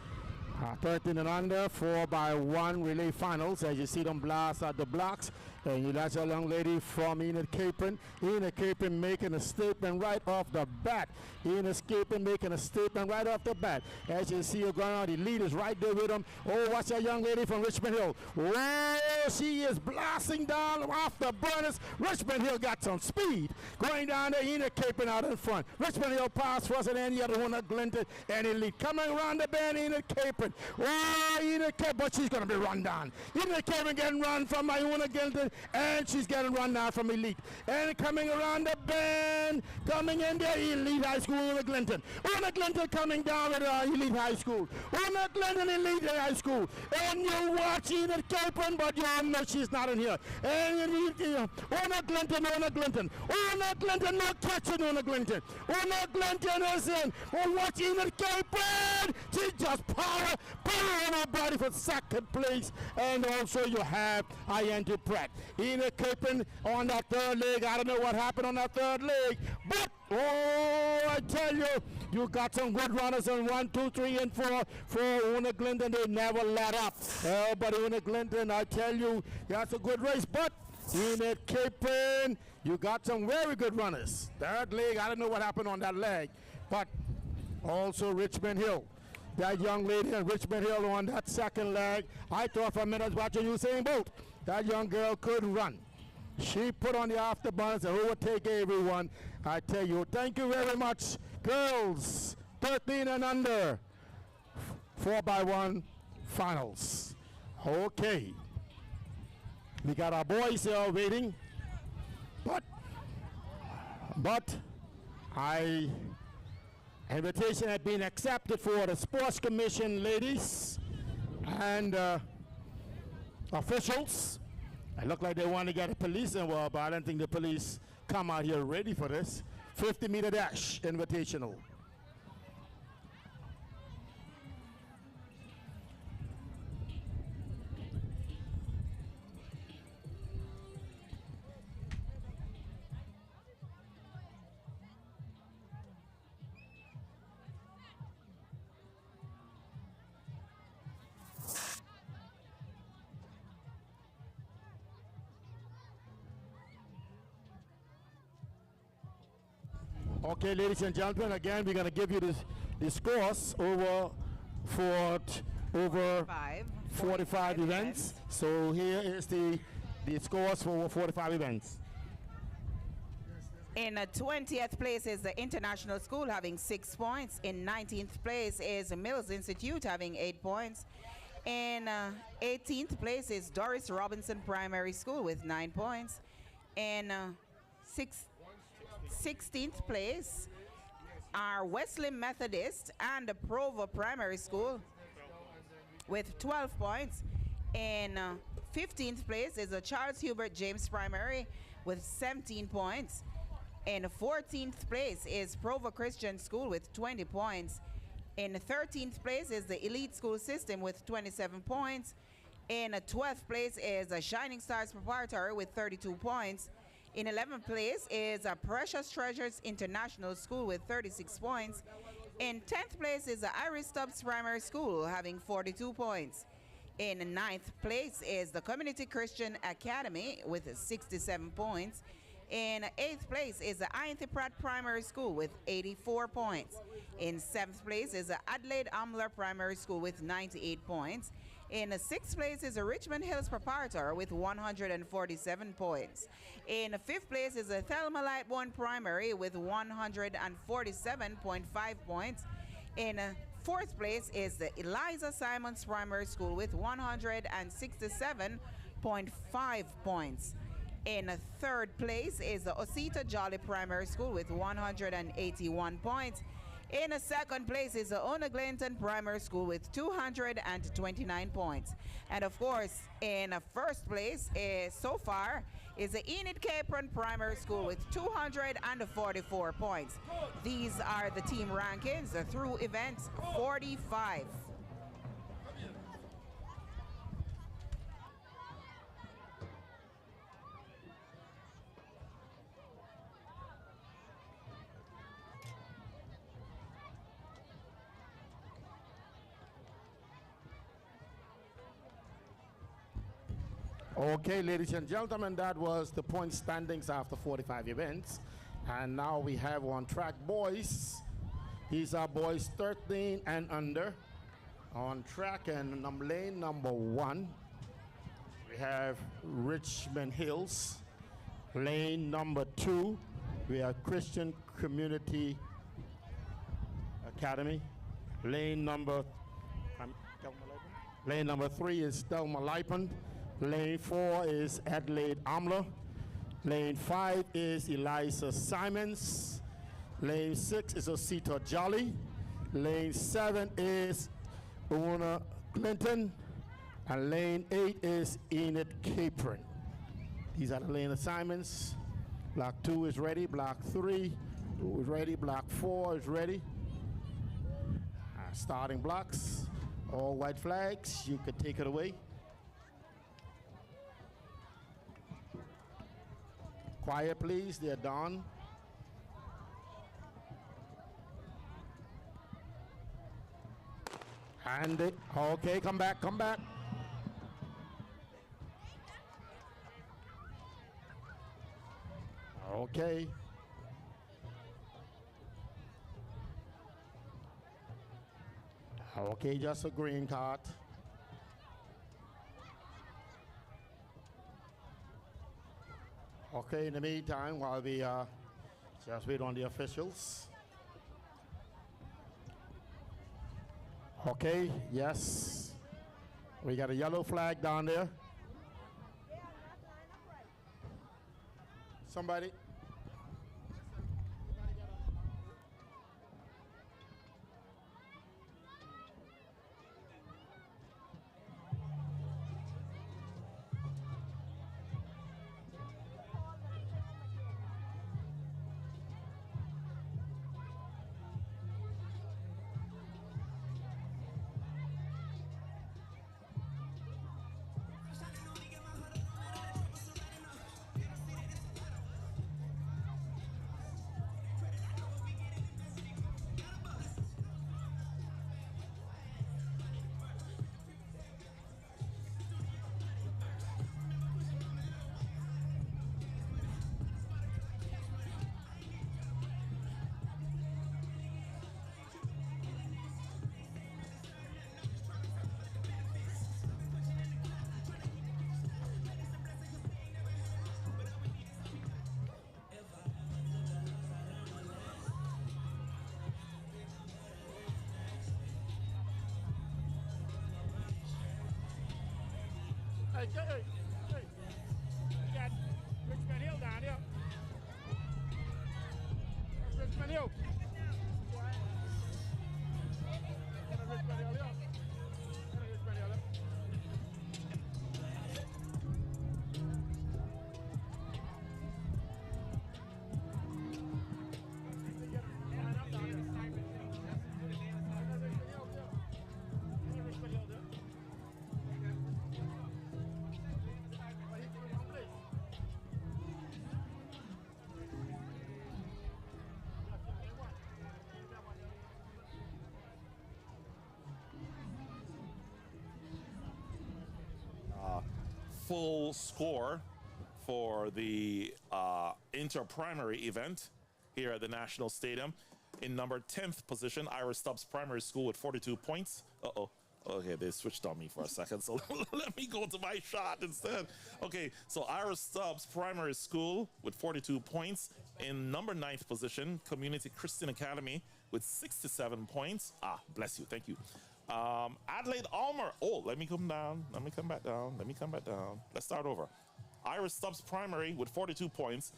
S3: 13 and under, 4 by 1 relay finals. As you see them blast at the blocks, And that's a young lady from Enid Capron. Enid Capron making a statement right off the bat. Enid Capron making a statement right off the bat. As you see her going on, the lead is right there with them. Oh, watch that young lady from Richmond Hill. Whoa, she is blasting down off the burners. Richmond Hill got some speed. Going down there, Enid Capron out in front. Richmond Hill pass first, and then the other one, Glinton and Elite. Coming around the bend, Enid Capron. Oh, Enid Capron, but she's going to be run down. Enid Capron getting run from my own Glinton, and she's getting run down from Elite. And coming around the bend, coming in there, Elite High School, Una Glinton. Una Glinton coming down with Elite High School. Una Glinton, Elite High School. And you watch Enid Capron, but you know she's not in here. And Una Glinton, Una Glinton. Una Glinton, no catching Una Glinton. Una Glinton is in. Oh, watch Enid Capron. She just power on her body for second place. And also you have INT Pratt. Enid Capron on that third leg. I don't know what happened on that third leg, but oh, I tell you, you got some good runners on 1, 2, 3, and 4 for Una Glinton. They never let up. But Una Glinton, I tell you, that's a good race. But Enid Capron, you got some very good runners. Third leg, I don't know what happened on that leg, but also Richmond Hill. That young lady in Richmond Hill on that second leg, I thought for a minute watching Usain Bolt, that young girl could run. She put on the afterburners and overtake everyone. I tell you, thank you very much. Girls, 13 and under, 4x1 finals. Okay. We got our boys here waiting. But invitation had been accepted for the Sports Commission ladies and officials. It looked like they want to get a police involved, but I don't think the police come out here ready for this. 50-meter dash invitational. Okay, ladies and gentlemen, again, we're going to give you the scores over 45 events. So here is the scores for over 45 events.
S4: In 20th place is the International School having 6 points. In 19th place is Mills Institute having 8 points. In 18th place is Doris Robinson Primary School with 9 points. In 16th place are Wesley Methodist and the Provo Primary School with 12 points. In 15th place is the Charles Hubert James Primary with 17 points. In 14th place is Provo Christian School with 20 points. In 13th place is the Elite School System with 27 points. In 12th place is a Shining Stars Preparatory with 32 points. In 11th place is a Precious Treasures International School with 36 points. In 10th place is the Iris Stubbs Primary School having 42 points. In 9th place is the Community Christian Academy with 67 points. In 8th place is the INT Pratt Primary School with 84 points. In 7th place is the Adelaide Amler Primary School with 98 points. In 6th place is the Richmond Hills Preparatory with 147 points. In 5th place is the Thelma Lightbourne Primary with 147.5 points. In 4th place is the Eliza Simons Primary School with 167.5 points. In 3rd place is the Osita Jolly Primary School with 181 points. In 2nd place is the Ona Glinton Primary School with 229 points. And of course, in 1st place so far is the Enid Capron Primary School with 244 points. These are the team rankings through event 45.
S3: Okay, ladies and gentlemen, that was the point standings after 45 events. And now we have on track boys. These are boys 13 and under. On track and lane number 1, we have Richmond Hills. Lane number 2, we have Christian Community Academy. Lane number 3 is Thelma Lipen. Lane 4 is Adelaide Amler. Lane 5 is Eliza Simons. Lane 6 is Osita Jolly. Lane 7 is Una Clinton. And lane 8 is Enid Capron. These are the lane assignments. Block 2 is ready. Block 3 is ready. Block 4 is ready. Starting blocks. All white flags. You could take it away. Quiet, please. They're done. And okay, come back, come back. Okay. Okay, just a green card. Okay, in the meantime, while we just wait on the officials. Okay, yes. We got a yellow flag down there. Somebody. Hey, hey, hey. You got Richmond Hill down here. That's Richmond Hill. Richmond Hill here. Richmond Hill here.
S5: Full score for the inter-primary event here at the National Stadium. In number 10th position, Ira Stubbs Primary School with 42 points. Uh-oh. Okay, they switched on me for a second, so let me go to my shot instead. Okay, so Ira Stubbs Primary School with 42 points. In number 9th position, Community Christian Academy with 67 points. Ah, bless you, thank you. Adelaide Almer. Oh, let me come down. Let me come back down. Let me come back down. Let's start over. Ira Stubbs Primary with 42 points.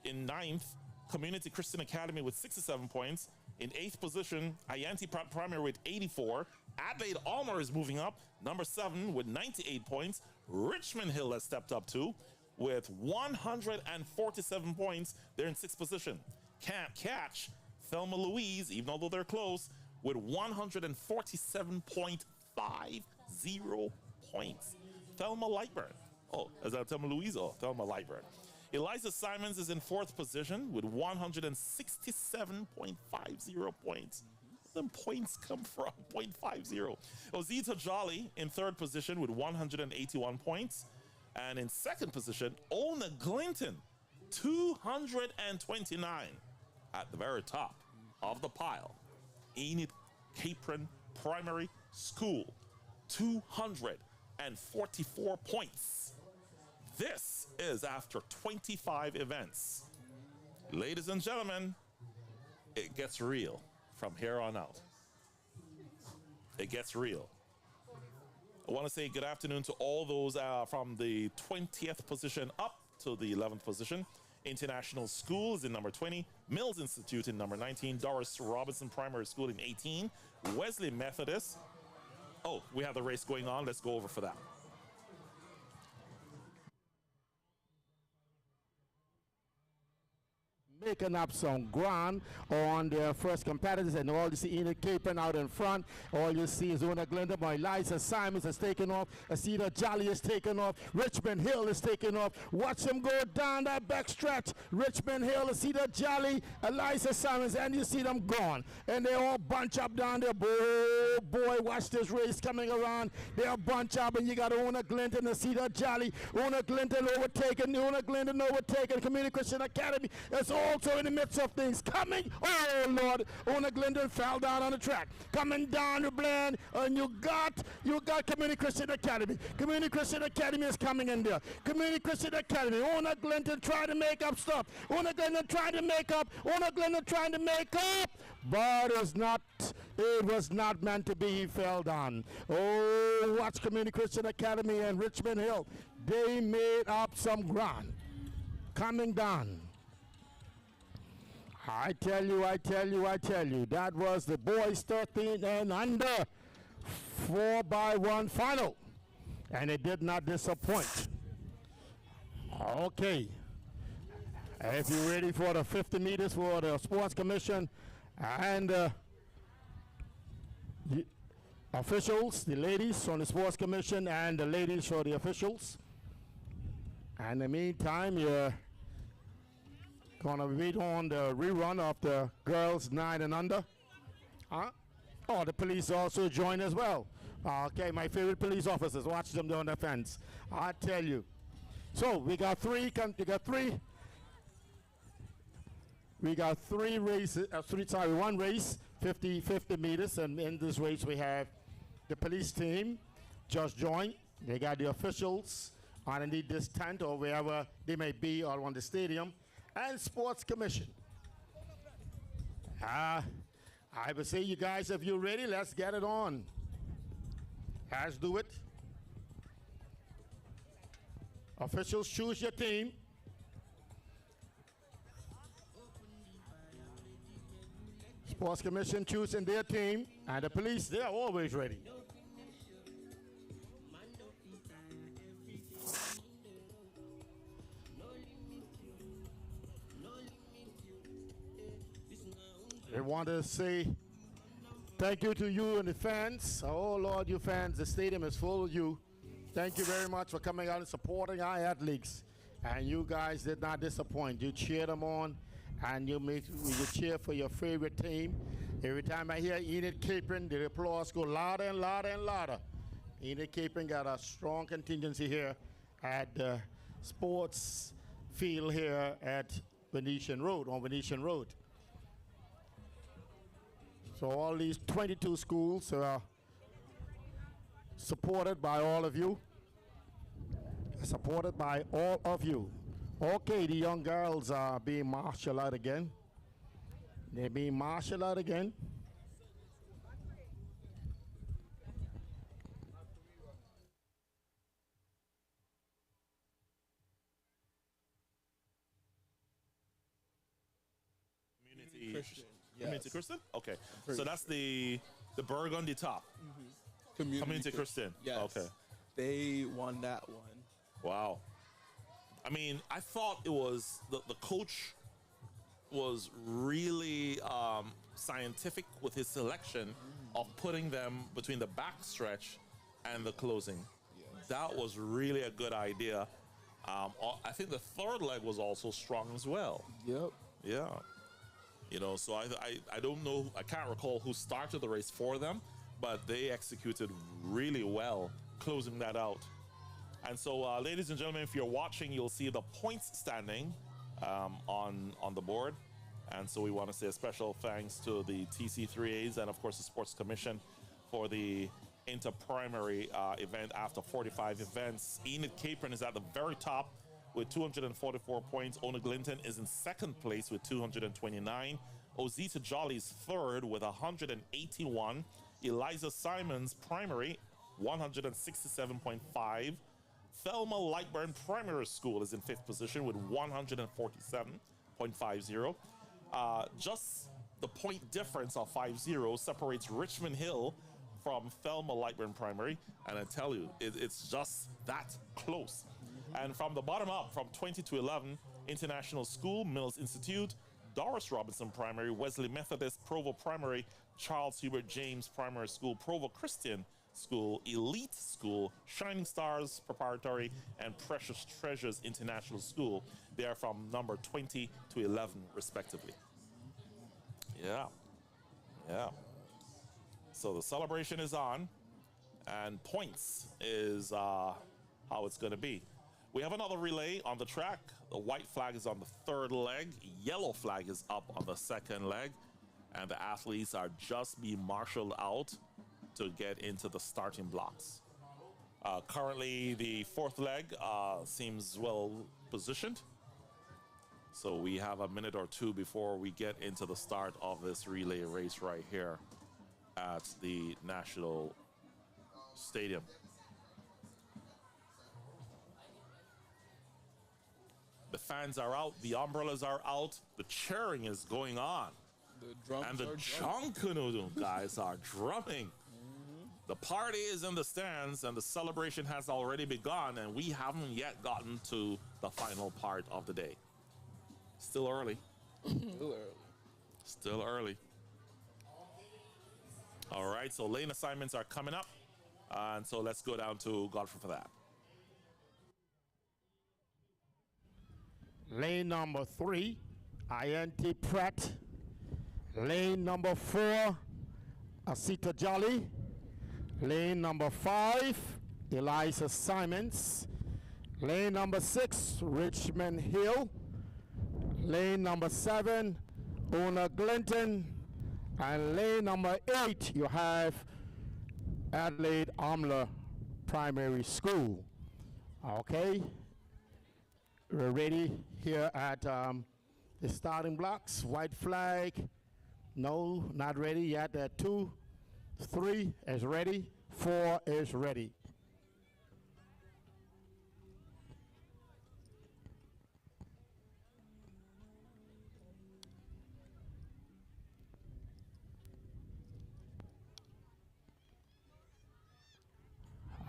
S5: In 9th, Community Christian Academy with 67 points. In 8th position, Ayanti Pratt Primary with 84. Adelaide Almer is moving up. Number 7 with 98 points. Richmond Hill has stepped up too with 147 points. They're in 6th position. Can't catch Thelma Louise, even although they're close, with 147.50 points. Thelma Lightburn. Oh, is that Thelma Louise? Oh, Thelma Lightburn. Eliza Simons is in 4th position with 167.50 points. Where them points come from? 0.50. Osita Jolly in 3rd position with 181 points. And in second position, Ona Glinton, 229 at the very top of the pile. Enid Capron Primary School, 244 points. This is after 25 events. Ladies and gentlemen, it gets real from here on out. It gets real. I want to say good afternoon to all those from the 20th position up to the 11th position. International Schools in number 20, Mills Institute in number 19, Doris Robinson Primary School in 18, Wesley Methodist. Oh, we have the race going on. Let's go over for that.
S3: Making up some ground on their first competitors, and all you see Enid Capron out in front. All you see is Una Glinda, Eliza Simons has taken off, Aceda Jolly is taken off, Richmond Hill is taken off. Watch them go down that back stretch. Richmond Hill, Aceda Jolly, Eliza Simons, and you see them gone. And they all bunch up down there. Boy, watch this race coming around. They all bunch up, and you got Una Glinda, Aceda Jolly, Una Glinda overtaken, Community Christian Academy. It's also in the midst of things coming. Oh Lord, Ona Glendon fell down on the track. Coming down the blend, and you got Community Christian Academy. Community Christian Academy is coming in there. Community Christian Academy. Ona Glendon trying to make up stuff. Ona Glendon trying to make up. Ona Glendon trying to make up. But it was not meant to be. He fell down. Oh, watch Community Christian Academy and Richmond Hill. They made up some ground. Coming down. I tell you, that was the boys 13 and under 4x1 final. And it did not disappoint. Okay. If you're ready for the 50 meters for the Sports Commission and the officials, the ladies from the Sports Commission and the ladies for the officials. And in the meantime, you're gonna wait on the rerun of the girls 9 and under. Huh? Oh, the police also join as well. Okay, my favorite police officers. Watch them down the fence. I tell you. So we got three races. One race, 50 meters, and in this race we have the police team just joined. They got the officials underneath this tent or wherever they may be or on the stadium. And Sports Commission. I would say, you guys, if you're ready, let's get it on. Let's do it. Officials, choose your team. Sports Commission choosing their team. And the police, they're always ready. I want to say thank you to you and the fans. Oh, Lord, you fans, the stadium is full of you. Thank you very much for coming out and supporting our athletes. And you guys did not disappoint. You cheered them on, and you cheer for your favorite team. Every time I hear Enid Capron, the applause go louder and louder and louder. Enid Capron got a strong contingency here at the sports field here at Venetian Road, on Venetian Road. So all these 22 schools are supported by all of you. Supported by all of you. Okay, the young girls are being marshaled out again. They're being marshaled out again.
S5: Community Christian? Okay. So that's the burgundy top. Community Christian.
S6: Yes.
S5: Okay.
S6: They won that one.
S5: Wow. I mean, I thought it was the coach was really scientific with his selection of putting them between the back stretch and the closing. Yes. That was really a good idea. I think the third leg was also strong as well.
S6: Yep.
S5: Yeah. You know, so I don't know, I can't recall who started the race for them, but they executed really well, closing that out. And so, ladies and gentlemen, if you're watching, you'll see the points standing on the board. And so we want to say a special thanks to the TC3As and, of course, the Sports Commission for the inter-primary event after 45 events. Enid Capron is at the very top with 244 points. Ona Glinton is in second place with 229. Ozita Jolly is third with 181. Eliza Simons, primary, 167.5. Thelma Lightburn Primary School is in fifth position with 147.50. Just the point difference of 50 separates Richmond Hill from Thelma Lightburn Primary, and I tell you, it's just that close. And from the bottom up, from 20 to 11, International School, Mills Institute, Doris Robinson Primary, Wesley Methodist, Provo Primary, Charles Hubert James Primary School, Provo Christian School, Elite School, Shining Stars Preparatory, and Precious Treasures International School. They are from number 20 to 11, respectively. Yeah. So the celebration is on, and points is how it's going to be. We have another relay on the track. The white flag is on the third leg. Yellow flag is up on the second leg. And the athletes are just being marshaled out to get into the starting blocks. Currently, the fourth leg seems well positioned. So we have a minute or two before we get into the start of this relay race right here at the National Stadium. The fans are out, the umbrellas are out, the cheering is going on. And the Junkanoo guys are drumming. The party is in the stands and the celebration has already begun, and we haven't yet gotten to the final part of the day. Still early. Still early. All right, so lane assignments are coming up. And so let's go down to Godfrey for that.
S3: Lane number 3, INT Pratt. Lane number 4, Asita Jolly. Lane number 5, Eliza Simons. Lane number 6, Richmond Hill. Lane number 7, Ona Glinton. And lane number 8, you have Adelaide Amler Primary School. Okay, we're ready here at the starting blocks. White flag, no, not ready yet. 2, 3 is ready, 4 is ready.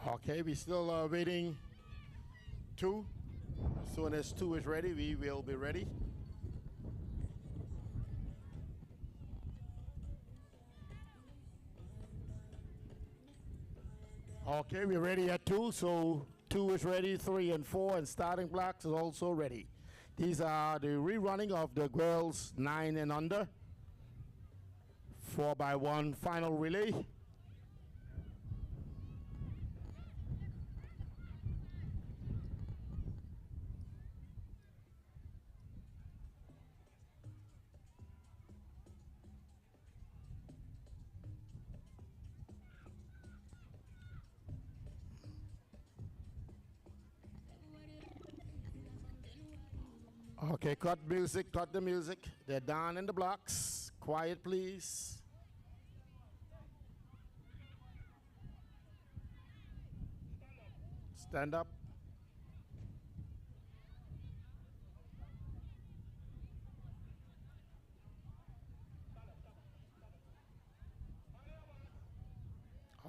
S3: Okay, we still waiting 2. As soon as 2 is ready, we will be ready. Okay, we're ready at 2, so 2 is ready, 3 and 4, and starting blocks is also ready. These are the rerunning of the girls 9 and under. 4x1 final relay. Okay, cut music, cut the music. They're down in the blocks. Quiet, please. Stand up.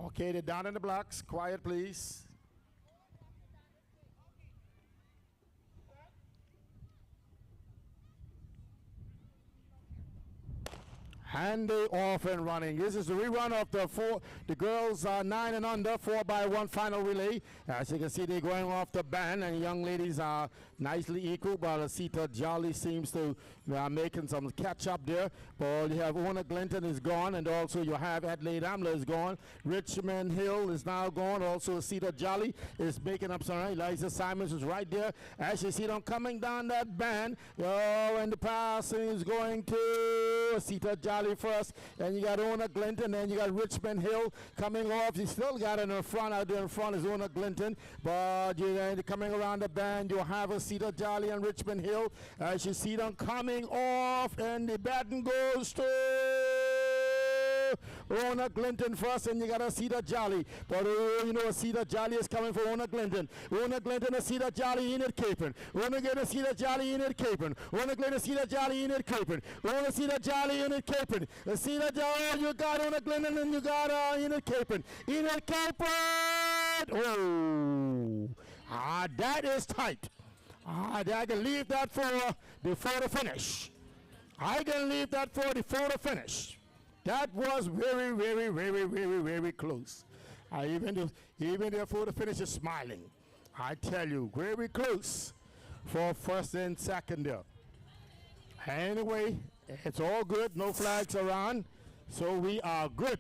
S3: Okay, they're down in the blocks. Quiet, please. And they off and running. This is the rerun of the girls 9 and under 4x1 final relay. As you can see, they're going off the band, and young ladies are nicely equal, but Asita Jolly seems to making some catch up there. But you have Ona Glinton is gone, and also you have Adelaide Amler is gone. Richmond Hill is now gone. Also Asita Jolly is making up some. Eliza Simons is right there. As you see them coming down that band. And the passing is going to Asita Jolly first. And you got Ona Glinton, and you got Richmond Hill coming off. You still got in the front. Out there in front is Ona Glinton. But you're coming around the band. You have Asita Jolly and Richmond Hill. As you see them coming off, and the baton goes to Ona Glinton first, and you got Asita Jolly. But you know Asita Jolly is coming for Ona Glinton. Ona Glinton, Asita Jolly in it caping. Ona Glinton, Asita Jolly in it caping. Ona Glinton, Asita Jolly in it caping. Ona Asita Jolly in it caping. Asita Jolly, you got Ona Glinton, and you got in it caping. In it caping. Oh, that is tight. I can leave that for the finish. I can leave that for the finish. That was very, very, very, very, very close. Even the photo finish is smiling. I tell you, very close for first and second there. Anyway, it's all good. No flags around, so we are good.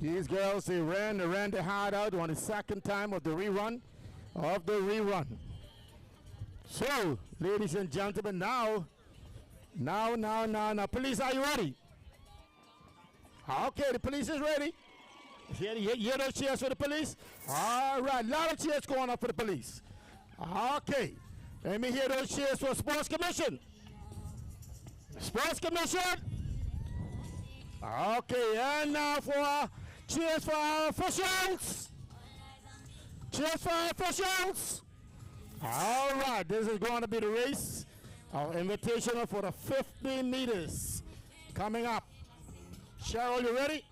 S3: These girls, they ran the hard out on the second time of the rerun. So, ladies and gentlemen, now, police, are you ready? Okay, the police is ready. Hear those cheers for the police? All right, a lot of cheers going up for the police. Okay, let me hear those cheers for Sports Commission. Sports Commission. Okay, and now for cheers for our officials. Cheers for our officials. All right, this is going to be the race. Our invitational for the 50 meters coming up. Cheryl, you ready?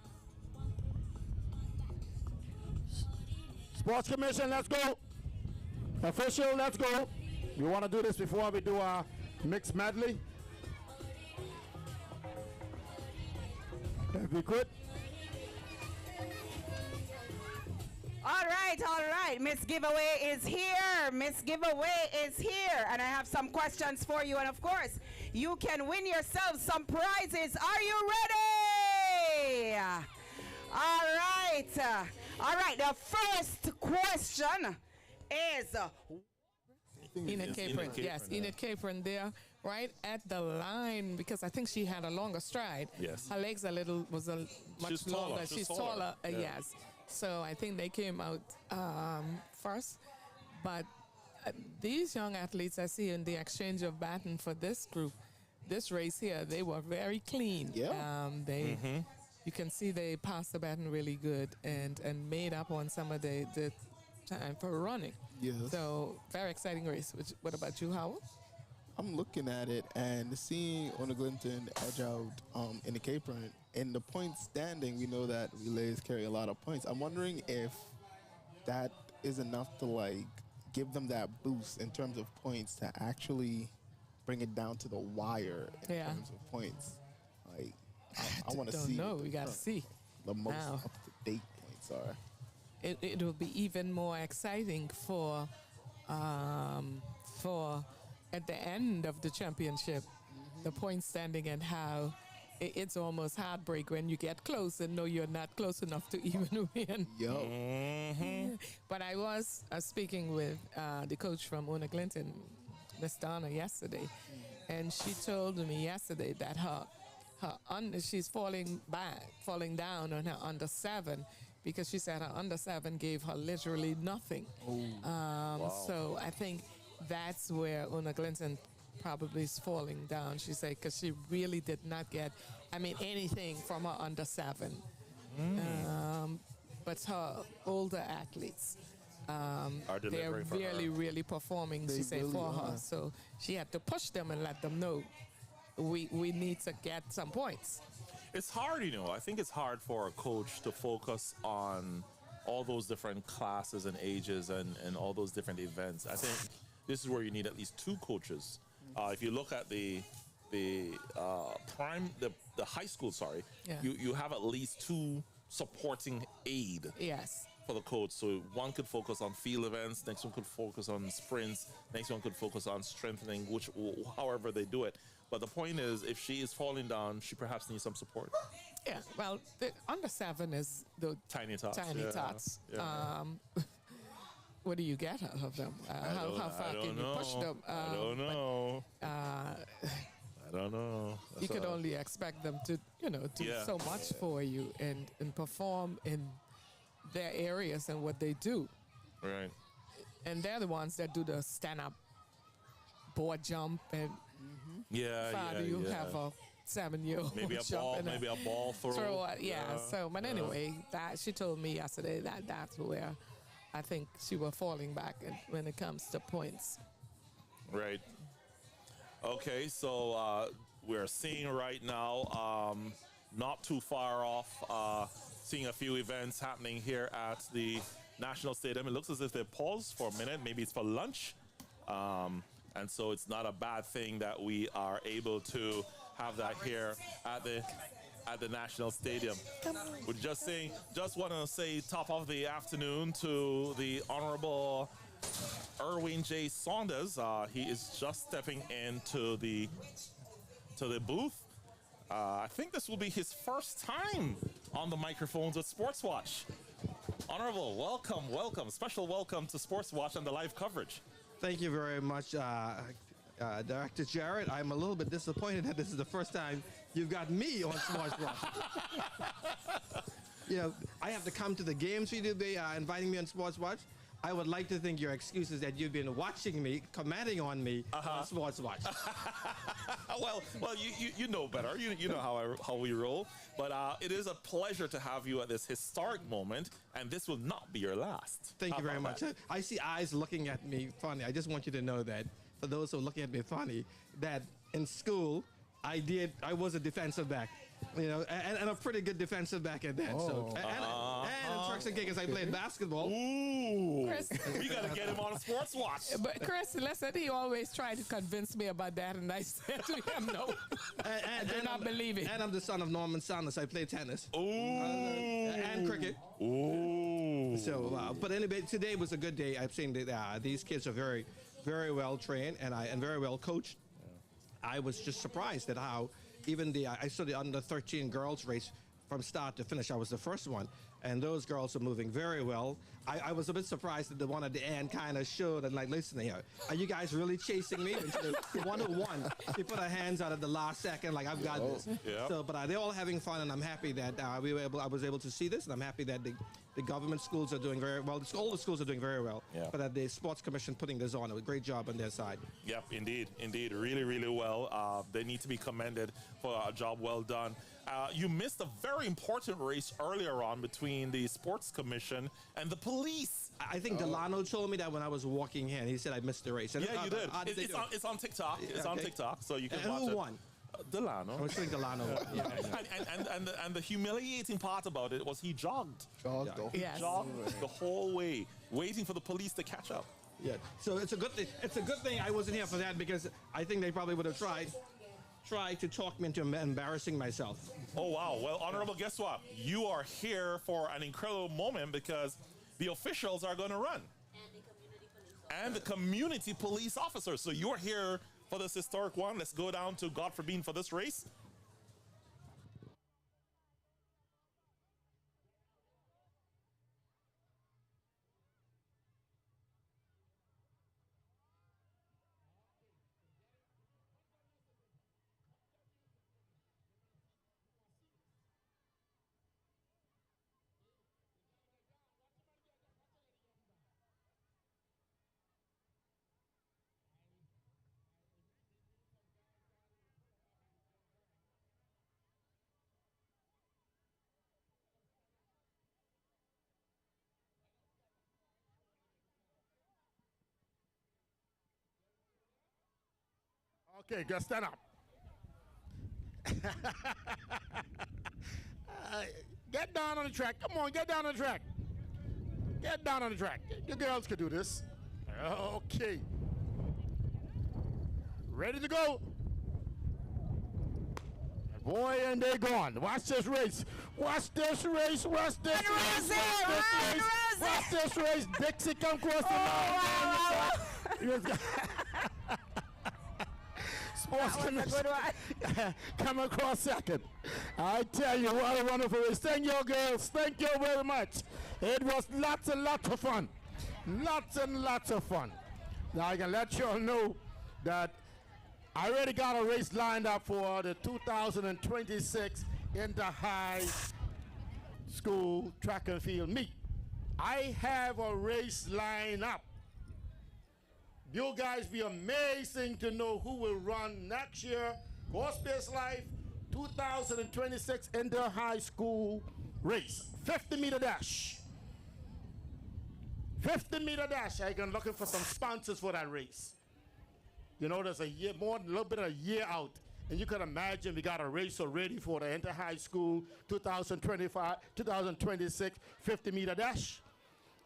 S3: Sports Commission, let's go. Official, let's go. We want to do this before we do our mixed medley. If we could.
S4: All right. Miss Giveaway is here. Miss Giveaway is here. And I have some questions for you. And of course, you can win yourself some prizes. Are you ready? All right. The first question is...
S7: Enid Capron. Yes, Enid Capron there, right at the line, because I think she had a longer stride.
S5: Yes.
S7: Her legs was much longer. She's taller. Yes. So I think they came out first. But these young athletes I see in the exchange of baton for this group, this race here, they were very clean.
S6: Yeah.
S7: You can see they passed the baton really good and made up on some of the time for running.
S6: Yes.
S7: So very exciting race. What about you, Howard?
S6: I'm looking at it and seeing Ona Glinton edge out in the capron. In the point standing, we know that relays carry a lot of points. I'm wondering if that is enough to give them that boost in terms of points to actually bring it down to the wire in terms of points. I want to see.
S7: No, we got to see.
S6: The most up-to-date points are.
S7: It will be even more exciting for at the end of the championship, the point standing, and how it's almost heartbreak when you get close and know you're not close enough to even win. But I was speaking with the coach from Ona Glinton, Miss Donna, yesterday, and she told me yesterday that she's falling down on her under 7, because she said her under 7 gave her literally nothing. So I think that's where Ona Glinton probably is falling down, she said, because she really did not get, anything from her under 7. But her older athletes, they're really performing, she said, for her. So she had to push them and let them know we need to get some points.
S5: It's hard, I think it's hard for a coach to focus on all those different classes and ages and all those different events. I think this is where you need at least 2 coaches. If you look at the high school, you have at least 2 supporting aid for the coach. So one could focus on field events, next one could focus on sprints, next one could focus on strengthening, however they do it. But the point is, if she is falling down, she perhaps needs some support.
S7: Yeah, well, the under 7 is the
S5: Tiny tots.
S7: Tiny tots.
S5: Yeah.
S7: What do you get out of them? How far can you push them?
S5: I don't know. I don't know.
S7: You could only expect them to, do so much for you and perform in their areas and what they do.
S5: Right.
S7: And they're the ones that do the stand-up board jump and you have a 7-year-old
S5: maybe a ball throw.
S7: So, but anyway, that she told me yesterday that's where I think she was falling back when it comes to points.
S5: Right. Okay, so we're seeing right now, not too far off, seeing a few events happening here at the National Stadium. It looks as if they paused for a minute. Maybe it's for lunch. And so it's not a bad thing that we are able to have that here at the National Stadium. We're just want to say top of the afternoon to the Honorable Erwin J. Saunders. He is just stepping into the booth. I think this will be his first time on the microphones at Sports Watch. Honorable, welcome. Special welcome to Sports Watch and the live coverage.
S16: Thank you very much, Director Jarrett. I'm a little bit disappointed that this is the first time you've got me on Sports Watch. I have to come to the games for you to be inviting me on Sports Watch. I would like to think your excuse is that you've been watching me, commenting on me on Sports Watch.
S5: well, you know better. You know how we roll. But it is a pleasure to have you at this historic moment, and this will not be your last.
S16: Thank you very much. I see eyes looking at me funny. I just want you to know that, for those who are looking at me funny, that in school, I was a defensive back. And a pretty good defensive back at that. So, and in Turks and Caicos, I played basketball.
S5: Ooh,
S7: Chris,
S5: we gotta get him on Sports Watch.
S7: But Chris, listen, he always tried to convince me about that, and I said to him, no. I do not believe it.
S16: And I'm the son of Norman Sanders. I play tennis.
S5: Ooh.
S16: And cricket.
S5: Ooh.
S16: So, but anyway, today was a good day. I've seen that these kids are very, very well trained and very well coached. I was just surprised at how even I saw the under 13 girls race from start to finish. I was the first one, and those girls are moving very well. I was a bit surprised that the one at the end kind of showed and like, listen here, are you guys really chasing me? And the one who won, she put her hands out at the last second, like I've got this.
S5: Yep.
S16: So, but they're all having fun, and I'm happy that I was able to see this, and I'm happy that the government schools are doing very well. All the schools are doing very well.
S5: Yeah.
S16: But that the Sports Commission putting this on, a great job on their side.
S5: Yep, indeed, really, really well. They need to be commended for a job well done. You missed a very important race earlier on between the Sports Commission and the police.
S16: I think Delano told me that when I was walking here, and he said I missed the race. And
S5: yeah, you did. It's on TikTok. It's on TikTok, so you can watch it.
S16: And who won?
S5: Delano.
S16: I was thinking Delano won. Yeah.
S5: And the humiliating part about it was he jogged. He
S7: Yes.
S5: jogged the whole way, waiting for the police to catch up.
S16: Yeah. So it's a good thing. It's a good thing I wasn't here for that, because I think they probably would have tried to talk me into embarrassing myself.
S5: Oh, wow. Well, Honorable, guess what? You are here for an incredible moment, because the officials are going to run. And the community police officers. So you're here for this historic one. Let's go down to God forbid for this race.
S3: Okay, girl, stand up. Get down on the track. Come on, get down on the track. Get down on the track. You girls can do this. Okay. Ready to go. Boy, and they're gone. Watch this race. Watch this race. Watch this race. Watch this race. Watch this race. Dixie come across the line. Sports Commission come across second. I tell you, what a wonderful race. Thank you, girls. Thank you very much. It was lots and lots of fun. Lots and lots of fun. Now I can let you all know that I already got a race lined up for the 2026 Inter-High School Track and Field Meet. I have a race lined up. You guys be amazing to know who will run next year. Horse-Based Life 2026 Inter-High School race. 50-meter dash. 50-meter dash. I'm looking for some sponsors for that race. You know, there's a year, more than a little bit of a year out. And you can imagine we got a race already for the Inter-High School 2026 50-meter dash.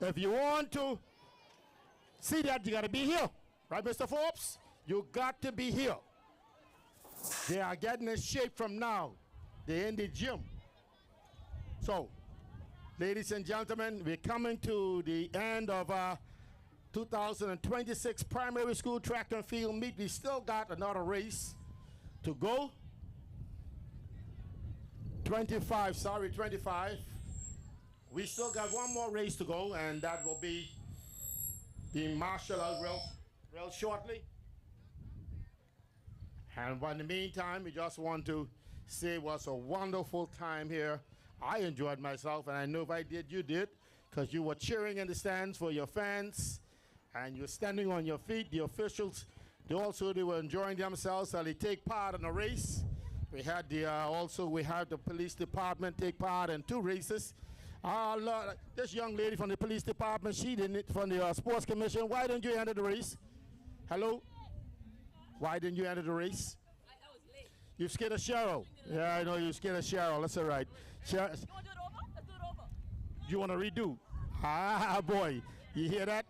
S3: If you want to see that, you got to be here. Right, Mr. Forbes? You got to be here. They are getting in shape from now. They're in the gym. So, ladies and gentlemen, we're coming to the end of our 2026 primary school track and field meet. We still got another race to go. 25. We still got one more race to go, and that will be being marshaled out real shortly. And in the meantime, we just want to say it was a wonderful time here. I enjoyed myself, and I know if I did, you did, because you were cheering in the stands for your fans, and you're standing on your feet. The officials, they were enjoying themselves, so they take part in the race. We had we had the police department take part in 2 races. Lord, this young lady from the police department, she didn't, from the sports commission. Why didn't you enter the race? Hello? Why didn't you enter the race?
S15: I was late.
S3: You scared of Cheryl? Yeah, I know you scared of Cheryl. That's all right.
S15: You want to do it over? Let's do it over.
S3: You want to redo? Ah, boy. You hear that?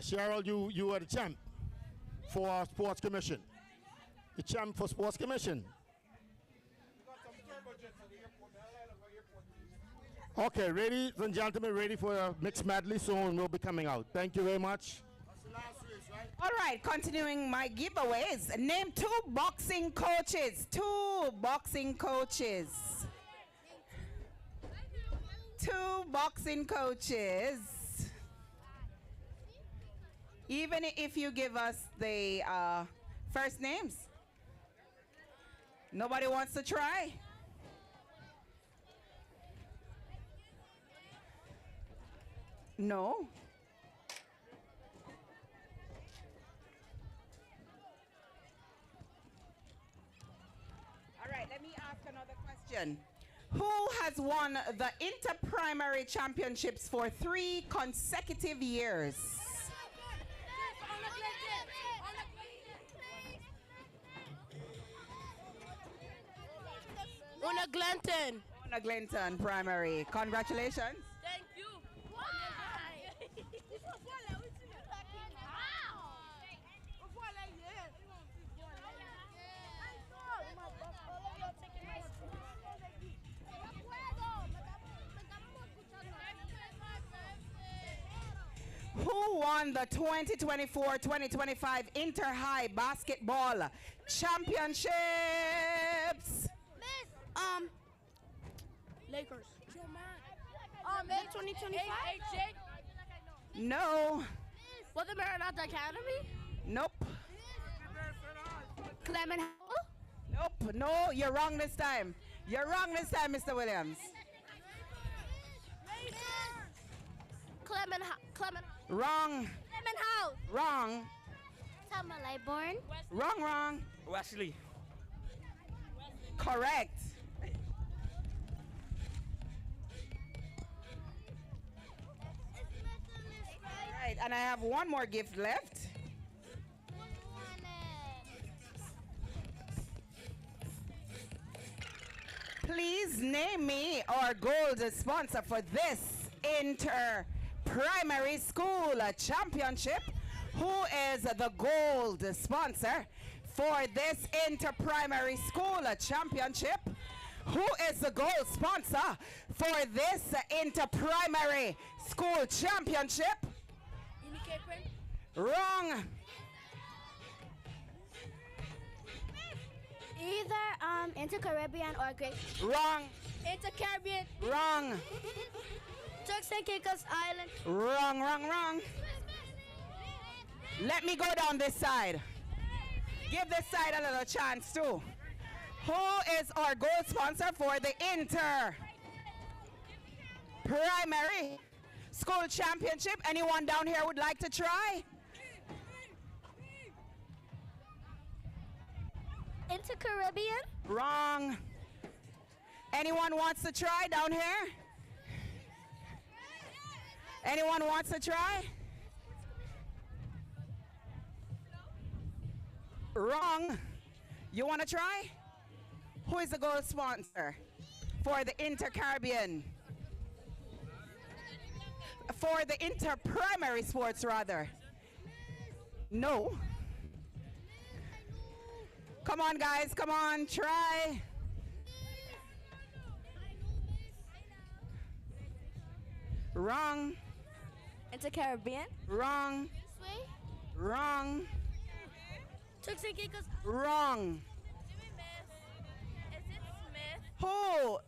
S3: Cheryl, you are the champ for sports commission. The champ for sports commission. Okay, ladies and gentlemen, ready for a mixed medley soon. We'll be coming out. Thank you very much.
S4: All right, continuing my giveaways. Name 2 boxing coaches. 2 boxing coaches. 2 boxing coaches. Even if you give us the first names. Nobody wants to try? No? All right, let me ask another question. Who has won the inter-primary championships for 3 consecutive years?
S13: Una Glenton.
S4: Una Glenton primary. Congratulations.
S13: Thank you.
S4: Who won the 2024-2025 Inter-High Basketball Championships?
S13: Lakers. May 2025?
S4: No.
S13: Was it Maranatha Academy?
S4: Nope.
S13: Clement Howell?
S4: Nope. No, you're wrong this time. You're wrong this time, Mr. Williams.
S13: Clement.
S4: Wrong.
S13: Clement House.
S4: Wrong.
S13: Thelma Lyborn.
S4: Wrong.
S17: Wesley.
S4: Correct. Right, and I have one more gift left. Please name me our gold sponsor for this inter-primary school championship. Who is the gold sponsor for this inter-primary school championship? Who is the goal sponsor for this inter-primary school championship? Wrong.
S17: Either Inter-Caribbean or Great.
S4: Wrong.
S17: Inter-Caribbean.
S4: Wrong.
S17: Turks and Caicos Island.
S4: Wrong, wrong, wrong. Let me go down this side. Give this side a little chance too. Who is our goal sponsor for the inter-primary school championship? Anyone down here would like to try?
S17: Inter-Caribbean.
S4: Wrong. Anyone wants to try down here? Anyone wants to try? Wrong. You want to try? Who is the goal sponsor for the Inter-Caribbean? For the inter-primary sports, rather. No. Come on, guys. Come on. Try. Wrong.
S17: Inter-Caribbean.
S4: Wrong. Wrong.
S17: Turks and Caicos.
S4: Wrong.
S17: Is it Smith?
S4: Who?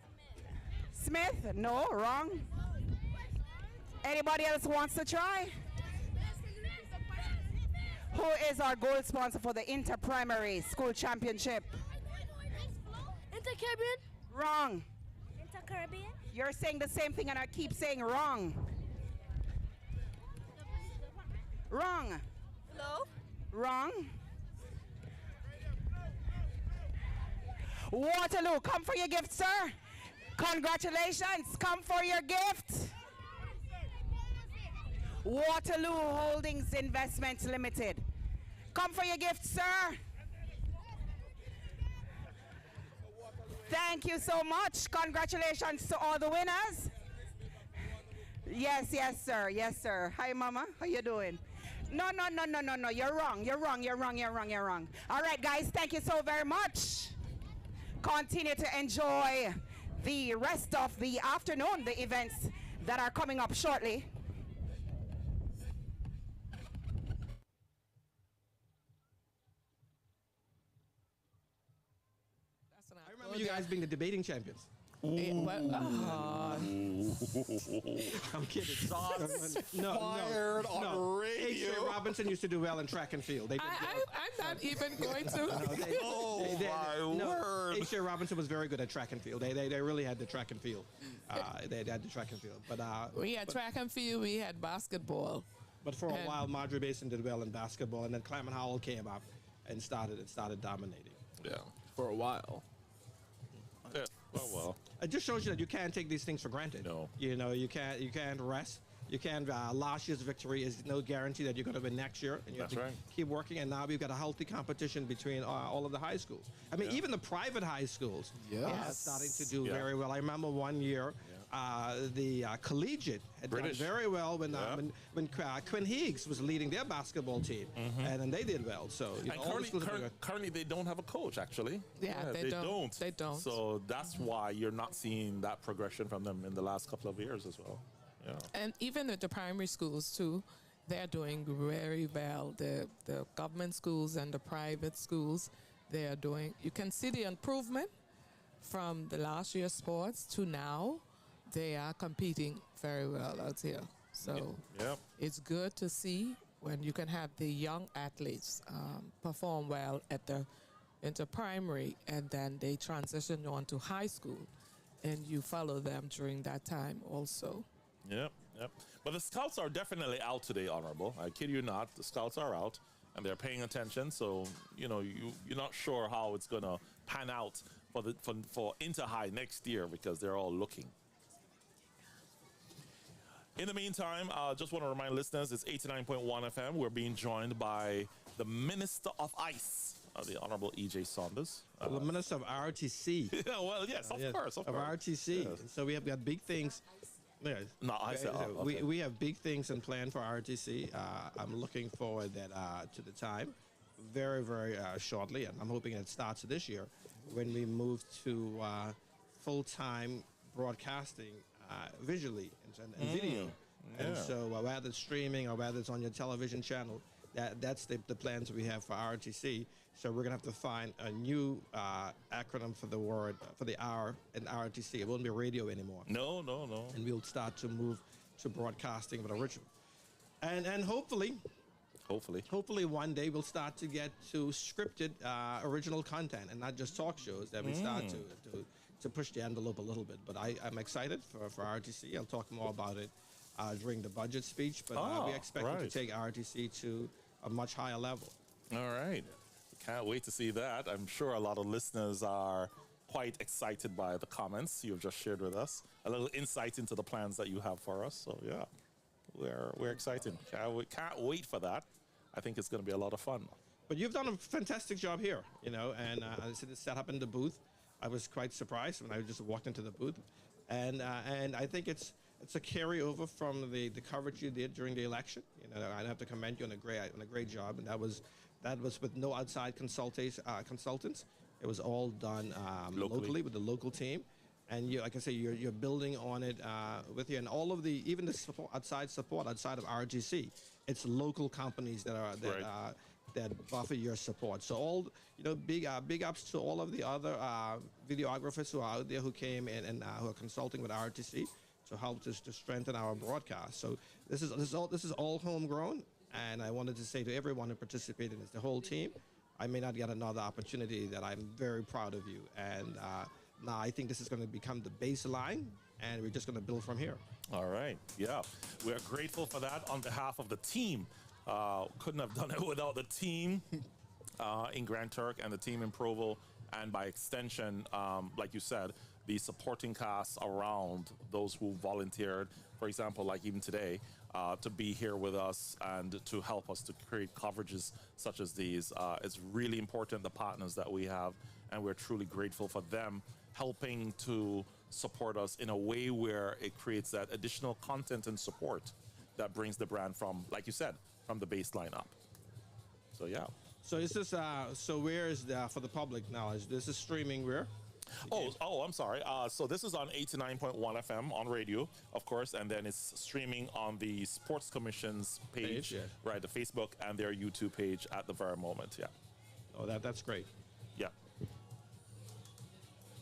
S4: Smith? No, wrong. Anybody else wants to try? Who is our goal sponsor for the inter-primary school championship?
S17: Inter-Caribbean.
S4: Wrong.
S17: Inter-Caribbean.
S4: You're saying the same thing and I keep saying wrong. Wrong.
S17: Hello?
S4: Wrong. Waterloo, come for your gift, sir. Congratulations, come for your gift. Waterloo Holdings Investments Limited. Come for your gift, sir. Thank you so much. Congratulations to all the winners. Yes, yes, sir. Yes, sir. Hi, Mama. How you doing? No. You're wrong. You're wrong. All right, guys. Thank you so very much. Continue to enjoy the rest of the afternoon, the events that are coming up shortly.
S16: I remember you guys being the debating champions.
S7: Well,
S16: I'm kidding.
S5: Fired on radio.
S16: H.J. Robinson used to do well in track and field. They did
S7: I'm not even going to.
S16: my word. H.J. Robinson was very good at track and field. They really had the track and field. They had the track and field. But
S7: we had track and field. We had basketball.
S16: But for a while, Marjorie Basin did well in basketball, and then Clement Howell came up and started dominating.
S5: Yeah,
S6: for a while.
S5: Yeah. Well.
S16: It just shows you that you can't take these things for granted.
S5: No.
S16: You know, you can't rest. You can't. Last year's victory is no guarantee that you're going to win next year, and you have to keep working. And now we've got a healthy competition between all of the high schools. I mean, even the private high schools are starting to do very well. I remember one year. The collegiate had done very well when Quinn Higgs was leading their basketball team, and then they did well. So
S5: currently they don't have a coach, actually.
S7: Yeah, they don't. They don't.
S5: So that's why you're not seeing that progression from them in the last couple of years as well. Yeah.
S7: And even at the primary schools too, they're doing very well. The government schools and the private schools, they are doing. You can see the improvement from the last year's sports to now. They are competing very well out here. So it's good to see when you can have the young athletes perform well at the inter-primary, and then they transition on to high school, and you follow them during that time also.
S5: Yep. But the scouts are definitely out today, Honorable. I kid you not. The scouts are out, and they're paying attention. So, you know, you're not sure how it's going to pan out for inter-high next year because they're all looking. In the meantime, I just want to remind listeners, it's 89.1 FM. We're being joined by the Minister of Ice, the Honorable E.J. Saunders.
S16: The Minister of RTC.
S5: Yeah, well, yes, of course.
S16: Of RTC. Yes. So we have got big things. Yes.
S5: No, I said okay.
S16: We have big things in plan for RTC. I'm looking forward to the time very, very shortly, and I'm hoping it starts this year when we move to full-time broadcasting visually and video. And
S5: Yeah.
S16: so whether it's streaming or whether it's on your television channel, that's the plans we have for RTC. So we're going to have to find a new acronym for the word, for the R in RTC. It won't be radio anymore.
S5: No.
S16: And we'll start to move to broadcasting with original. And hopefully one day we'll start to get to scripted original content and not just talk shows, that we start to push the envelope a little bit. But I'm excited for RTC. I'll talk more about it during the budget speech, but we expect to take RTC to a much higher level.
S5: All right. Can't wait to see that. I'm sure a lot of listeners are quite excited by the comments you've just shared with us. A little insight into the plans that you have for us. So yeah, we're excited. Can't wait for that. I think it's going to be a lot of fun.
S16: But you've done a fantastic job here, and I set up in the booth. I was quite surprised when I just walked into the booth, and I think it's a carryover from the coverage you did during the election. I have to commend you on a great job, and that was with no outside consultants. It was all done locally with the local team, and like I say, you're building on it with you, and all of even the support outside of RGC. It's local companies that offer your support. So all big ups to all of the other videographers who are out there who came in and who are consulting with RTC to help us to strengthen our broadcast. So this is all homegrown, and I wanted to say to everyone who participated in this, the whole team, I may not get another opportunity, that I'm very proud of you. And now I think this is going to become the baseline, and we're just going to build from here.
S5: All right. Yeah. We are grateful for that on behalf of the team. Couldn't have done it without the team in Grand Turk and the team in Provo, and by extension, like you said, the supporting cast around those who volunteered, for example, like even today, to be here with us and to help us to create coverages such as these. It's really important, the partners that we have, and we're truly grateful for them helping to support us in a way where it creates that additional content and support that brings the brand from, like you said, from the baseline up. So yeah.
S16: So is this where is for the public knowledge? This is streaming where?
S5: Oh, I'm sorry. So this is on 89.1 FM on radio, of course, and then it's streaming on the Sports Commission's page, right, the Facebook and their YouTube page at the very moment. Yeah.
S16: Oh, that's great.
S5: Yeah.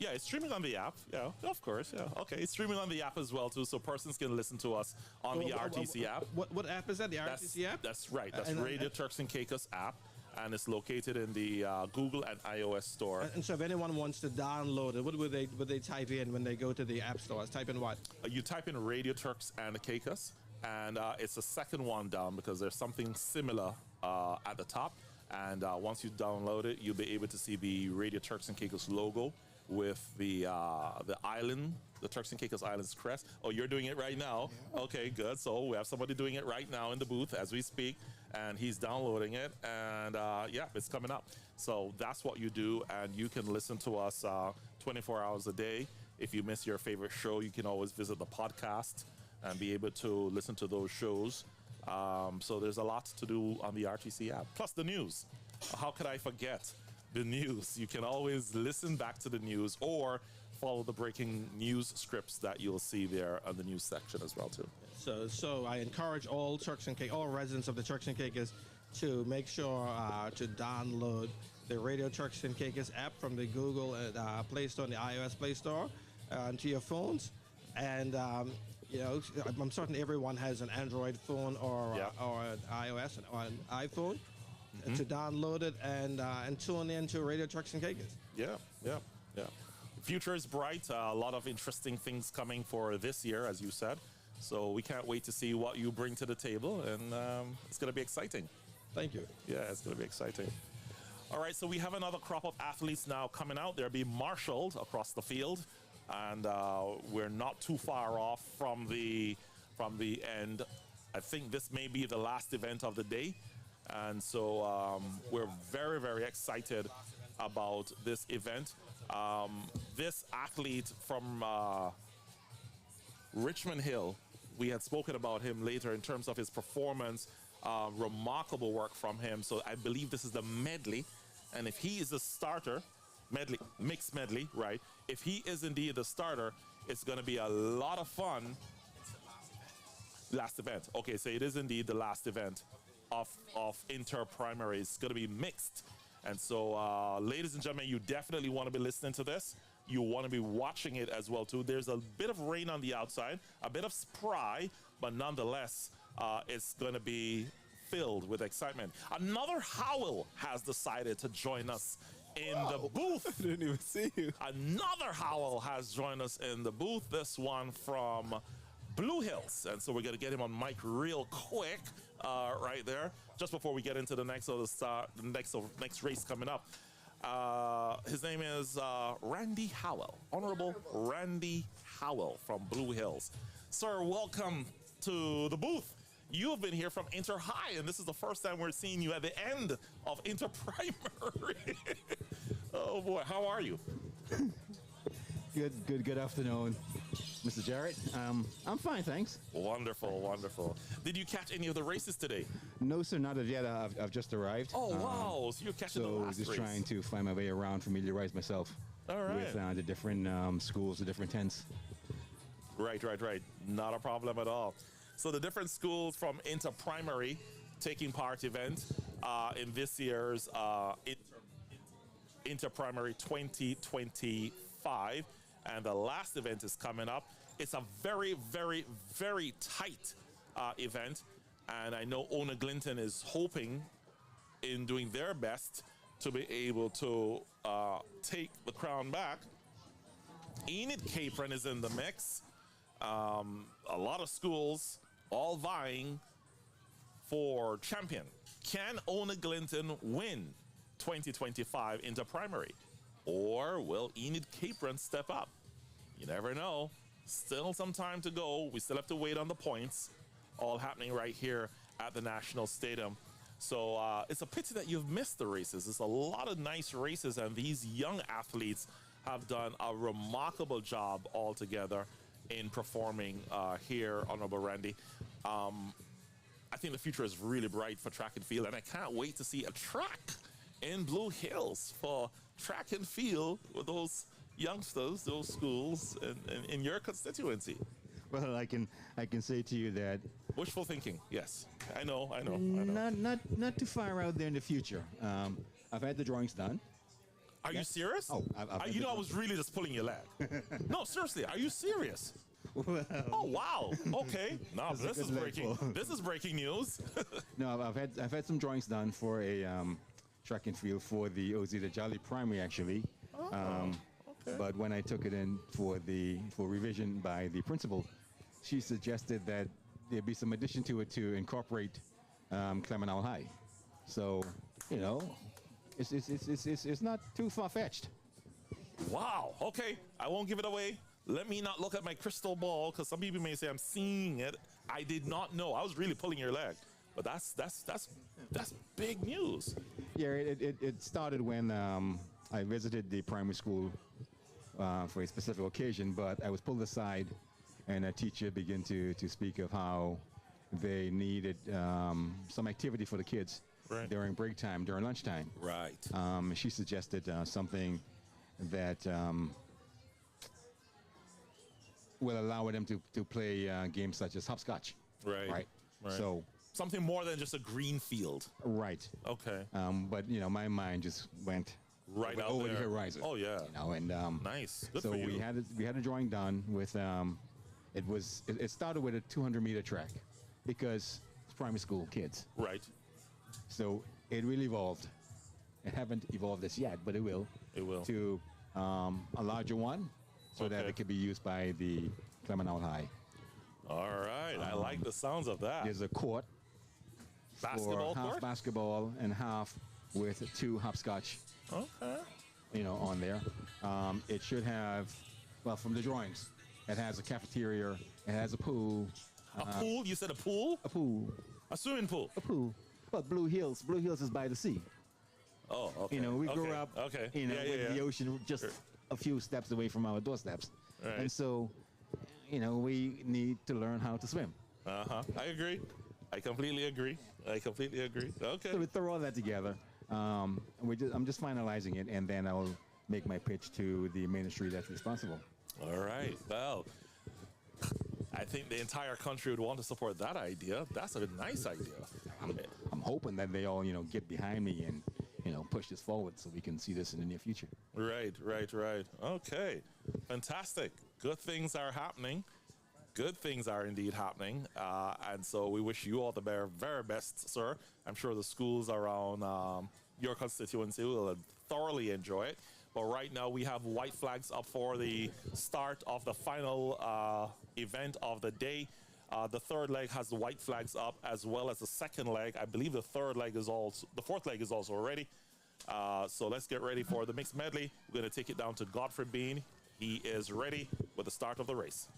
S5: Yeah, it's streaming on the app. Yeah, of course. Yeah. Okay, it's streaming on the app as well too, so persons can listen to us on the RTC app.
S16: What app is that? The RTC app?
S5: That's right. That's Radio Turks and Caicos app, and it's located in the Google and iOS store.
S16: And so, if anyone wants to download it, what would they type in when they go to the app store? Type in what?
S5: You type in Radio Turks and Caicos, and it's the second one down because there's something similar at the top. And once you download it, you'll be able to see the Radio Turks and Caicos logo with the island, the Turks and Caicos Islands crest. Oh, you're doing it right now? Yeah. Okay, good. So we have somebody doing it right now in the booth as we speak, and he's downloading it, and yeah, it's coming up. So that's what you do, and you can listen to us 24 hours a day. If you miss your favorite show, you can always visit the podcast and be able to listen to those shows. So there's a lot to do on the RTC app. Plus the news. How could I forget the news? You can always listen back to the news or follow the breaking news scripts that you'll see there on the news section as well too.
S16: So I encourage all all residents of the Turks and Caicos to make sure to download the Radio Turks and Caicos app from the Google Play Store and the iOS Play Store onto your phones. And I'm certain everyone has an Android phone or an iOS or an iPhone. To download it and tune in to Radio Turks and Caicos.
S5: Yeah. The future is bright. A lot of interesting things coming for this year, as you said. So we can't wait to see what you bring to the table, and it's going to be exciting.
S16: Thank you.
S5: Yeah, it's going to be exciting. All right, so we have another crop of athletes now coming out. They'll be marshaled across the field, and we're not too far off from the end. I think this may be the last event of the day. And so we're very, very excited about this event. This athlete from Richmond Hill, we had spoken about him later in terms of his performance. Remarkable work from him. So I believe this is the medley. And if he is a starter, mixed medley, right? If he is indeed the starter, it's going to be a lot of fun. Last event. Okay, so it is indeed the last event of inter-primary. It's going to be mixed. And so, ladies and gentlemen, you definitely want to be listening to this. You want to be watching it as well, too. There's a bit of rain on the outside, a bit of spry, but nonetheless, it's going to be filled with excitement. Another Howell has decided to join us in the booth.
S6: I didn't even see you.
S5: Another Howell has joined us in the booth. This one from Blue Hills. And so we're going to get him on mic real quick right there, just before we get into the next next race coming up. His name is Randy Howell, Honorable Randy Howell from Blue Hills. Sir, welcome to the booth. You've been here from Inter High, and this is the first time we're seeing you at the end of Inter Primary. Oh boy, how are you?
S18: Good afternoon, Mr. Jarrett. I'm fine, thanks.
S5: Wonderful, wonderful. Did you catch any of the races today?
S18: No, sir, not as yet. I've just arrived.
S5: Oh, wow. So you're catching the last
S18: just
S5: race.
S18: trying to find my way around, familiarize myself with the different schools, the different tents.
S5: Right. Not a problem at all. So the different schools from Inter-Primary taking part event in this year's Inter-Primary 2025. And the last event is coming up. It's a very, very, very tight event. And I know Ona Glinton is hoping in doing their best to be able to take the crown back. Enid Capron is in the mix. A lot of schools all vying for champion. Can Ona Glinton win 2025 Inter-Primary? Or will Enid Capron step up? You never know. Still some time to go. We still have to wait on the points. All happening right here at the National Stadium. So it's a pity that you've missed the races. There's a lot of nice races, and these young athletes have done a remarkable job altogether in performing here, Honorable Randy. I think the future is really bright for track and field, and I can't wait to see a track in Blue Hills for track and field with those youngsters, those schools in your constituency.
S18: Well, I can say to you that
S5: wishful thinking. Yes, I know.
S18: Not too far out there in the future. I've had the drawings done.
S5: Are you serious?
S18: Oh,
S5: I was really just pulling your leg. No, seriously, are you serious?
S18: Well,
S5: oh wow. Okay. No, this is breaking. This is breaking news.
S18: No, I've had some drawings done for a track and field for the Ozita Jolly Primary actually. Okay. But when I took it in for revision by the principal, she suggested that there be some addition to it to incorporate Clemenau High. So, you know, it's not too far-fetched.
S5: Wow. Okay. I won't give it away. Let me not look at my crystal ball, because some people may say I'm seeing it. I did not know. I was really pulling your leg. But that's big news.
S18: Yeah, it started when I visited the primary school for a specific occasion, but I was pulled aside and a teacher began to speak of how they needed some activity for the kids during break time, during lunchtime.
S5: Right.
S18: She suggested something that will allow them to play games such as hopscotch.
S5: Right.
S18: So
S5: something more than just a green field.
S18: Right.
S5: Okay.
S18: But you know, my mind just went
S5: right out
S18: over
S5: there.
S18: the horizon.
S5: Oh yeah.
S18: You know, and
S5: nice. Good
S18: so
S5: for you.
S18: we had a drawing done with it started with a 200-meter track because it's primary school kids.
S5: Right.
S18: So it will evolve. It haven't evolved this yet, but it will.
S5: It will.
S18: To a larger one, so that it can be used by the Clemenau High.
S5: All right. I like the sounds of that.
S18: There's a court.
S5: Basketball
S18: for half
S5: court?
S18: basketball and half with 2 hopscotch.
S5: Okay.
S18: You know, on there. It should have, well, from the drawings, it has a cafeteria. It has a pool.
S5: A pool? You said a pool?
S18: A pool.
S5: A swimming pool?
S18: A pool. But Blue Hills is by the sea.
S5: Oh, okay.
S18: You know, we grew up, you know, with the ocean just a few steps away from our doorsteps.
S5: Right.
S18: And so, you know, we need to learn how to swim.
S5: I agree. I completely agree. Okay.
S18: So we throw all that together. I'm just finalizing it, and then I'll make my pitch to the ministry that's responsible.
S5: All right. Well, I think the entire country would want to support that idea. That's a nice idea.
S18: I'm hoping that they all, get behind me and, push this forward so we can see this in the near future.
S5: Right. Okay. Fantastic. Good things are happening. Good things are indeed happening. And so we wish you all the very, very best, sir. I'm sure the schools around your constituency will thoroughly enjoy it. But right now we have white flags up for the start of the final event of the day. The third leg has the white flags up as well as the second leg. I believe the fourth leg is also ready. So let's get ready for the mixed medley. We're going to take it down to Godfrey Bean. He is ready with the start of the race.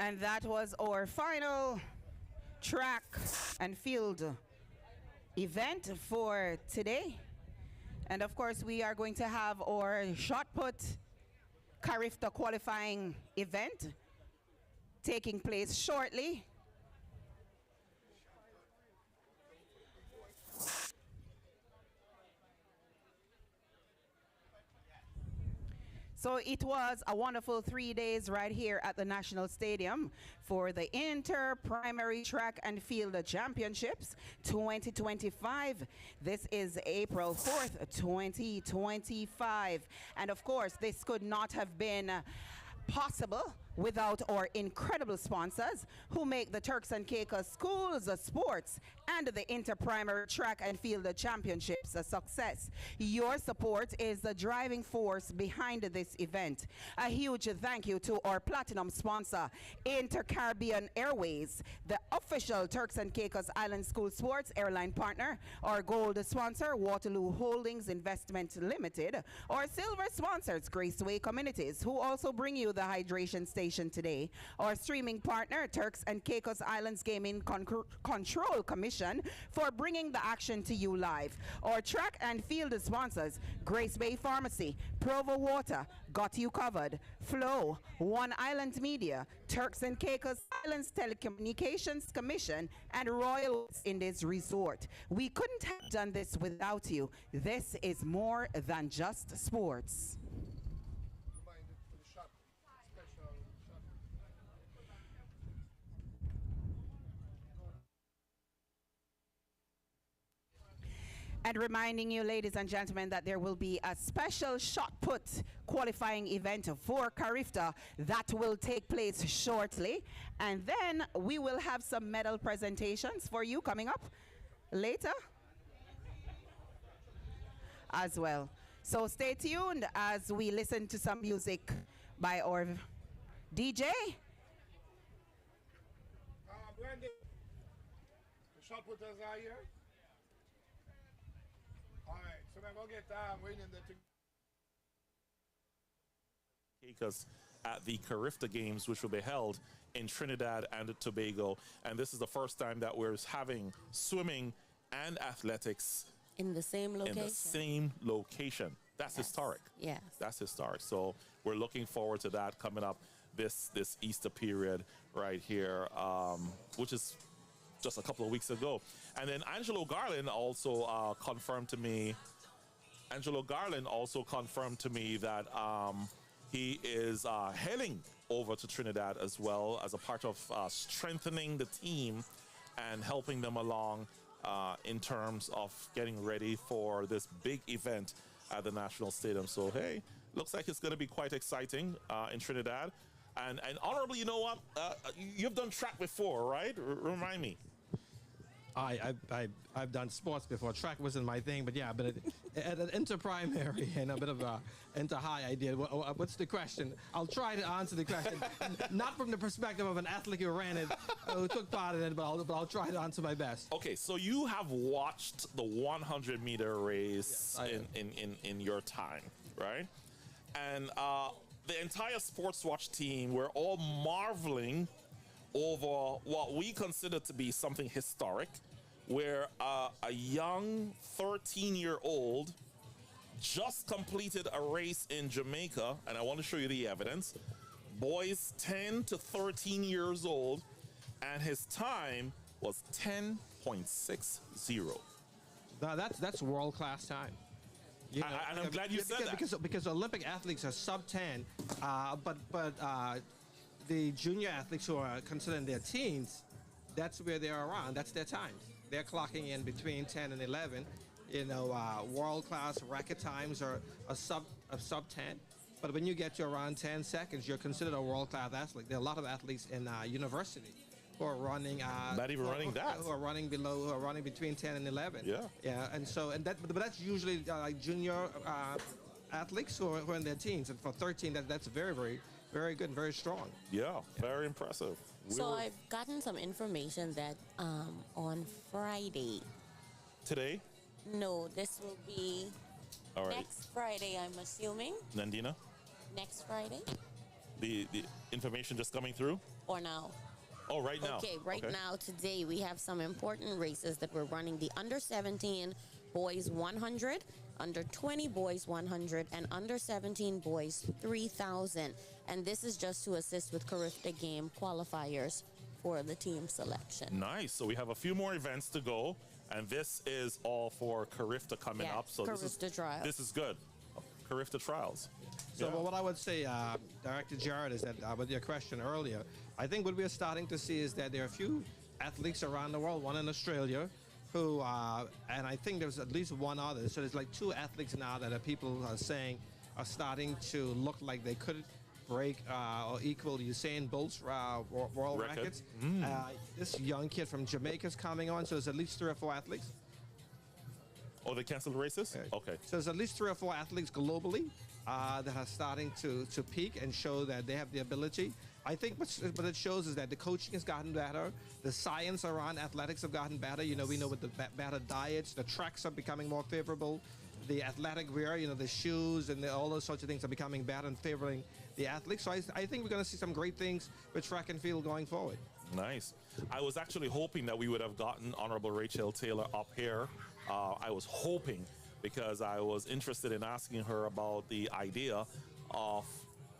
S4: And that was our final track and field event for today. And of course, we are going to have our shot put Carifta qualifying event taking place shortly. So it was a wonderful 3 days right here at the National Stadium for the Inter-Primary Track and Field Championships 2025. This is April 4th, 2025. And of course, this could not have been possible without our incredible sponsors who make the Turks and Caicos schools, sports, and the inter-primary track and field championships a success. Your support is the driving force behind this event. A huge thank you to our platinum sponsor, Inter-Caribbean Airways, the official Turks and Caicos Island School Sports airline partner, our gold sponsor, Waterloo Holdings Investment Limited, our silver sponsors, Graceway Communities, who also bring you the hydration station today, our streaming partner, Turks and Caicos Islands Gaming Control Commission, for bringing the action to you live, our track and field sponsors, Grace Bay Pharmacy, Provo Water, Got You Covered, Flow, One Island Media, Turks and Caicos Islands Telecommunications Commission, and Royal Indies Resort. We couldn't have done this without you. This is more than just sports. And reminding you, ladies and gentlemen, that there will be a special shot put qualifying event for Carifta that will take place shortly. And then we will have some medal presentations for you coming up later as well. So stay tuned as we listen to some music by our DJ.
S11: Brandy, the shot putters are here. All right, so then we'll get waiting the
S5: Caicos at the Carifta Games, which will be held in Trinidad and Tobago. And this is the first time that we're having swimming and athletics
S19: in the same location.
S5: In the same location. That's historic.
S19: Yes.
S5: That's historic. So we're looking forward to that coming up this Easter period right here, which is just a couple of weeks ago. And then Angelo Garland also confirmed to me that he is heading over to Trinidad as well as a part of strengthening the team and helping them along in terms of getting ready for this big event at the National Stadium. So, hey, looks like it's going to be quite exciting in Trinidad. And Honorable, you know what? You've done track before, right? Remind me.
S16: I've done sports before. Track wasn't my thing, but yeah, but at an inter-primary and a bit of a inter-high I did. What's the question? I'll try to answer the question. Not from the perspective of an athlete who ran it, who took part in it, but I'll try to answer my best.
S5: Okay, so you have watched the 100-meter race in your time, right? And the entire Sports Watch team, we're all marveling over what we consider to be something historic, where a young 13-year-old just completed a race in Jamaica, and I want to show you the evidence. Boys 10 to 13 years old, and his time was 10.60.
S16: Now that's world-class time. You know,
S5: and I'm glad you said that.
S16: Because Olympic athletes are sub-10, but the junior athletes who are considered in their teens, that's where they're around. That's their times. They're clocking in between 10 and 11. You know, world-class record times are a sub 10. But when you get to around 10 seconds, you're considered a world-class athlete. There are a lot of athletes in university who are running.
S5: Not even running that.
S16: Who are running below, who are running between 10 and 11.
S5: Yeah.
S16: Yeah, but that's usually like junior athletes who are in their teens. And for 13, that's very, very, very good and very strong.
S5: Yeah, very impressive.
S19: So I've gotten some information that on Friday.
S5: Today?
S19: No, this will be
S5: all right.
S19: Next Friday, I'm assuming.
S5: Nandina?
S19: Next Friday?
S5: The information just coming through?
S19: Or now?
S5: Oh, right now.
S19: Okay, right now, today, we have some important races that we're running. The under-17 boys 100, under-20 boys 100, and under-17 boys 3,000. And this is just to assist with Carifta game qualifiers for the team selection.
S5: Nice. So we have a few more events to go, and this is all for Carifta coming up. So
S19: Carifta trials.
S5: This is good. Carifta trials.
S16: So what I would say, Director Jared, is that with your question earlier, I think what we are starting to see is that there are a few athletes around the world, one in Australia, who, and I think there's at least one other. So there's like two athletes now that people are saying are starting to look like they could break or equal Usain Bolt's world
S5: Record.
S16: records.
S5: Mm.
S16: This young kid from Jamaica is coming on, so there's at least 3 or 4 athletes.
S5: Oh, they canceled races? Okay.
S16: So there's at least 3 or 4 athletes globally that are starting to peak and show that they have the ability. I think what it shows is that the coaching has gotten better. The science around athletics have gotten better. You know, we know with the better diets, the tracks are becoming more favorable. The athletic wear, you know, the shoes and all those sorts of things are becoming better and favoring the athletes. So I think we're going to see some great things with track and field going forward.
S5: Nice. I was actually hoping that we would have gotten Honorable Rachel Taylor up here. I was hoping because I was interested in asking her about the idea of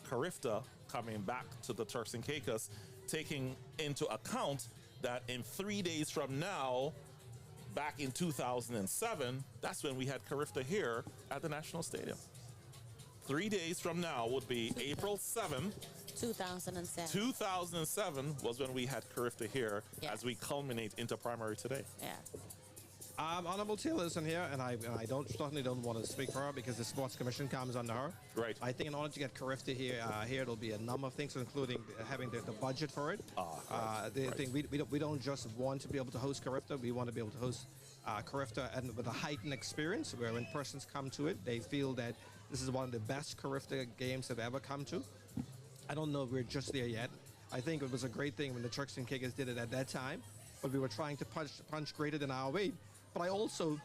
S5: Carifta coming back to the Turks and Caicos, taking into account that in 3 days from now, back in 2007, that's when we had Carifta here at the National Stadium. 3 days from now would be April 7th.
S19: 2007.
S5: 2007 was when we had Carifta here as we culminate into primary today.
S19: Yeah.
S16: Honorable Taylor isn't here, and I certainly don't want to speak for her because the Sports Commission comes under her.
S5: Right.
S16: I think in order to get Carifta here, it'll be a number of things, including having the budget for it. Thing we don't just want to be able to host Carifta, we want to be able to host Carifta and with a heightened experience where when persons come to it, they feel that this is one of the best Carifta games they've ever come to. I don't know if we're just there yet. I think it was a great thing when the Turks and Caicos did it at that time, but we were trying to punch greater than our weight. But I also,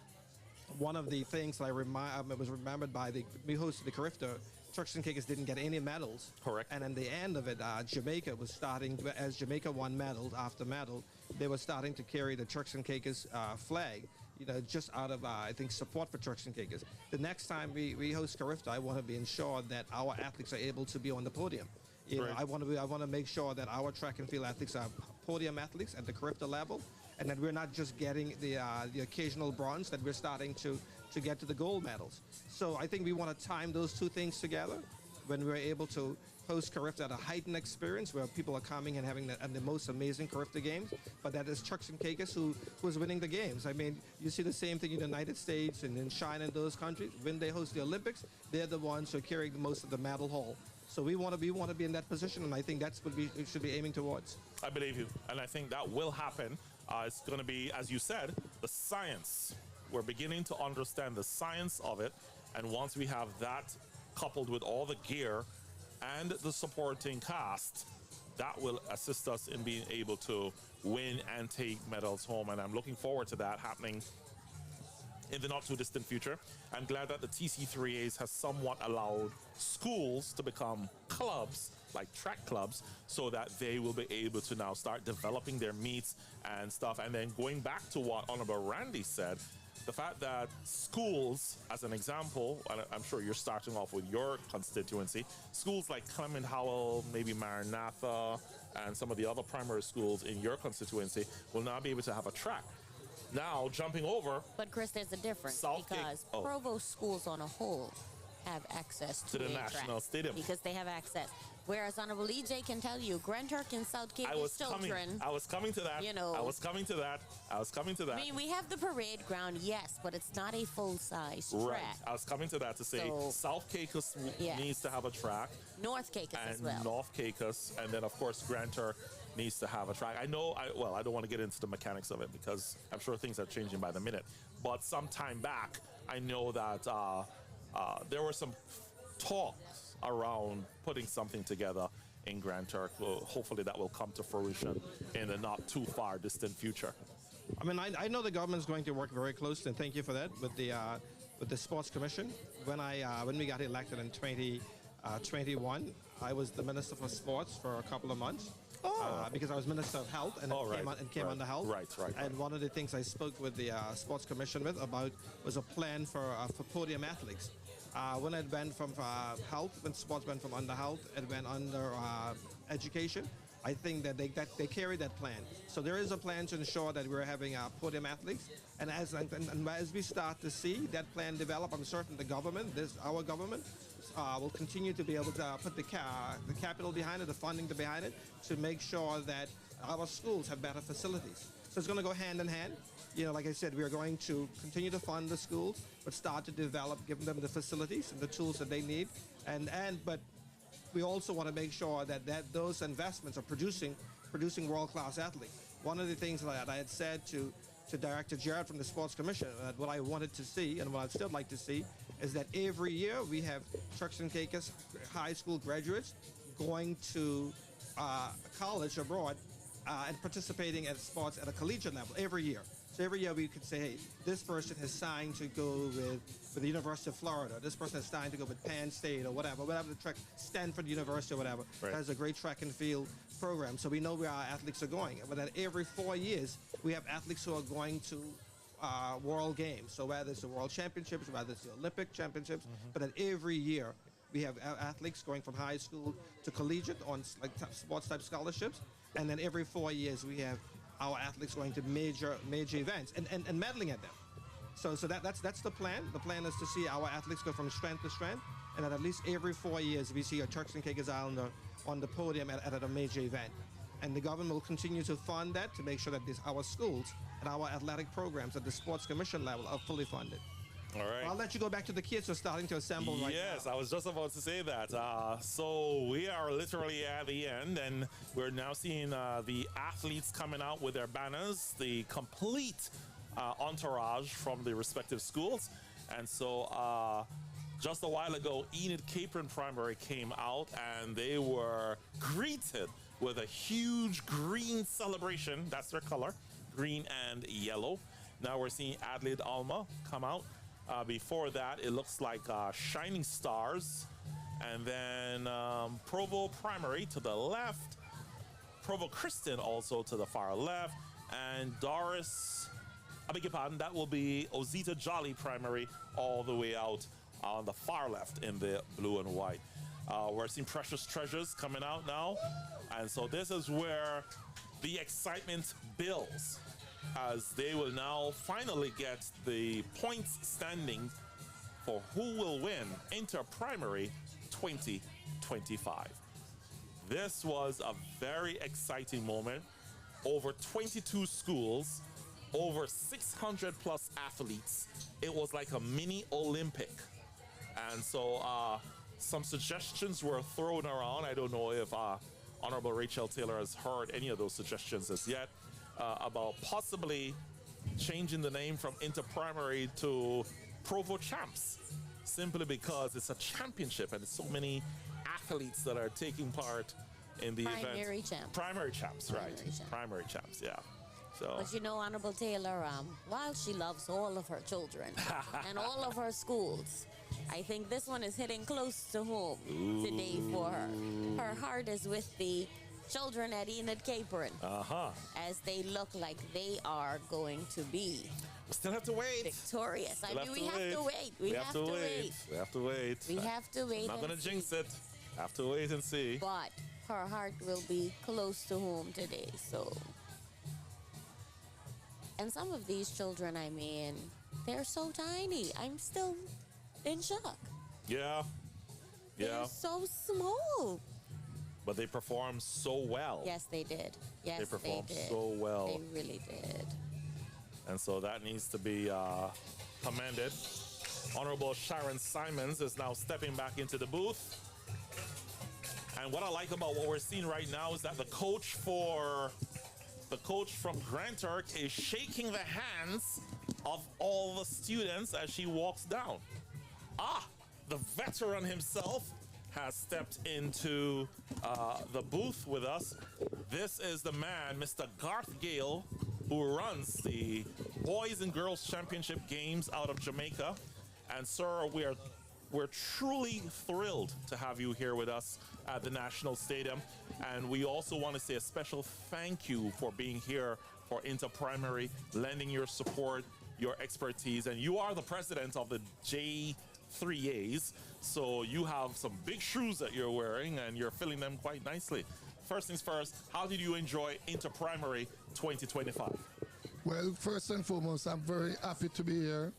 S16: one of the things that I was remembered by we hosted the Carifta, Turks and Caicos didn't get any medals.
S5: Correct.
S16: And at the end of it, Jamaica was starting, as Jamaica won medal after medal, they were starting to carry the Turks and Caicos flag, you know, just out of, I think, support for Turks and Caicos. The next time we host Carifta, I want to be ensured that our athletes are able to be on the podium. You know, I want to make sure that our track and field athletes are podium athletes at the Carifta level, and that we're not just getting the occasional bronze, that we're starting to get to the gold medals. So I think we want to time those two things together when we're able to host Carifta at a heightened experience where people are coming and having the most amazing Carifta games, but that is Turks and Caicos who's winning the games. I mean, you see the same thing in the United States and in China and those countries. When they host the Olympics, they're the ones who are carrying the most of the medal haul. So we want to be in that position, and I think that's what we should be aiming towards.
S5: I believe you, and I think that will happen. It's going to be, as you said, the science. We're beginning to understand the science of it, and once we have that coupled with all the gear and the supporting cast, that will assist us in being able to win and take medals home, and I'm looking forward to that happening in the not too distant future. I'm glad that the TC3As has somewhat allowed schools to become clubs, like track clubs, so that they will be able to now start developing their meets and stuff. And then going back to what Honorable Randy said, the fact that schools, as an example, and I'm sure you're starting off with your constituency, schools like Clement Howell, maybe Maranatha, and some of the other primary schools in your constituency will now be able to have a track. Now, jumping over...
S19: But, Chris, there's a difference because Provo schools on a whole have access to
S5: the National Stadium.
S19: Because they have access. Whereas Honorable EJ can tell you, Grand Turk and South Caicos children...
S5: I was coming to that.
S19: You know...
S5: I was coming to that.
S19: I mean, we have the parade ground, yes, but it's not a full-size track.
S5: Right. I was coming to that to say South Caicos needs to have a track.
S19: North Caicos as well.
S5: North Caicos. And then, of course, Grand Turk needs to have a track. I know, I don't want to get into the mechanics of it because I'm sure things are changing by the minute. But some time back, I know that there were some talks around putting something together in Grand Turk. Well, hopefully that will come to fruition in the not too far distant future.
S16: I mean, I know the government's going to work very closely, and thank you for that, with the Sports Commission. When we got elected in 2021, I was the Minister for Sports for a couple of months. Because I was Minister of Health and came under Health.
S5: Right.
S16: And one of the things I spoke with the Sports Commission about was a plan for podium athletes. When it went from Health, when sports went from under Health, it went under Education. I think that they carry that plan. So there is a plan to ensure that we're having podium athletes. And as we start to see that plan develop, I'm certain our government, will continue to be able to put the capital behind it, the funding behind it, to make sure that our schools have better facilities. So it's going to go hand in hand. You know, like I said, we are going to continue to fund the schools, but start to develop, giving them the facilities and the tools that they need. But we also want to make sure that those investments are producing world-class athletes. One of the things that I had said to Director Jared from the Sports Commission, that what I wanted to see and what I'd still like to see is that every year we have Turks and Caicos high school graduates going to college abroad and participating at sports at a collegiate level every year. So every year we could say, hey, this person has signed to go with the University of Florida. This person has signed to go with Penn State or whatever the track, Stanford University or whatever.
S5: Right.
S16: Has a great track and field program. So we know where our athletes are going. But then every 4 years, we have athletes who are going to world games. So whether it's the World Championships, whether it's the Olympic Championships, but then every year we have athletes going from high school to collegiate on sports type scholarships. And then every 4 years we have our athletes going to major events and medaling at them. So that's the plan. The plan is to see our athletes go from strength to strength, and at least every 4 years we see a Turks and Caicos Islander on the podium at a major event. And the government will continue to fund that to make sure that our schools and our athletic programs at the Sports Commission level are fully funded.
S5: All right.
S16: I'll let you go back to the kids who are starting to assemble right now.
S5: Yes, I was just about to say that. So we are literally at the end, and we're now seeing the athletes coming out with their banners, the complete entourage from the respective schools. And so just a while ago, Enid Capron Primary came out, and they were greeted with a huge green celebration. That's their color, green and yellow. Now we're seeing Adelaide Alma come out. Before that, it looks like Shining Stars. And then Provo Primary to the left. Provo Christian also to the far left. And Doris, I beg your pardon, that will be Ozita Jolly Primary all the way out on the far left in the blue and white. We're seeing Precious Treasures coming out now. And so this is where the excitement builds, as they will now finally get the points standing for who will win Inter-Primary 2025. This was a very exciting moment. Over 22 schools, over 600 plus athletes. It was like a mini Olympic. And so some suggestions were thrown around. I don't know if Honorable Rachel Taylor has heard any of those suggestions as yet. About possibly changing the name from Inter-Primary to Provo Champs, simply because it's a championship and it's so many athletes that are taking part in the event.
S19: Primary champs.
S5: Primary champs, right.
S19: Primary champs.
S5: Primary champs, yeah. So.
S19: But you know, Honorable Taylor, while she loves all of her children and all of her schools, I think this one is hitting close to home today for her. Her heart is with the children at Enid Capron, as they look like they are going to be
S5: still have to wait.
S19: Victorious. I mean, we have to wait. We have to wait.
S5: We have to wait.
S19: We have to wait.
S5: I'm not going to jinx it. Have to wait and see.
S19: But her heart will be close to home today. So, and some of these children, I mean, they're so tiny. I'm still in shock.
S5: Yeah. Yeah.
S19: They're so small.
S5: But they performed so well.
S19: Yes, they did. Yes,
S5: they performed
S19: did.
S5: so well.
S19: They really did.
S5: And so that needs to be commended. Honorable Sharon Simons is now stepping back into the booth. And what I like about what we're seeing right now is that the coach from Grand Turk is shaking the hands of all the students as she walks down. The veteran himself has stepped into the booth with us. This is the man, Mr. Garth Gale, who runs the Boys and Girls Championship Games out of Jamaica. And sir, we're truly thrilled to have you here with us at the National Stadium. And we also want to say a special thank you for being here for Inter-Primary, lending your support, your expertise. And you are the president of the J3As. So you have some big shoes that you're wearing, and you're filling them quite nicely. First things first, how did you enjoy Inter-Primary 2025?
S20: Well, first and foremost, I'm very happy to be here.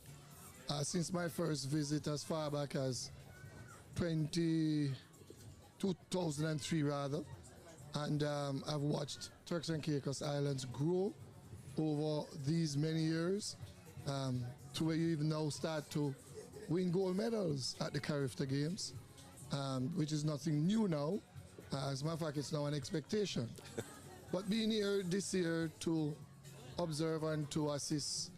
S20: Since my first visit as far back as 2003 rather. And I've watched Turks and Caicos Islands grow over these many years to where you even now start to win gold medals at the Carifta Games. which is nothing new now. As a matter of fact, it's now an expectation. But being here this year to observe and to assist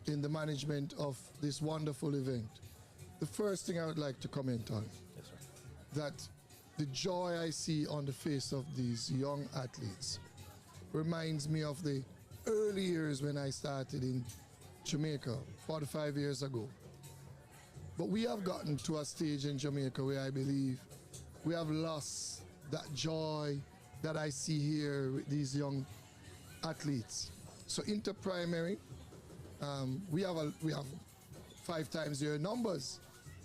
S20: in the management of this wonderful event, the first thing I would like to comment on, that the joy I see on the face of these young athletes reminds me of the early years when I started in Jamaica 45 years ago. But we have gotten to a stage in Jamaica where I believe we have lost that joy that I see here with these young athletes. So inter-primary, we have 5 times their numbers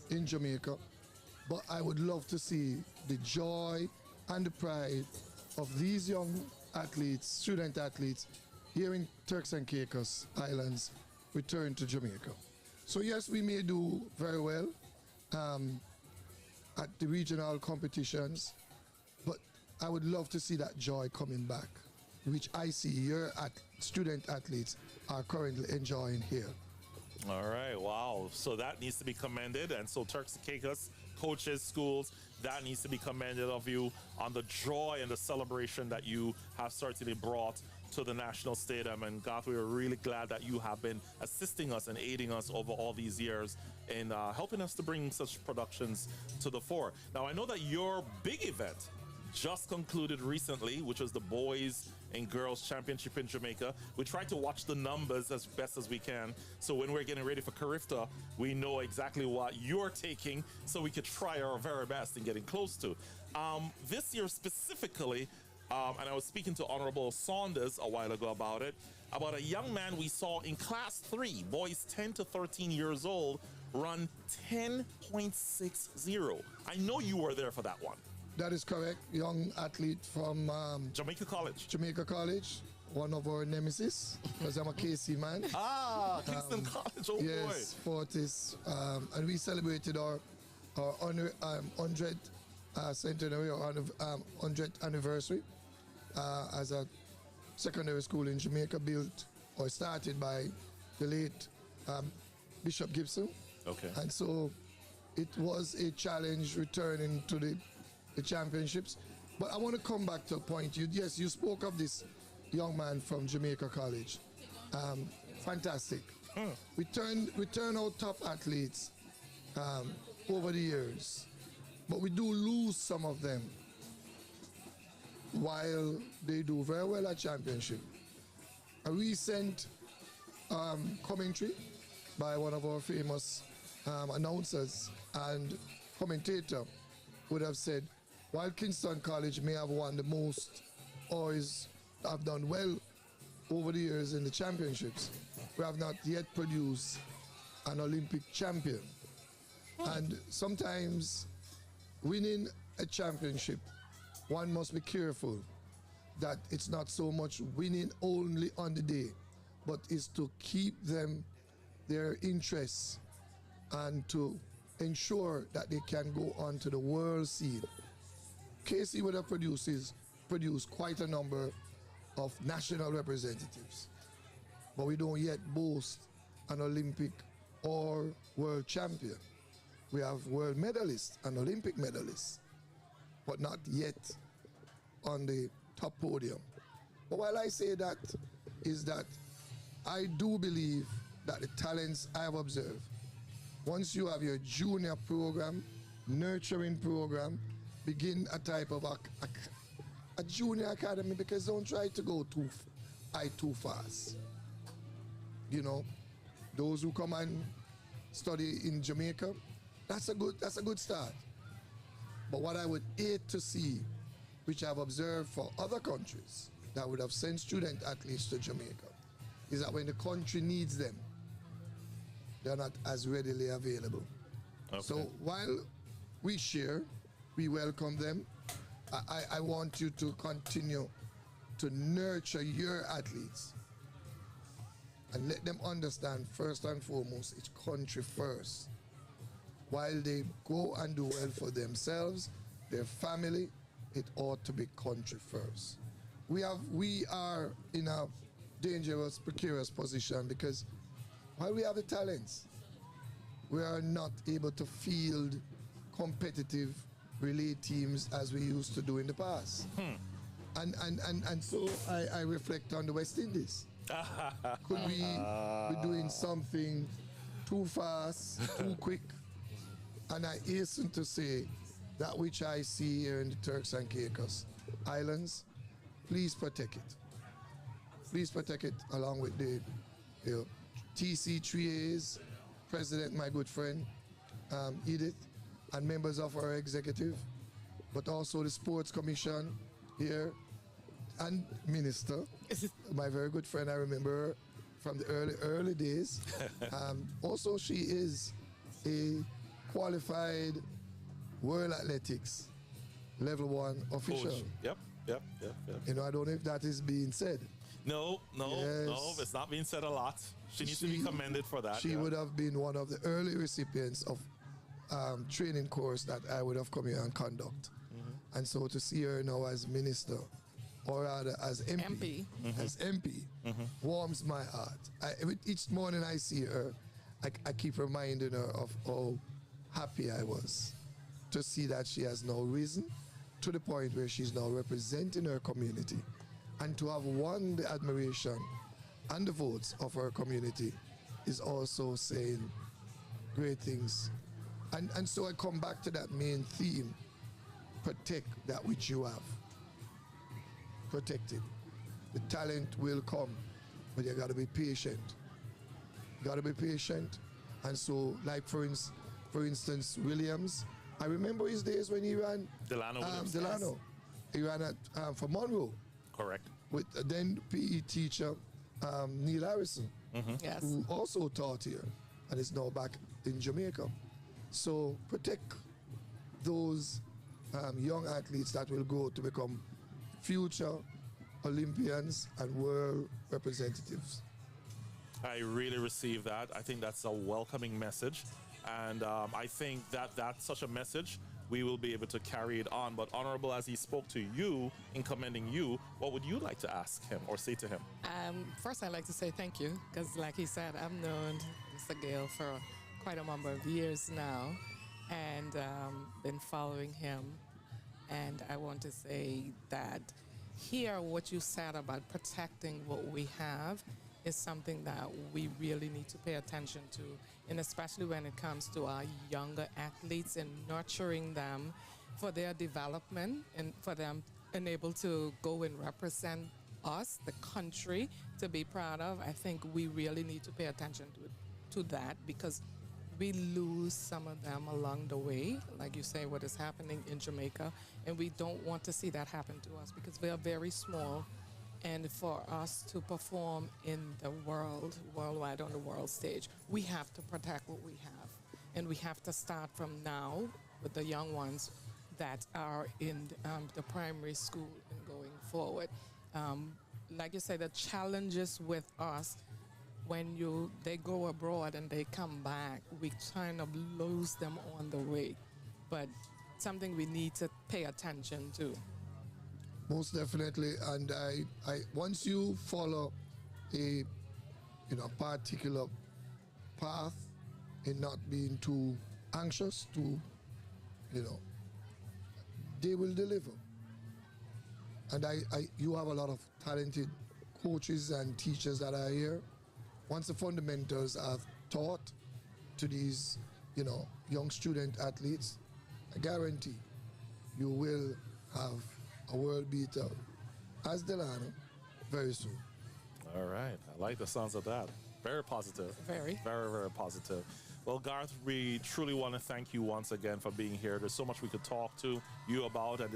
S20: in Jamaica, but I would love to see the joy and the pride of these young athletes, student athletes, here in Turks and Caicos Islands return to Jamaica. So yes, we may do very well at the regional competitions, but I would love to see that joy coming back, which I see your student athletes are currently enjoying here.
S5: All right, wow. So that needs to be commended. And so Turks and Caicos, coaches, schools, that needs to be commended of you on the joy and the celebration that you have certainly brought to the National Stadium. And Garth, we are really glad that you have been assisting us and aiding us over all these years in helping us to bring such productions to the fore. Now, I know that your big event just concluded recently, which was the Boys and Girls Championship in Jamaica. We try to watch the numbers as best as we can, so when we're getting ready for Carifta, we know exactly what you're taking, so we could try our very best in getting close to. This year specifically, and I was speaking to Honorable Saunders a while ago about it, about a young man we saw in Class 3, boys 10 to 13 years old, run 10.60. I know you were there for that one.
S20: That is correct. Young athlete from
S5: Jamaica College.
S20: Jamaica College, one of our nemesis, because I'm a KC man.
S5: Kingston College, oh
S20: yes,
S5: boy.
S20: Fortis. And we celebrated our 100th centenary, or 100th anniversary as a secondary school in Jamaica, built or started by the late Bishop Gibson.
S5: Okay.
S20: And so it was a challenge returning to the championships. But I want to come back to a point. Yes, you spoke of this young man from Jamaica College. Fantastic. We turn out top athletes over the years, but we do lose some of them while they do very well at championship. A recent commentary by one of our famous announcers and commentator would have said, while Kingston College may have won the most or have done well over the years in the championships, we have not yet produced an Olympic champion. And sometimes winning a championship, one must be careful that it's not so much winning only on the day, but is to keep their interests and to ensure that they can go on to the world scene. KC would have produced quite a number of national representatives, but we don't yet boast an Olympic or world champion. We have world medalists and Olympic medalists, but not yet on the top podium. But while I say that, is that I do believe that the talents I have observed, once you have your junior program, nurturing program, begin a type of a junior academy, because don't try to go too fast. You know, those who come and study in Jamaica, that's a good start. But what I would hate to see, which I've observed for other countries that would have sent student athletes to Jamaica, is that when the country needs them, they're not as readily available.
S5: Okay.
S20: So while we share, we welcome them, I want you to continue to nurture your athletes and let them understand, first and foremost, it's country first. While they go and do well for themselves, their family, it ought to be country first. We are in a dangerous, precarious position because while we have the talents, we are not able to field competitive relay teams as we used to do in the past. And so I reflect on the West Indies. Could we be doing something too fast, too quick? And I hasten to say that which I see here in the Turks and Caicos Islands, please protect it. Please protect it along with the TC3As, President, my good friend, Edith, and members of our executive, but also the Sports Commission here, and Minister, my very good friend, I remember her from the early days. Also, she is a qualified World Athletics Level 1 official.
S5: Yep.
S20: You know, I don't know if that is being said.
S5: No, it's not being said a lot. She needs to be commended for that.
S20: She would have been one of the early recipients of training course that I would have come here and conduct. And so to see her now as minister, or rather as MP. As MP, warms my heart. Each morning I see her, I keep reminding her of how happy I was to see that she has now risen to the point where she's now representing her community, and to have won the admiration and the votes of her community is also saying great things. And so I come back to that main theme: protect that which you have. Protect it. The talent will come, but you gotta be patient. You gotta be patient. And so, like for instance, Williams, I remember his days when he ran
S5: Delano Williams.
S20: Delano. He ran at for Monroe.
S5: Correct.
S20: With then PE teacher Neil Harrison,
S7: Yes.
S20: who also taught here and is now back in Jamaica. So protect those young athletes that will go to become future Olympians and world representatives.
S5: I really receive that. I think that's a welcoming message. And I think that that's such a message, we will be able to carry it on. But Honorable, as he spoke to you in commending you, what would you like to ask him or say to him?
S7: First, I'd like to say thank you, because like he said, I've known Mr. Gale for quite a number of years now, and been following him. And I want to say that here, what you said about protecting what we have is something that we really need to pay attention to, and especially when it comes to our younger athletes and nurturing them for their development and for them and able to go and represent us, the country, to be proud of. I think we really need to pay attention to that, because we lose some of them along the way, like you say, what is happening in Jamaica, and we don't want to see that happen to us, because we are very small, and for us to perform in the worldwide on the world stage, we have to protect what we have, and we have to start from now with the young ones that are in the primary school and going forward. Like you say, the challenges with us, when they go abroad and they come back, we kind of lose them on the way. But something we need to pay attention to.
S20: Most definitely, and I once you follow a particular path and not being too anxious to, they will deliver. And you have a lot of talented coaches and teachers that are here. Once the fundamentals are taught to these, young student athletes, I guarantee you will have a world beater as Delano very soon.
S5: All right. I like the sounds of that. Very positive.
S7: Very.
S5: Very, very positive. Well, Garth, we truly want to thank you once again for being here. There's so much we could talk to you about, and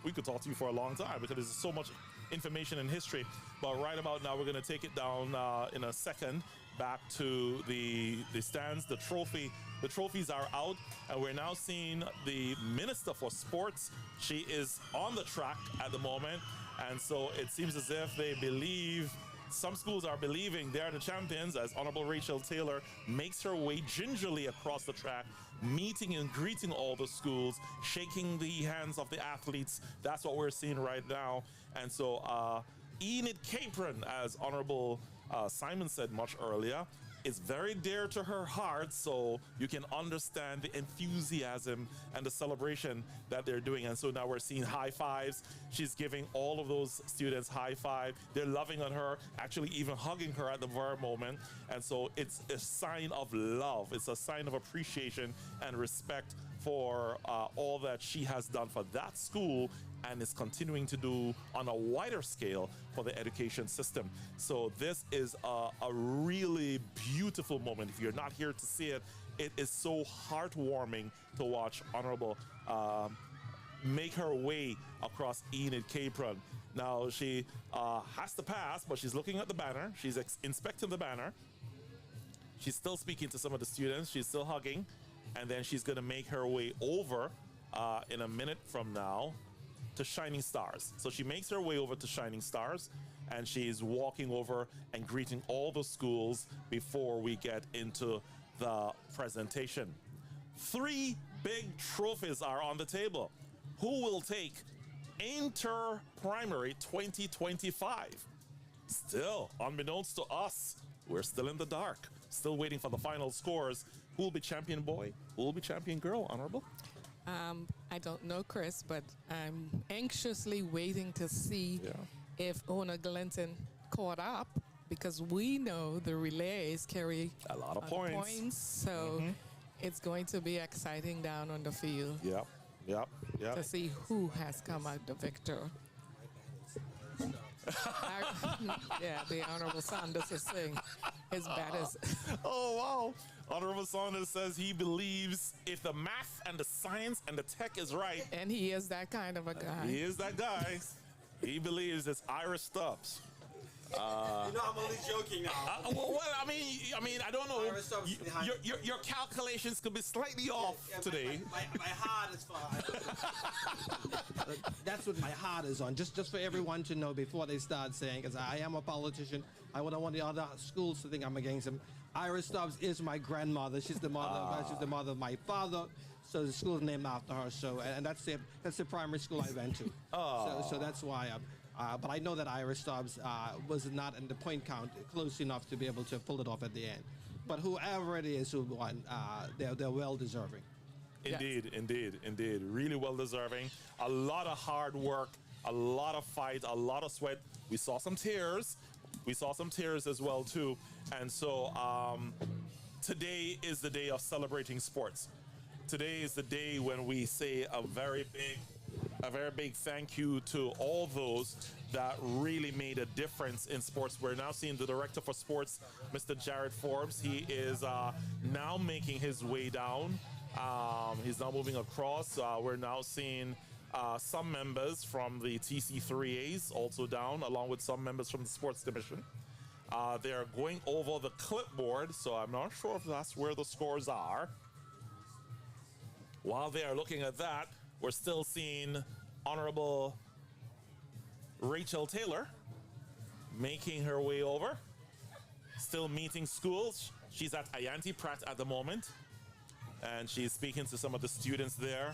S5: we could talk to you for a long time, because there's so much information and history. But right about now, we're going to take it down in a second back to the stands. The trophies are out, and we're now seeing the Minister for Sports. She is on the track at the moment, and so it seems as if they believe, some schools are believing they're the champions, as Honorable Rachel Taylor makes her way gingerly across the track, meeting and greeting all the schools, shaking the hands of the athletes. That's what we're seeing right now. And so Enid Capron, as Honorable Simon said much earlier, It's very dear to her heart, so you can understand the enthusiasm and the celebration that they're doing. And so now we're seeing high fives. She's giving all of those students high five. They're loving on her, actually even hugging her at the very moment. And so it's a sign of love. It's a sign of appreciation and respect for all that she has done for that school and is continuing to do on a wider scale for the education system. So this is a really beautiful moment. If you're not here to see it, it is so heartwarming to watch Honorable make her way across Enid Capron. Now she has to pass, but she's looking at the banner. She's inspecting the banner. She's still speaking to some of the students. She's still hugging. And then she's going to make her way over in a minute from now to Shining Stars. So she makes her way over to Shining Stars, and she's walking over and greeting all the schools before we get into the presentation. 3 big trophies are on the table. Who will take Inter-Primary 2025? Still, unbeknownst to us, we're still in the dark, still waiting for the final scores. Who will be champion boy? Who will be champion girl, Honorable?
S7: I don't know, Chris, but I'm anxiously waiting to see if Ona Glinton caught up, because we know the relays carry
S5: a lot of points.
S7: So it's going to be exciting down on the field.
S5: Yep.
S7: To see who has come out the victor. Yeah, the Honorable Saunders is saying his batters.
S5: Oh, wow. Honorable Saunders says he believes if the math and the science and the tech is right.
S7: And he is that kind of a guy.
S5: He is that guy. He believes it's Irish Stubbs.
S21: You know, I'm only joking now.
S5: Well, I mean, I don't know. Your calculations could be slightly off today.
S21: My heart is fine.
S16: That's what my heart is on. Just for everyone to know before they start saying, because I am a politician, I wouldn't want the other schools to think I'm against them. Iris Stubbs is my grandmother. She's the mother. She's the mother of my father. So the school is named after her. So and that's the primary school I went to. So that's why. But I know that Iris Stubbs was not in the point count close enough to be able to pull it off at the end. But whoever it is who won, they're well deserving.
S5: Indeed. Really well deserving. A lot of hard work, a lot of fight, a lot of sweat. We saw some tears. We saw some tears as well too. And so today is the day of celebrating sports. Today is the day when we say a very big thank you to all those that really made a difference in sports. We're now seeing the director for sports, Mr. Jared Forbes. He is now making his way down. He's now moving across. We're now seeing some members from the TC3As also down, along with some members from the sports division. They're going over the clipboard, so I'm not sure if that's where the scores are. While they are looking at that, we're still seeing Honorable Rachel Taylor making her way over. Still meeting schools. She's at Ayanti Pratt at the moment. And she's speaking to some of the students there.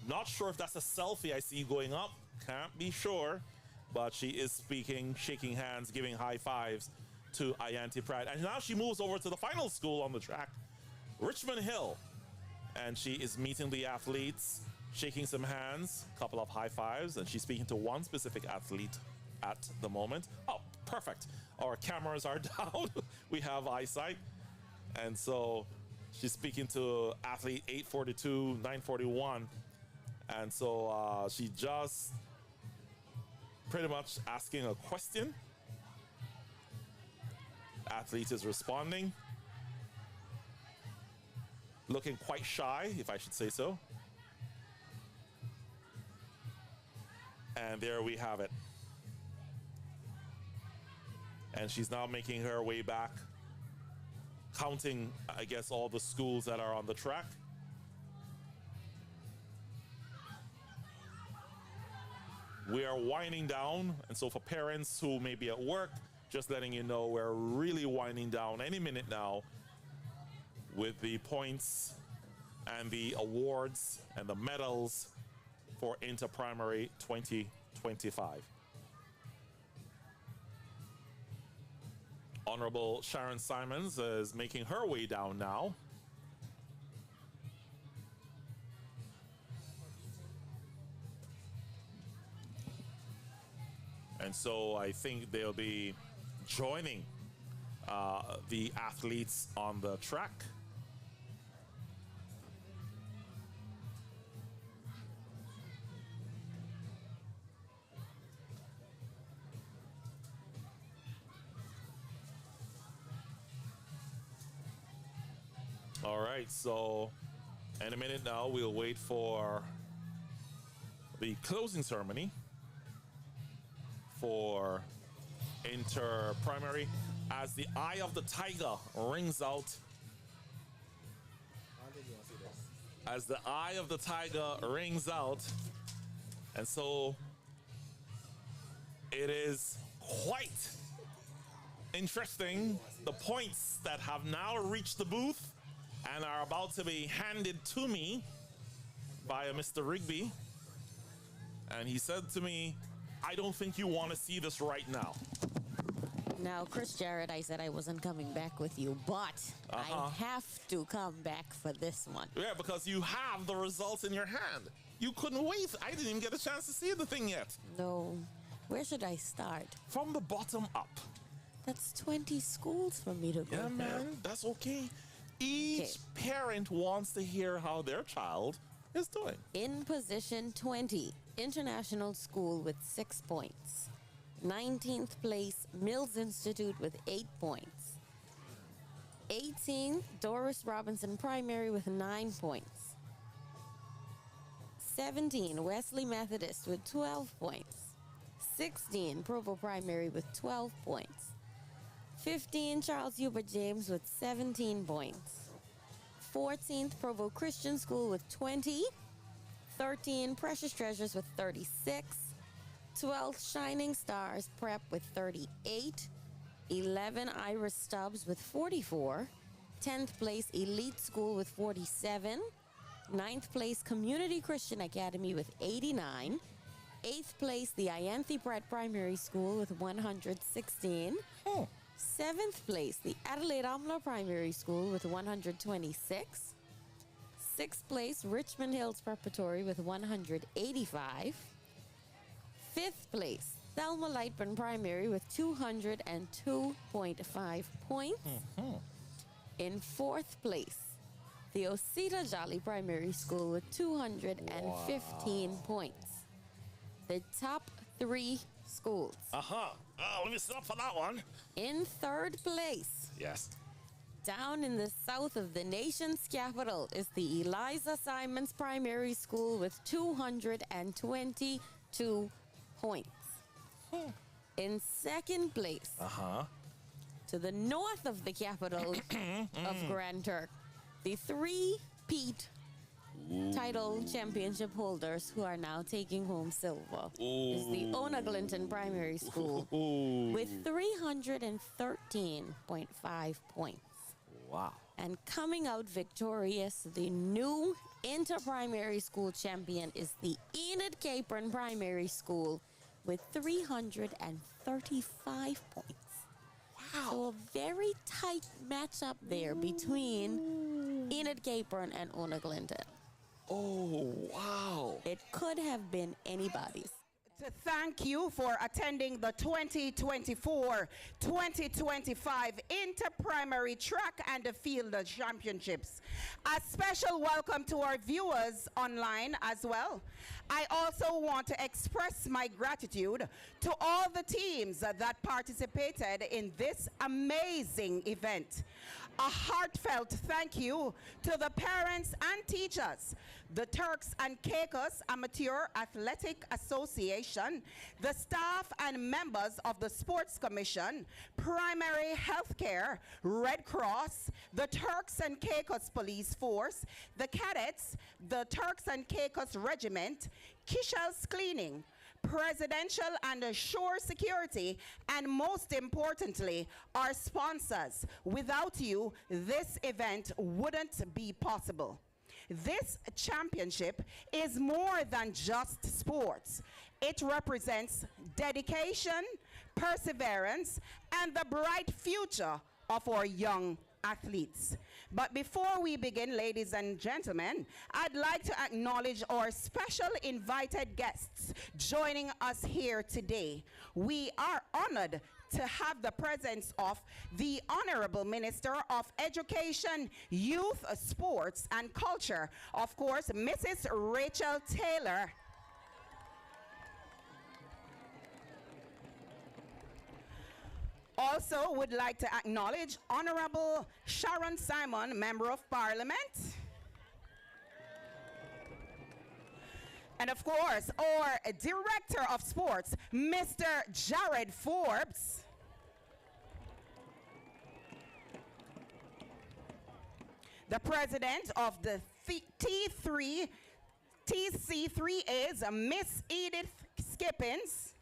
S5: Not sure if that's a selfie I see going up. Can't be sure. But she is speaking, shaking hands, giving high fives to Ayanti Pratt. And now she moves over to the final school on the track, Richmond Hill. And she is meeting the athletes, shaking some hands, a couple of high fives, and she's speaking to one specific athlete at the moment. Oh, perfect. Our cameras are down. We have eyesight. And so she's speaking to athlete 842, 941. And so she just pretty much asking a question. Athlete is responding. Looking quite shy, if I should say so. And there we have it. And she's now making her way back, counting, I guess, all the schools that are on the track. We are winding down, and so for parents who may be at work, just letting you know we're really winding down any minute now with the points and the awards and the medals for Inter-Primary 2025. Honorable Sharon Simons is making her way down now. And so I think they'll be joining the athletes on the track. All right, so in a minute now, we'll wait for the closing ceremony for inter-primary as the eye of the tiger rings out. As the eye of the tiger rings out. And so it is quite interesting. The points that have now reached the booth and are about to be handed to me by Mr. Rigby. And he said to me, I don't think you want to see this right now.
S19: Now, Chris Jarrett, I said I wasn't coming back with you, but I have to come back for this one.
S5: Yeah, because you have the results in your hand. You couldn't wait. I didn't even get a chance to see the thing yet.
S19: No. Where should I start?
S5: From the bottom up.
S19: That's 20 schools for me to go
S5: Yeah,
S19: through.
S5: man, that's okay. Each parent wants to hear how their child is doing.
S19: In position 20, International School with 6 points. 19th place, Mills Institute with 8 points. 18th, Doris Robinson Primary with 9 points. 17, Wesley Methodist with 12 points. 16, Provo Primary with 12 points. 15, Charles Hubert James with 17 points. 14th, Provo Christian School with 20. 13, Precious Treasures with 36. 12th, Shining Stars Prep with 38. 11, Iris Stubbs with 44. 10th place, Elite School with 47. 9th place, Community Christian Academy with 89. 8th place, the Ianthe Pratt Primary School with 116. 7th place, the Adelaide Amla Primary School with 126. 6th place, Richmond Hills Preparatory with 185. 5th place, Thelma Lightburn Primary with 202.5 points. In 4th place, the Osita Jolly Primary School with 215 points. The top 3 schools.
S5: Let me stop for that one.
S19: In 3rd place.
S5: Yes.
S19: Down in the south of the nation's capital is the Eliza Simons Primary School with 222 points. In 2nd place, to the north of the capital of Grand Turk, the 3-peat title championship holders who are now taking home silver is the Ona Glinton Primary School with 313.5 points.
S5: Wow.
S19: And coming out victorious, the new inter-primary school champion is the Enid Capron Primary School with 335 points. Wow. So a very tight matchup there between Enid Capron and Ona Glinton.
S5: Oh, wow.
S19: It could have been anybody's.
S4: To thank you for attending the 2024-2025 Inter-Primary Track and Field Championships. A special welcome to our viewers online as well. I also want to express my gratitude to all the teams that participated in this amazing event. A heartfelt thank you to the parents and teachers, the Turks and Caicos Amateur Athletic Association, the staff and members of the Sports Commission, Primary Healthcare, Red Cross, the Turks and Caicos Police Force, the cadets, the Turks and Caicos Regiment, Kishel's Cleaning, Presidential and Shore Security, and most importantly, our sponsors. Without you, this event wouldn't be possible. This championship is more than just sports. It represents dedication, perseverance, and the bright future of our young athletes. But before we begin, ladies and gentlemen, I'd like to acknowledge our special invited guests joining us here today. We are honored to have the presence of the Honorable Minister of Education, Youth, Sports, and Culture, of course, Mrs. Rachel Taylor. Also would like to acknowledge Honorable Sharon Simon, Member of Parliament. And of course, our Director of Sports, Mr. Jared Forbes. The President of the TC3As, Miss Edith Skippins.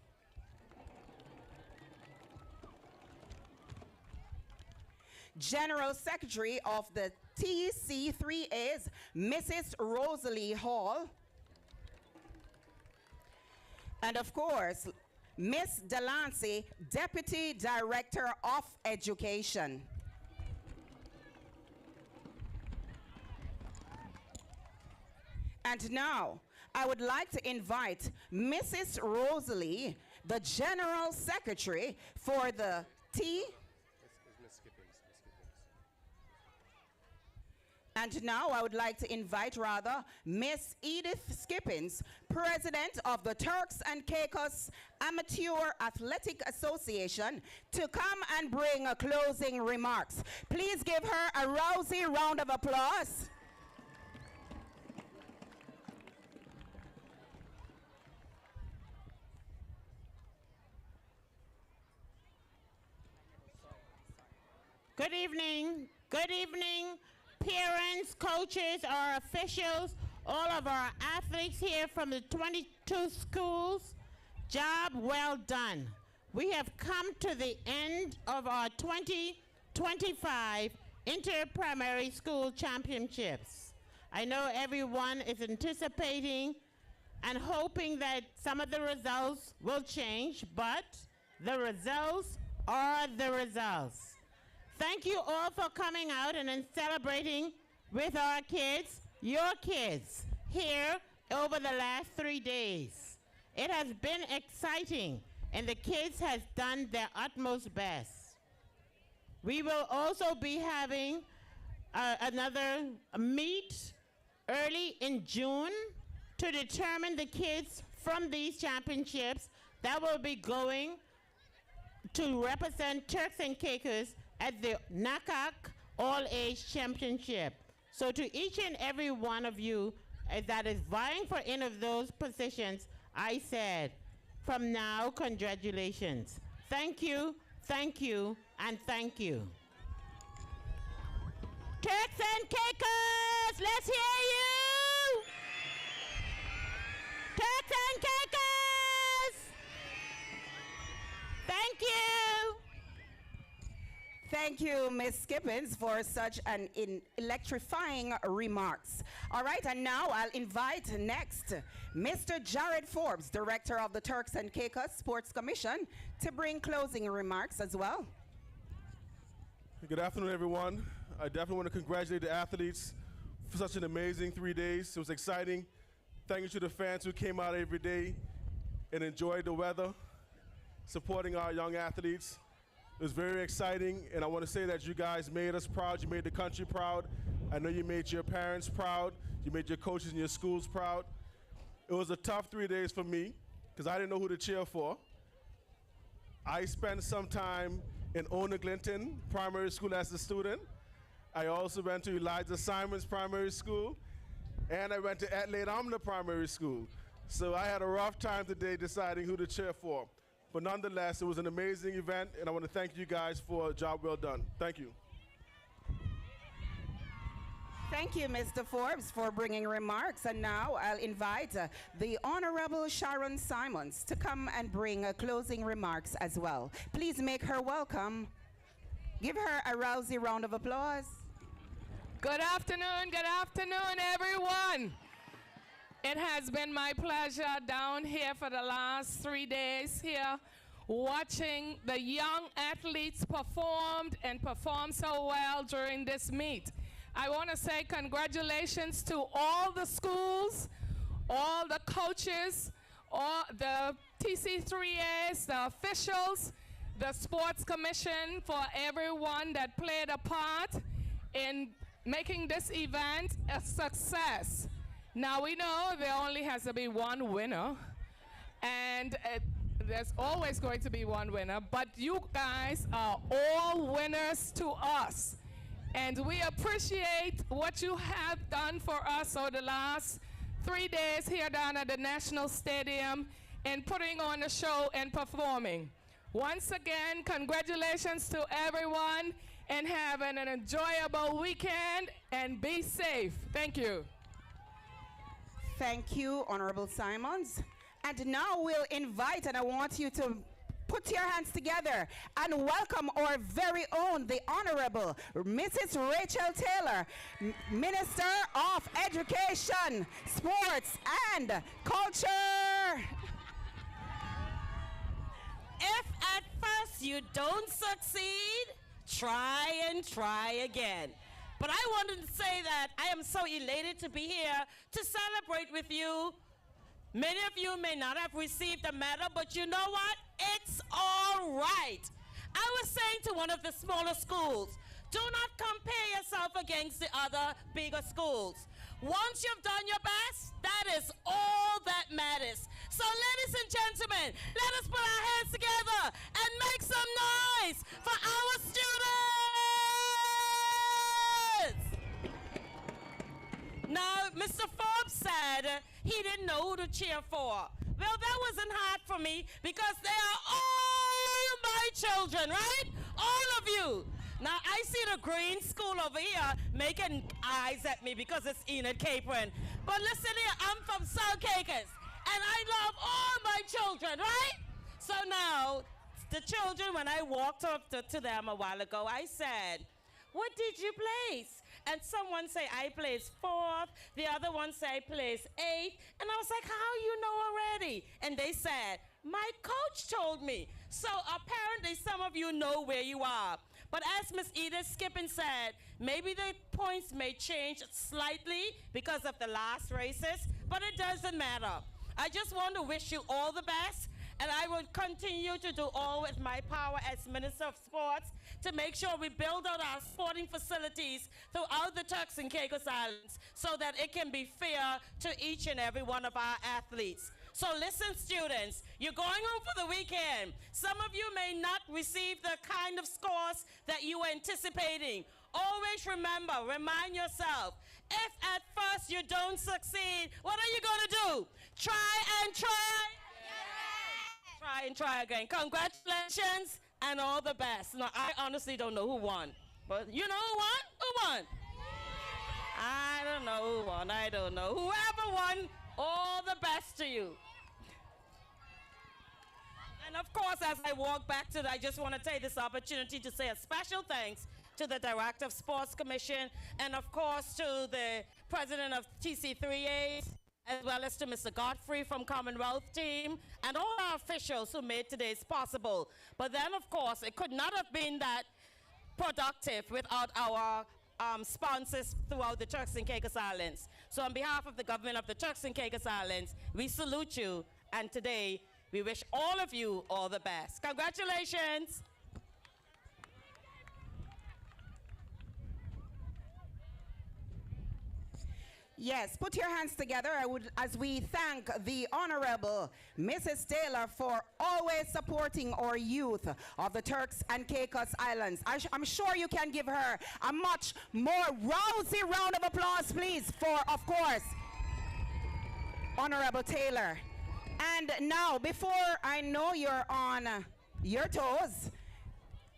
S4: General Secretary of the TC3As, Mrs. Rosalie Hall. And of course, Miss Delancey, Deputy Director of Education. And now, I would like to invite Mrs. Rosalie, the General Secretary for the And now I would like to invite Miss Edith Skippins, President of the Turks and Caicos Amateur Athletic Association, to come and bring closing remarks. Please give her a rousing round of applause.
S9: Good evening. Good evening, parents, coaches, our officials, all of our athletes here from the 22 schools. Job well done. We have come to the end of our 2025 Inter-Primary School Championships. I know everyone is anticipating and hoping that some of the results will change, but the results are the results. Thank you all for coming out and then celebrating with our kids, your kids, here over the last 3 days. It has been exciting, and the kids has done their utmost best. We will also be having another meet early in June to determine the kids from these championships that will be going to represent Turks and Caicos at the NACAC All-Age Championship. So to each and every one of you that is vying for any of those positions, I said, from now, congratulations. Thank you, and thank you. Turks and Caicos, let's hear you! Turks and Caicos! Thank you!
S4: Thank you, Ms. Skippins, for such an electrifying remarks. All right, and now I'll invite next Mr. Jared Forbes, Director of the Turks and Caicos Sports Commission, to bring closing remarks as well.
S14: Good afternoon, everyone. I definitely want to congratulate the athletes for such an amazing 3 days. It was exciting. Thank you to the fans who came out every day and enjoyed the weather, supporting our young athletes. It was very exciting, and I want to say that you guys made us proud. You made the country proud. I know you made your parents proud. You made your coaches and your schools proud. It was a tough 3 days for me because I didn't know who to cheer for. I spent some time in Ona Clinton Primary School as a student. I also went to Eliza Simon's Primary School, and I went to Adelaide Omna Primary School. So I had a rough time today deciding who to cheer for. But nonetheless, it was an amazing event, and I want to thank you guys for a job well done. Thank you.
S4: Thank you, Mr. Forbes, for bringing remarks. And now I'll invite the Honorable Sharon Simons to come and bring closing remarks as well. Please make her welcome. Give her a rousing round of applause.
S22: Good afternoon, everyone. It has been my pleasure down here for the last 3 days here watching the young athletes perform so well during this meet. I want to say congratulations to all the schools, all the coaches, all the TC3As, the officials, the sports commission, for everyone that played a part in making this event a success. Now we know there only has to be one winner, and there's always going to be one winner, but you guys are all winners to us. And we appreciate what you have done for us over the last 3 days here down at the National Stadium in putting on a show and performing. Once again, congratulations to everyone, and have an enjoyable weekend and be safe. Thank you.
S4: Thank you, Honorable Simons. And now we'll invite, and I want you to put your hands together and welcome our very own, the Honorable Mrs. Rachel Taylor, Minister of Education, Sports, and Culture.
S2: If at first you don't succeed, try and try again. But I wanted to say that I am so elated to be here to celebrate with you. Many of you may not have received a medal, but you know what? It's all right. I was saying to one of the smaller schools, do not compare yourself against the other bigger schools. Once you've done your best, that is all that matters. So ladies and gentlemen, let us put our hands together and make some noise for our students. Now, Mr. Forbes said he didn't know who to cheer for. Well, that wasn't hard for me because they are all my children, right? All of you. Now, I see the green school over here making eyes at me because it's Enid Capron. But listen here, I'm from South Cacus, and I love all my children, right? So now, the children, when I walked up to them a while ago, I said, what did you place? And someone say I placed 4th, the other one say I placed 8th, and I was like, how you know already? And they said, my coach told me. So apparently some of you know where you are. But as Miss Edith Skippin said, maybe the points may change slightly because of the last races, but it doesn't matter. I just want to wish you all the best, and I will continue to do all with my power as Minister of Sports to make sure we build out our sporting facilities throughout the Turks and Caicos Islands so that it can be fair to each and every one of our athletes. So listen, students, you're going home for the weekend. Some of you may not receive the kind of scores that you were anticipating. Always remember, remind yourself, if at first you don't succeed, what are you going to do? Try and try. Try and try again. Congratulations and all the best. Now, I honestly don't know who won, but you know who won? Who won? I don't know who won. I don't know. Whoever won, all the best to you. And of course, as I walk back to I just want to take this opportunity to say a special thanks to the Director of Sports Commission, and of course to the President of TC3A, as well as to Mr. Godfrey from Commonwealth team, and all our officials who made today's possible. But then, of course, it could not have been that productive without our sponsors throughout the Turks and Caicos Islands. So on behalf of the government of the Turks and Caicos Islands, we salute you, and today we wish all of you all the best. Congratulations.
S4: Yes, put your hands together as we thank the Honorable Mrs. Taylor for always supporting our youth of the Turks and Caicos Islands. I'm sure you can give her a much more rousy round of applause, please, for, of course, Honorable Taylor. And now, before I know you're on your toes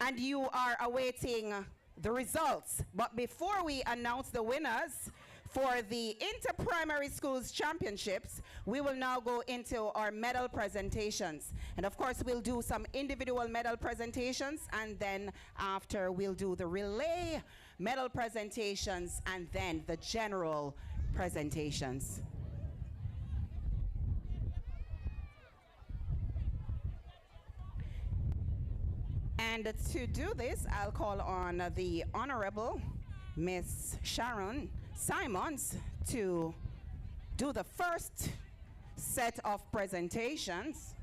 S4: and you are awaiting the results, but before we announce the winners for the Inter-Primary Schools Championships, we will now go into our medal presentations. And of course, we'll do some individual medal presentations, and then after we'll do the relay medal presentations, and then the general presentations. And to do this, I'll call on the Honorable Miss Sharon Simons to do the first set of presentations.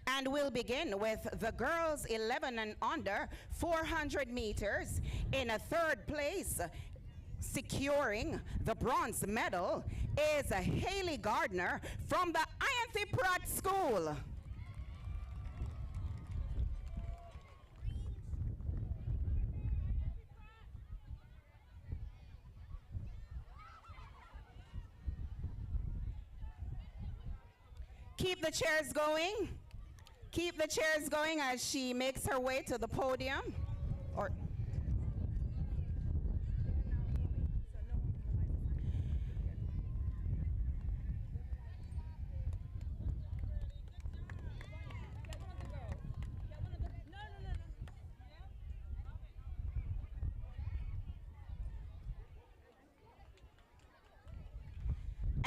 S4: And we'll begin with the girls 11 and under, 400 meters. In a third place, securing the bronze medal, is Haley Gardner from the Ianthe Pratt School. Keep the chairs going. Keep the chairs going as she makes her way to the podium.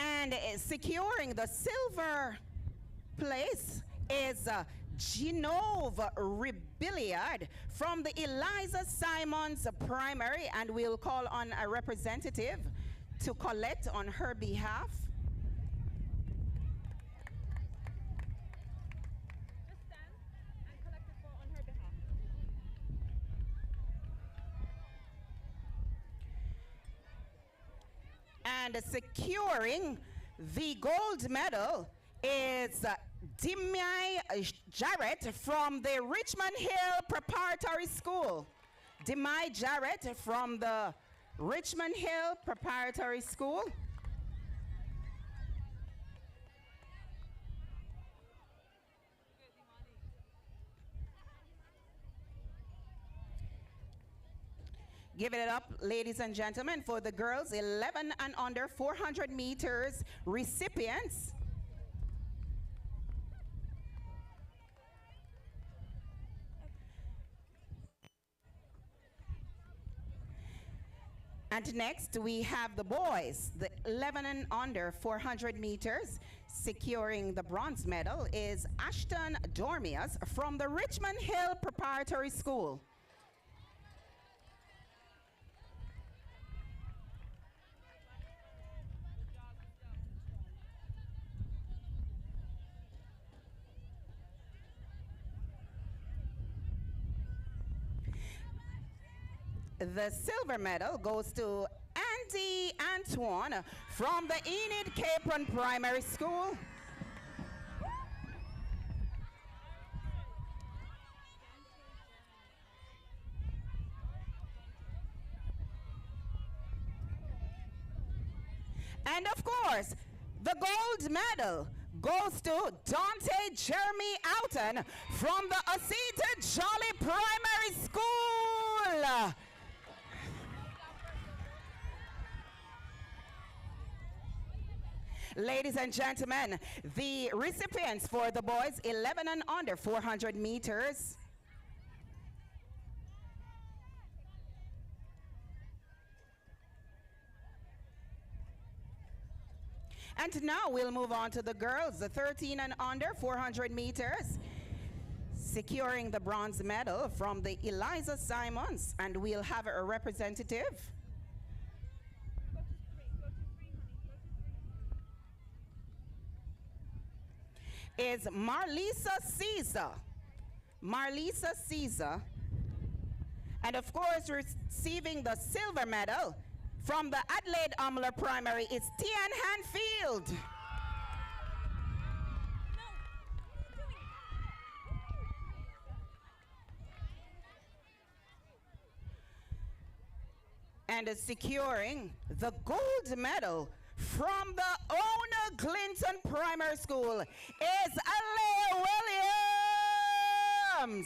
S4: And securing the silver place is Genova Rebelliard from the Eliza Simons Primary, and we'll call on a representative to collect on her behalf. And securing the gold medal is Demai Jarrett from the Richmond Hill Preparatory School. Demai Jarrett from the Richmond Hill Preparatory School. Give it up, ladies and gentlemen, for the girls 11 and under 400 meters recipients. And next we have the boys, the 11 and under 400 meters. Securing the bronze medal is Ashton Dormias from the Richmond Hill Preparatory School. The silver medal goes to Andy Antoine from the Enid Capron Primary School. And of course, the gold medal goes to Dante Jeremy Oughton from the Osita Jolly Primary School. Ladies and gentlemen, the recipients for the boys 11 and under 400 meters. And now we'll move on to the girls, the 13 and under 400 meters. Securing the bronze medal from the Eliza Simons, and we'll have a representative. Is Marlisa Caesar. Marlisa Caesar. And of course, receiving the silver medal from the Adelaide Umler Primary is Tian Hanfield. And securing the gold medal from the Ona Clinton Primary School is Alea Williams.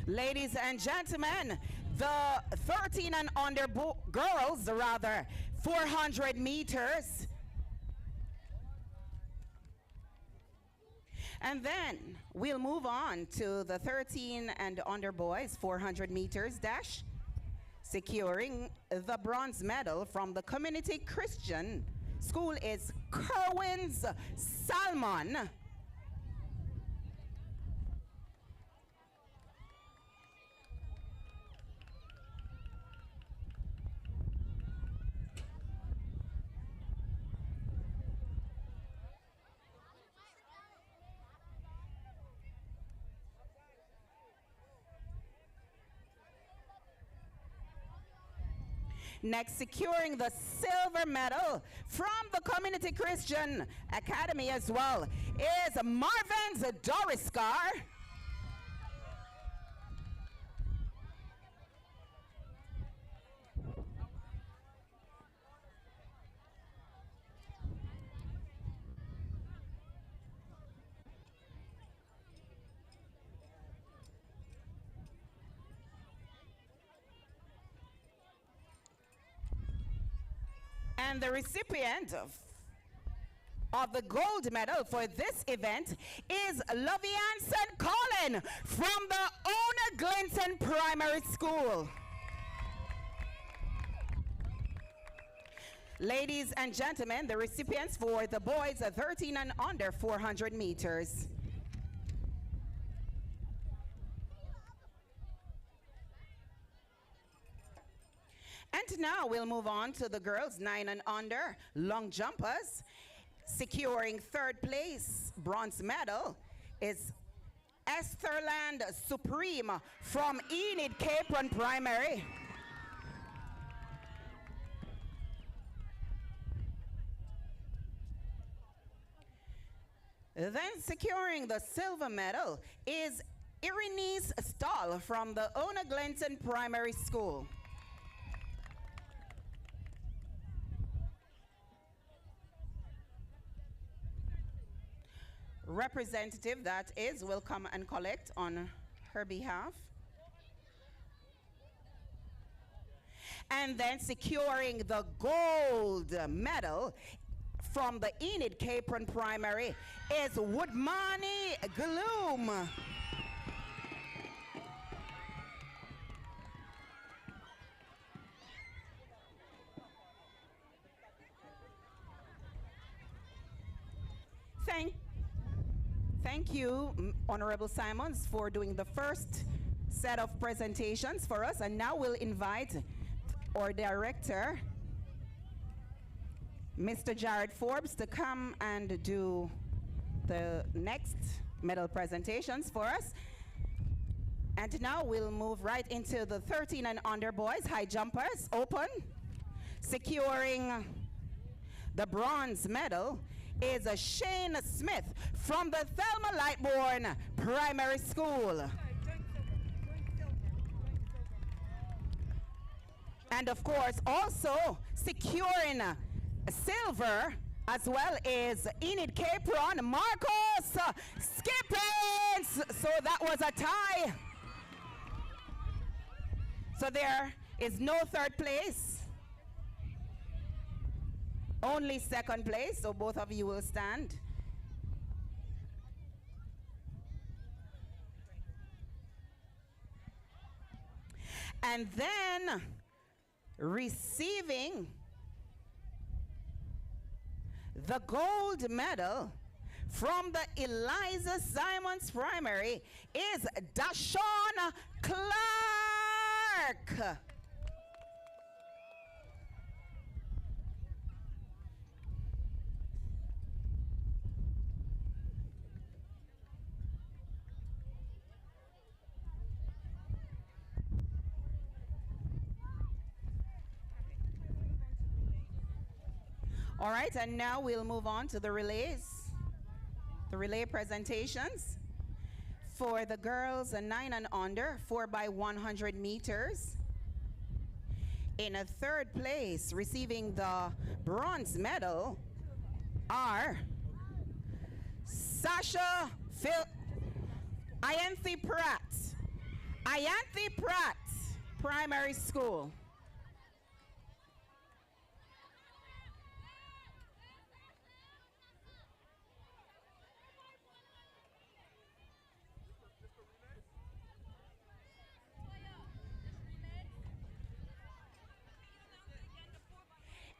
S4: Ladies and gentlemen, the 13 and under girls, 400 meters. And then we'll move on to the 13 and under boys 400 meters dash. Securing the bronze medal from the Community Christian School is Kerwin's Salmon. Next, securing the silver medal from the Community Christian Academy as well is Marvin's Doriskar. And the recipient of the gold medal for this event is Lovianson Colin from the Ona Glinton Primary School. Ladies and gentlemen, the recipients for the boys 13 and under 400 meters. And now we'll move on to the girls 9 and under long jumpers. Securing third place bronze medal is Estherland Supreme from Enid Capron Primary. Then securing the silver medal is Irene's Stahl from the Ona Glinton Primary School. Representative that is will come and collect on her behalf. And then securing the gold medal from the Enid Capron Primary is Woodmani Gloom. Thank you, Honorable Simons, for doing the first set of presentations for us. And now we'll invite our director, Mr. Jared Forbes, to come and do the next medal presentations for us. And now we'll move right into the 13 and under boys, high jumpers, open. Securing the bronze medal is Shane Smith from the Thelma Lightbourne Primary School. And of course, also securing silver as well is Enid Capron, Marcos Skippins. So that was a tie. So there is no third place. Only second place, so both of you will stand. And then receiving the gold medal from the Eliza Simons Primary is Dashawn Clark. All right, and now we'll move on to the relays, the relay presentations. For the girls 9 and under, 4 by 100 meters. In a third place, receiving the bronze medal are Sasha Ianthe Pratt, Primary School.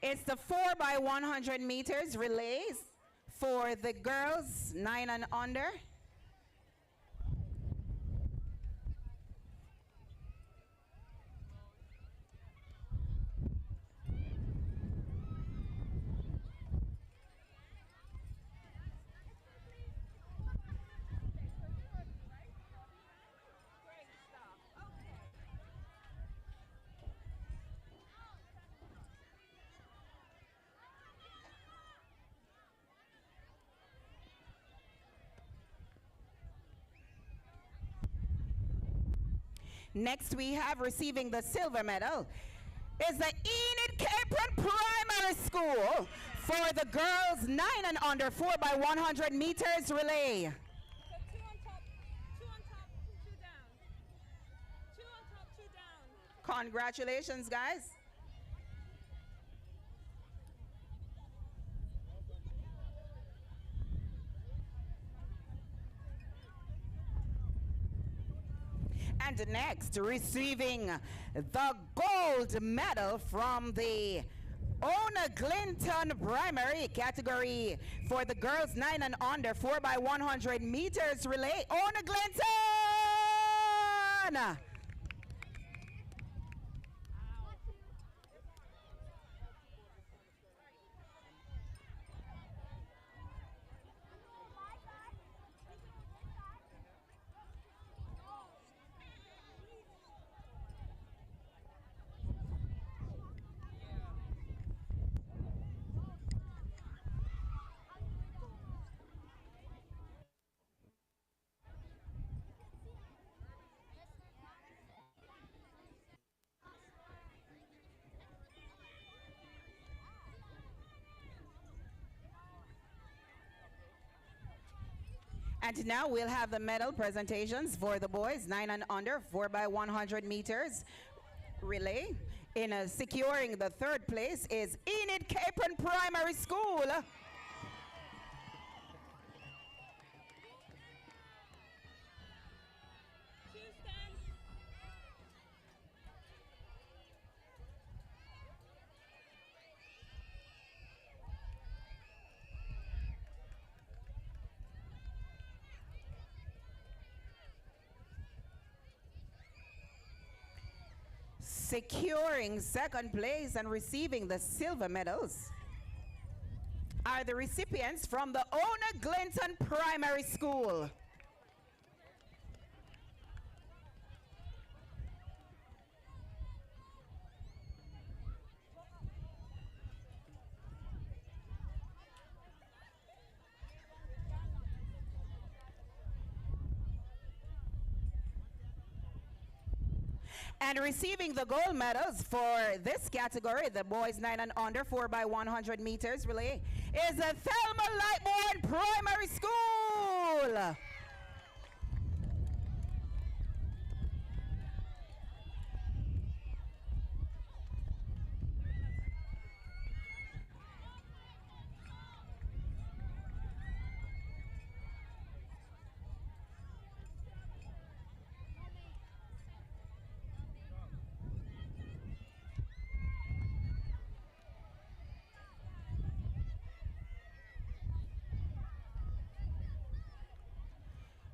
S4: It's the 4 by 100 meters relays for the girls 9 and under. Next, we have receiving the silver medal is the Enid Capron Primary School for the girls 9 and under 4 by 100 meters relay. Congratulations, guys. And next, receiving the gold medal from the Ona Clinton Primary category for the girls 9 and under 4 by 100 meters relay. Ona Clinton! And now we'll have the medal presentations for the boys 9 and under 4 by 100 meters relay. In securing the third place is Enid Capron Primary School. Securing second place and receiving the silver medals are the recipients from the Ona Clinton Primary School. And receiving the gold medals for this category, the boys 9 and under 4 by 100 meters relay, is the Thelma Lightbourne Primary School.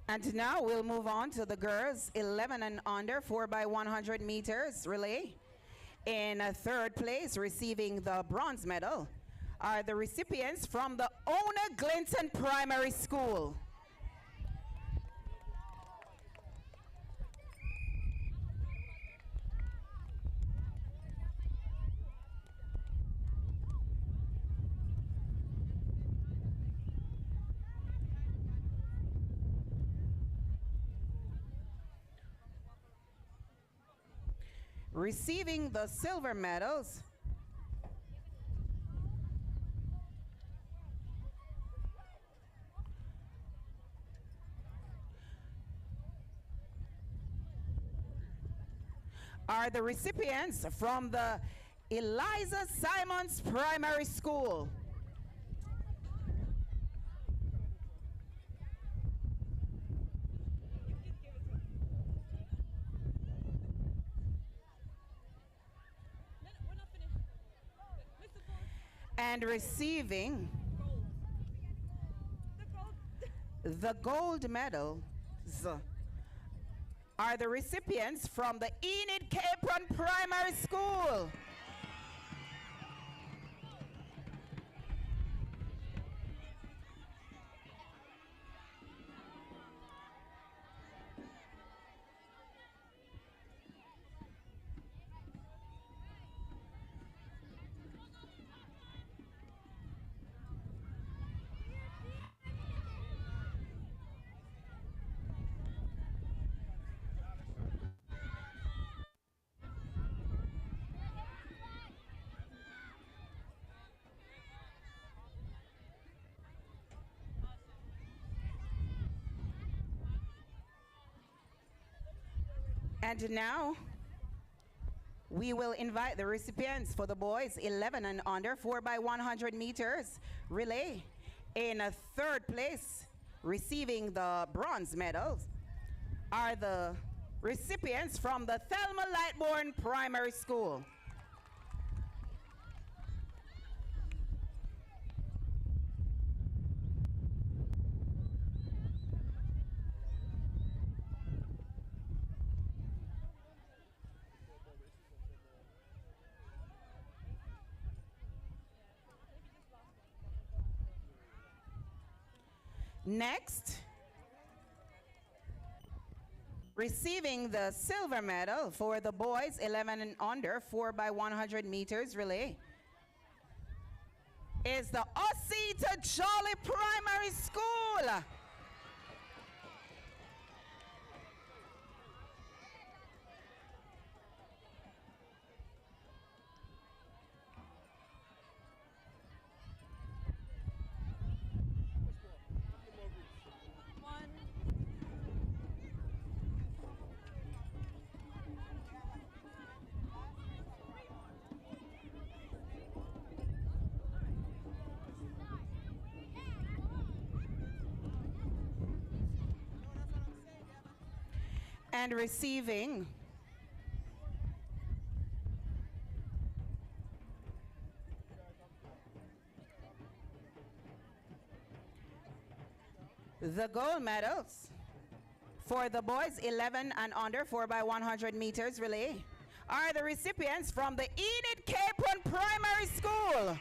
S4: And now we'll move on to the girls 11 and under 4 by 100 meters relay. In third place, receiving the bronze medal, are the recipients from the Ona Clinton Primary School. Receiving the silver medals are the recipients from the Eliza Simons Primary School. And receiving the gold medals are the recipients from the Enid Capron Primary School. And now, we will invite the recipients for the boys 11 and under 4x100 meters relay. In third place, receiving the bronze medals, are the recipients from the Thelma Lightbourne Primary School. Next, receiving the silver medal for the boys 11 and under 4x100 meters relay is the Osita Jolly Primary School. And receiving the gold medals for the boys 11 and under 4x100 meters relay are the recipients from the Enid Capron Primary School.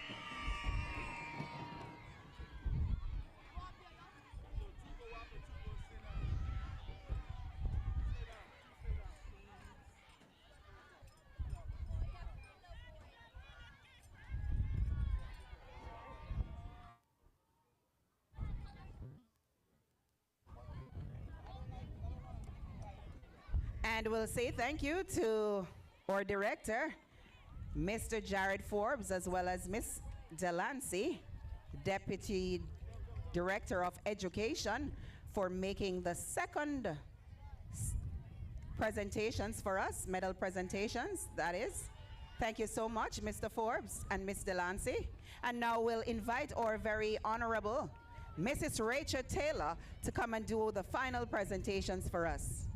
S4: And we'll say thank you to our director, Mr. Jared Forbes, as well as Miss Delancey, Deputy Director of Education, for making the second presentations for us, medal presentations, that is. Thank you so much, Mr. Forbes and Miss Delancey. And now we'll invite our very honorable Mrs. Rachel Taylor to come and do the final presentations for us.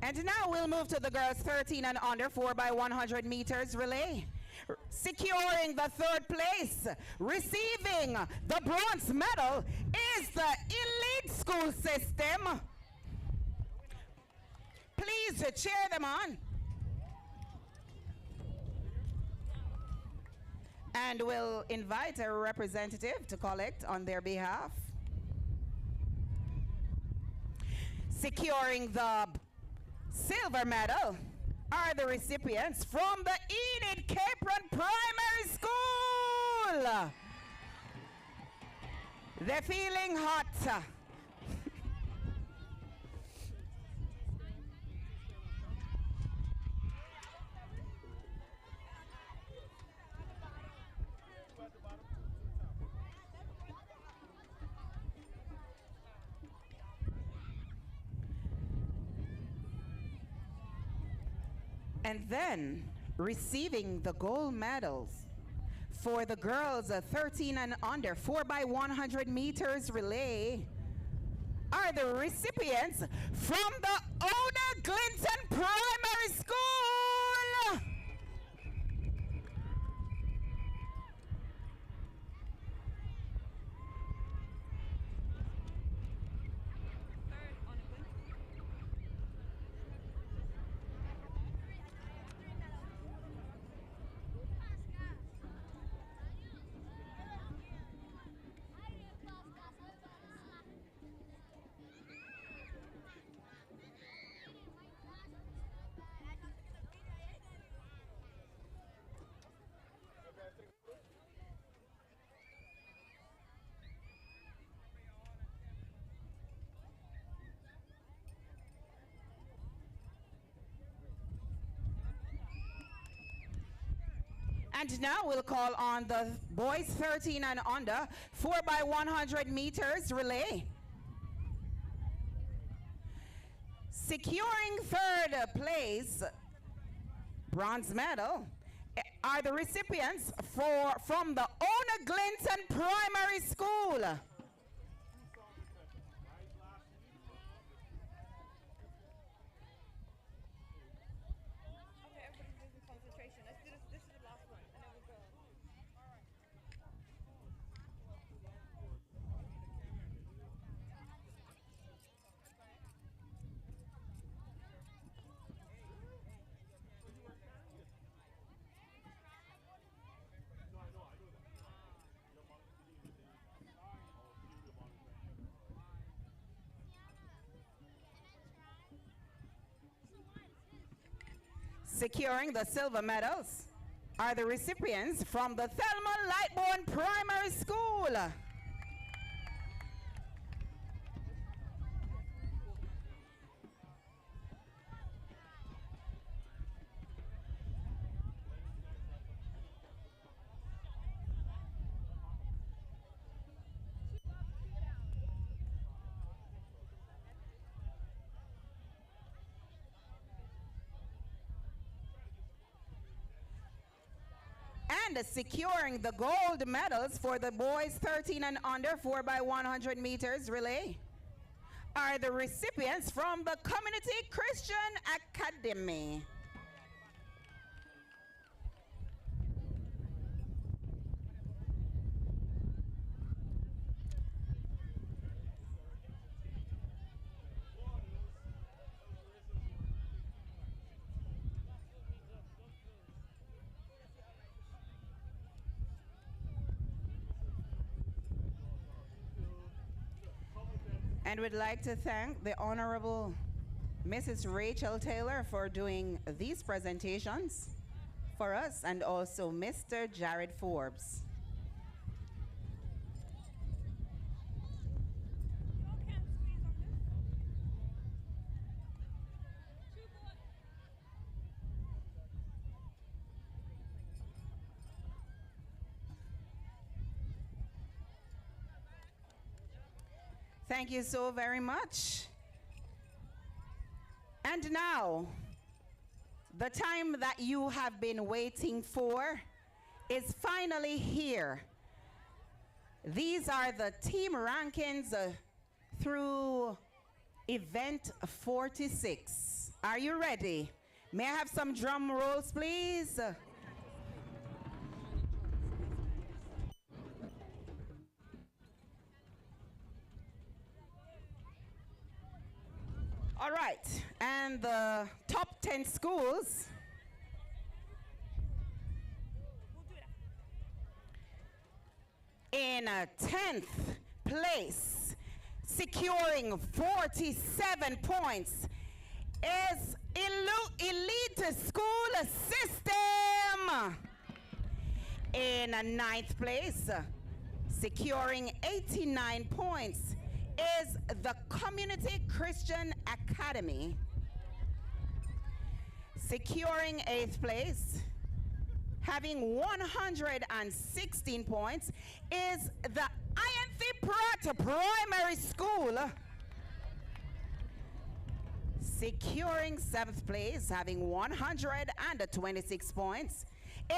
S4: And now we'll move to the girls 13 and under 4x100 meters relay. Securing the third place, receiving the bronze medal is the elite school system. Please cheer them on. And we'll invite a representative to collect on their behalf. Securing the silver medal are the recipients from the Enid Capron Primary School. They're feeling hot. And then receiving the gold medals for the girls 13 and under 4x100 meters relay are the recipients from the Ona Glinton Primary School. And now we'll call on the boys 13 and under 4x100 meters relay. Securing third place, bronze medal, are the recipients from the Ona Glinton Primary School. Securing the silver medals are the recipients from the Thelma Lightbourne Primary School. And securing the gold medals for the boys 13 and under 4x100 meters relay are the recipients from the Community Christian Academy. And we'd like to thank the Honorable Mrs. Rachel Taylor for doing these presentations for us, and also Mr. Jared Forbes. Thank you so very much. And now, the time that you have been waiting for is finally here. These are the team rankings through event 46. Are you ready? May I have some drum rolls, please? All right, and the top 10 schools in 10th place, securing 47 points, is Elite School System. In 9th place, securing 89 points, is the Community Christian Academy. Securing 8th place, having 116 points, is the Ianthe Pratt Primary School. Securing 7th place, having 126 points,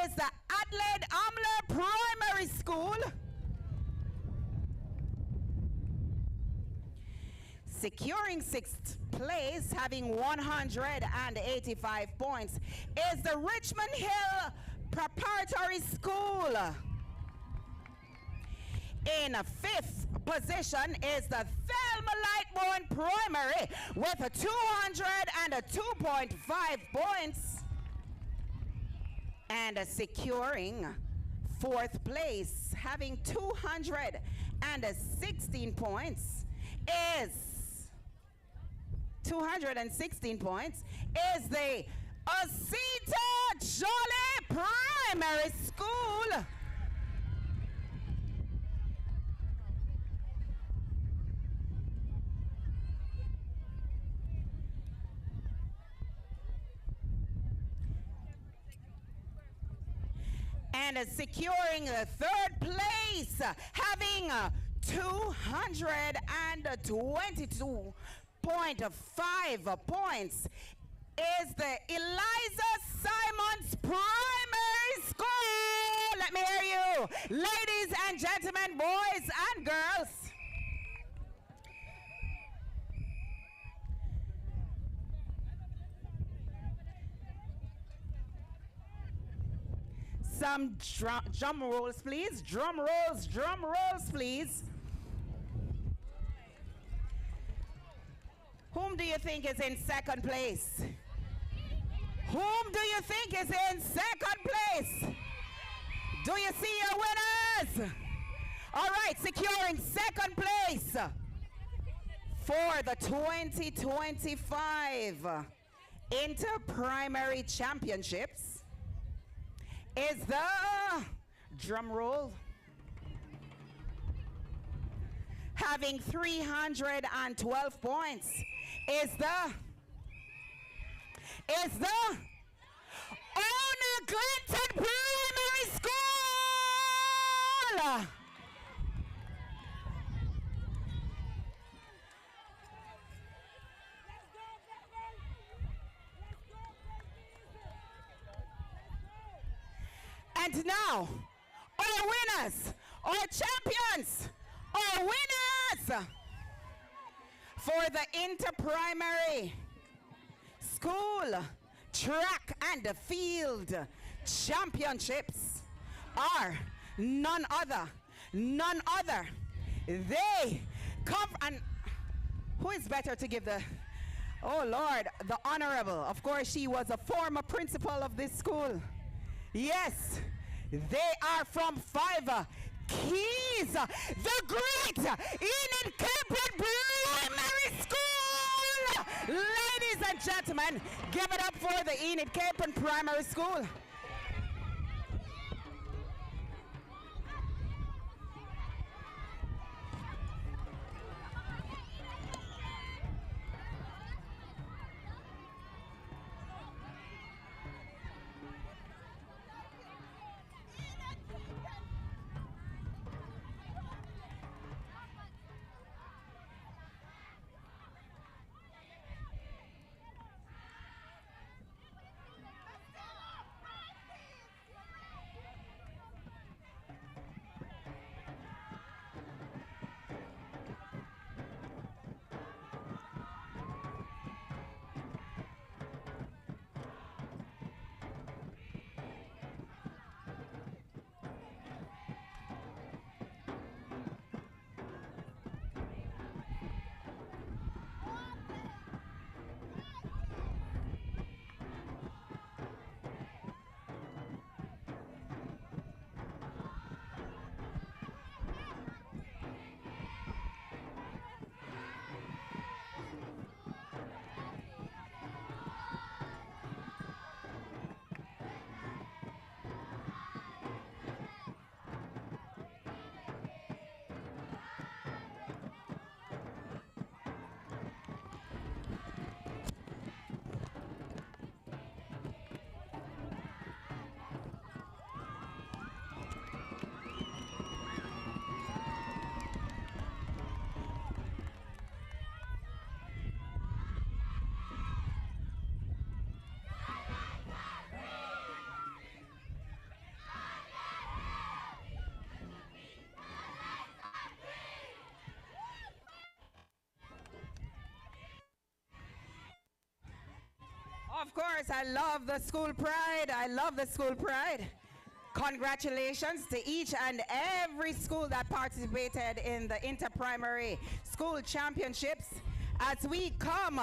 S4: is the Adelaide Amler Primary School. Securing 6th place, having 185 points, is the Richmond Hill Preparatory School. In 5th position is the Thelma Lightbourne Primary with a 202.5 points. And securing 4th place, having 216 points, is the Osita Jolly Primary School. And securing the 3rd place, having 222.5 points, is the Eliza Simons Primary School. Let me hear you, ladies and gentlemen, boys and girls. Some drum rolls, please. Drum rolls, please. Whom do you think is in 2nd place? Whom do you think is in 2nd place? Do you see your winners? All right, securing 2nd place for the 2025 Inter-Primary Championships is the, drum roll, having 312 points, is the Ona Clinton Primary School. And now, our winners, our champions, our winners for the Inter-Primary School Track and Field Championships are none other. They come, and who is better to give the, oh Lord, the Honorable. Of course, she was a former principal of this school. Yes, they are from 5 Keys, the great Enid Capron Primary School. Ladies and gentlemen, give it up for the Enid Capron Primary School. course, I love the school pride. I love the school pride. Congratulations to each and every school that participated in the inter-primary school championships. As we come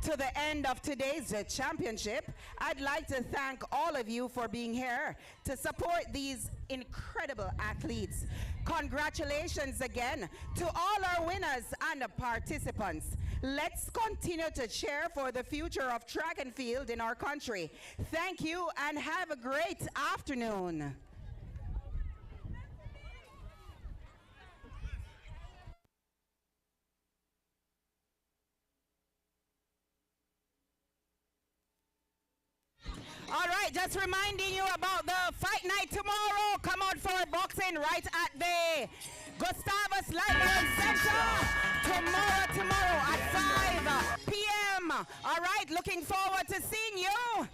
S4: to the end of today's championship, I'd like to thank all of you for being here to support these incredible athletes. Congratulations again to all our winners and participants. Let's continue to cheer for the future of track and field in our country. Thank you and have a great afternoon. All right, just reminding you about the fight night tomorrow. Come out for boxing right at the Gustavus Lightning Center. Tomorrow at 5 p.m. All right, looking forward to seeing you.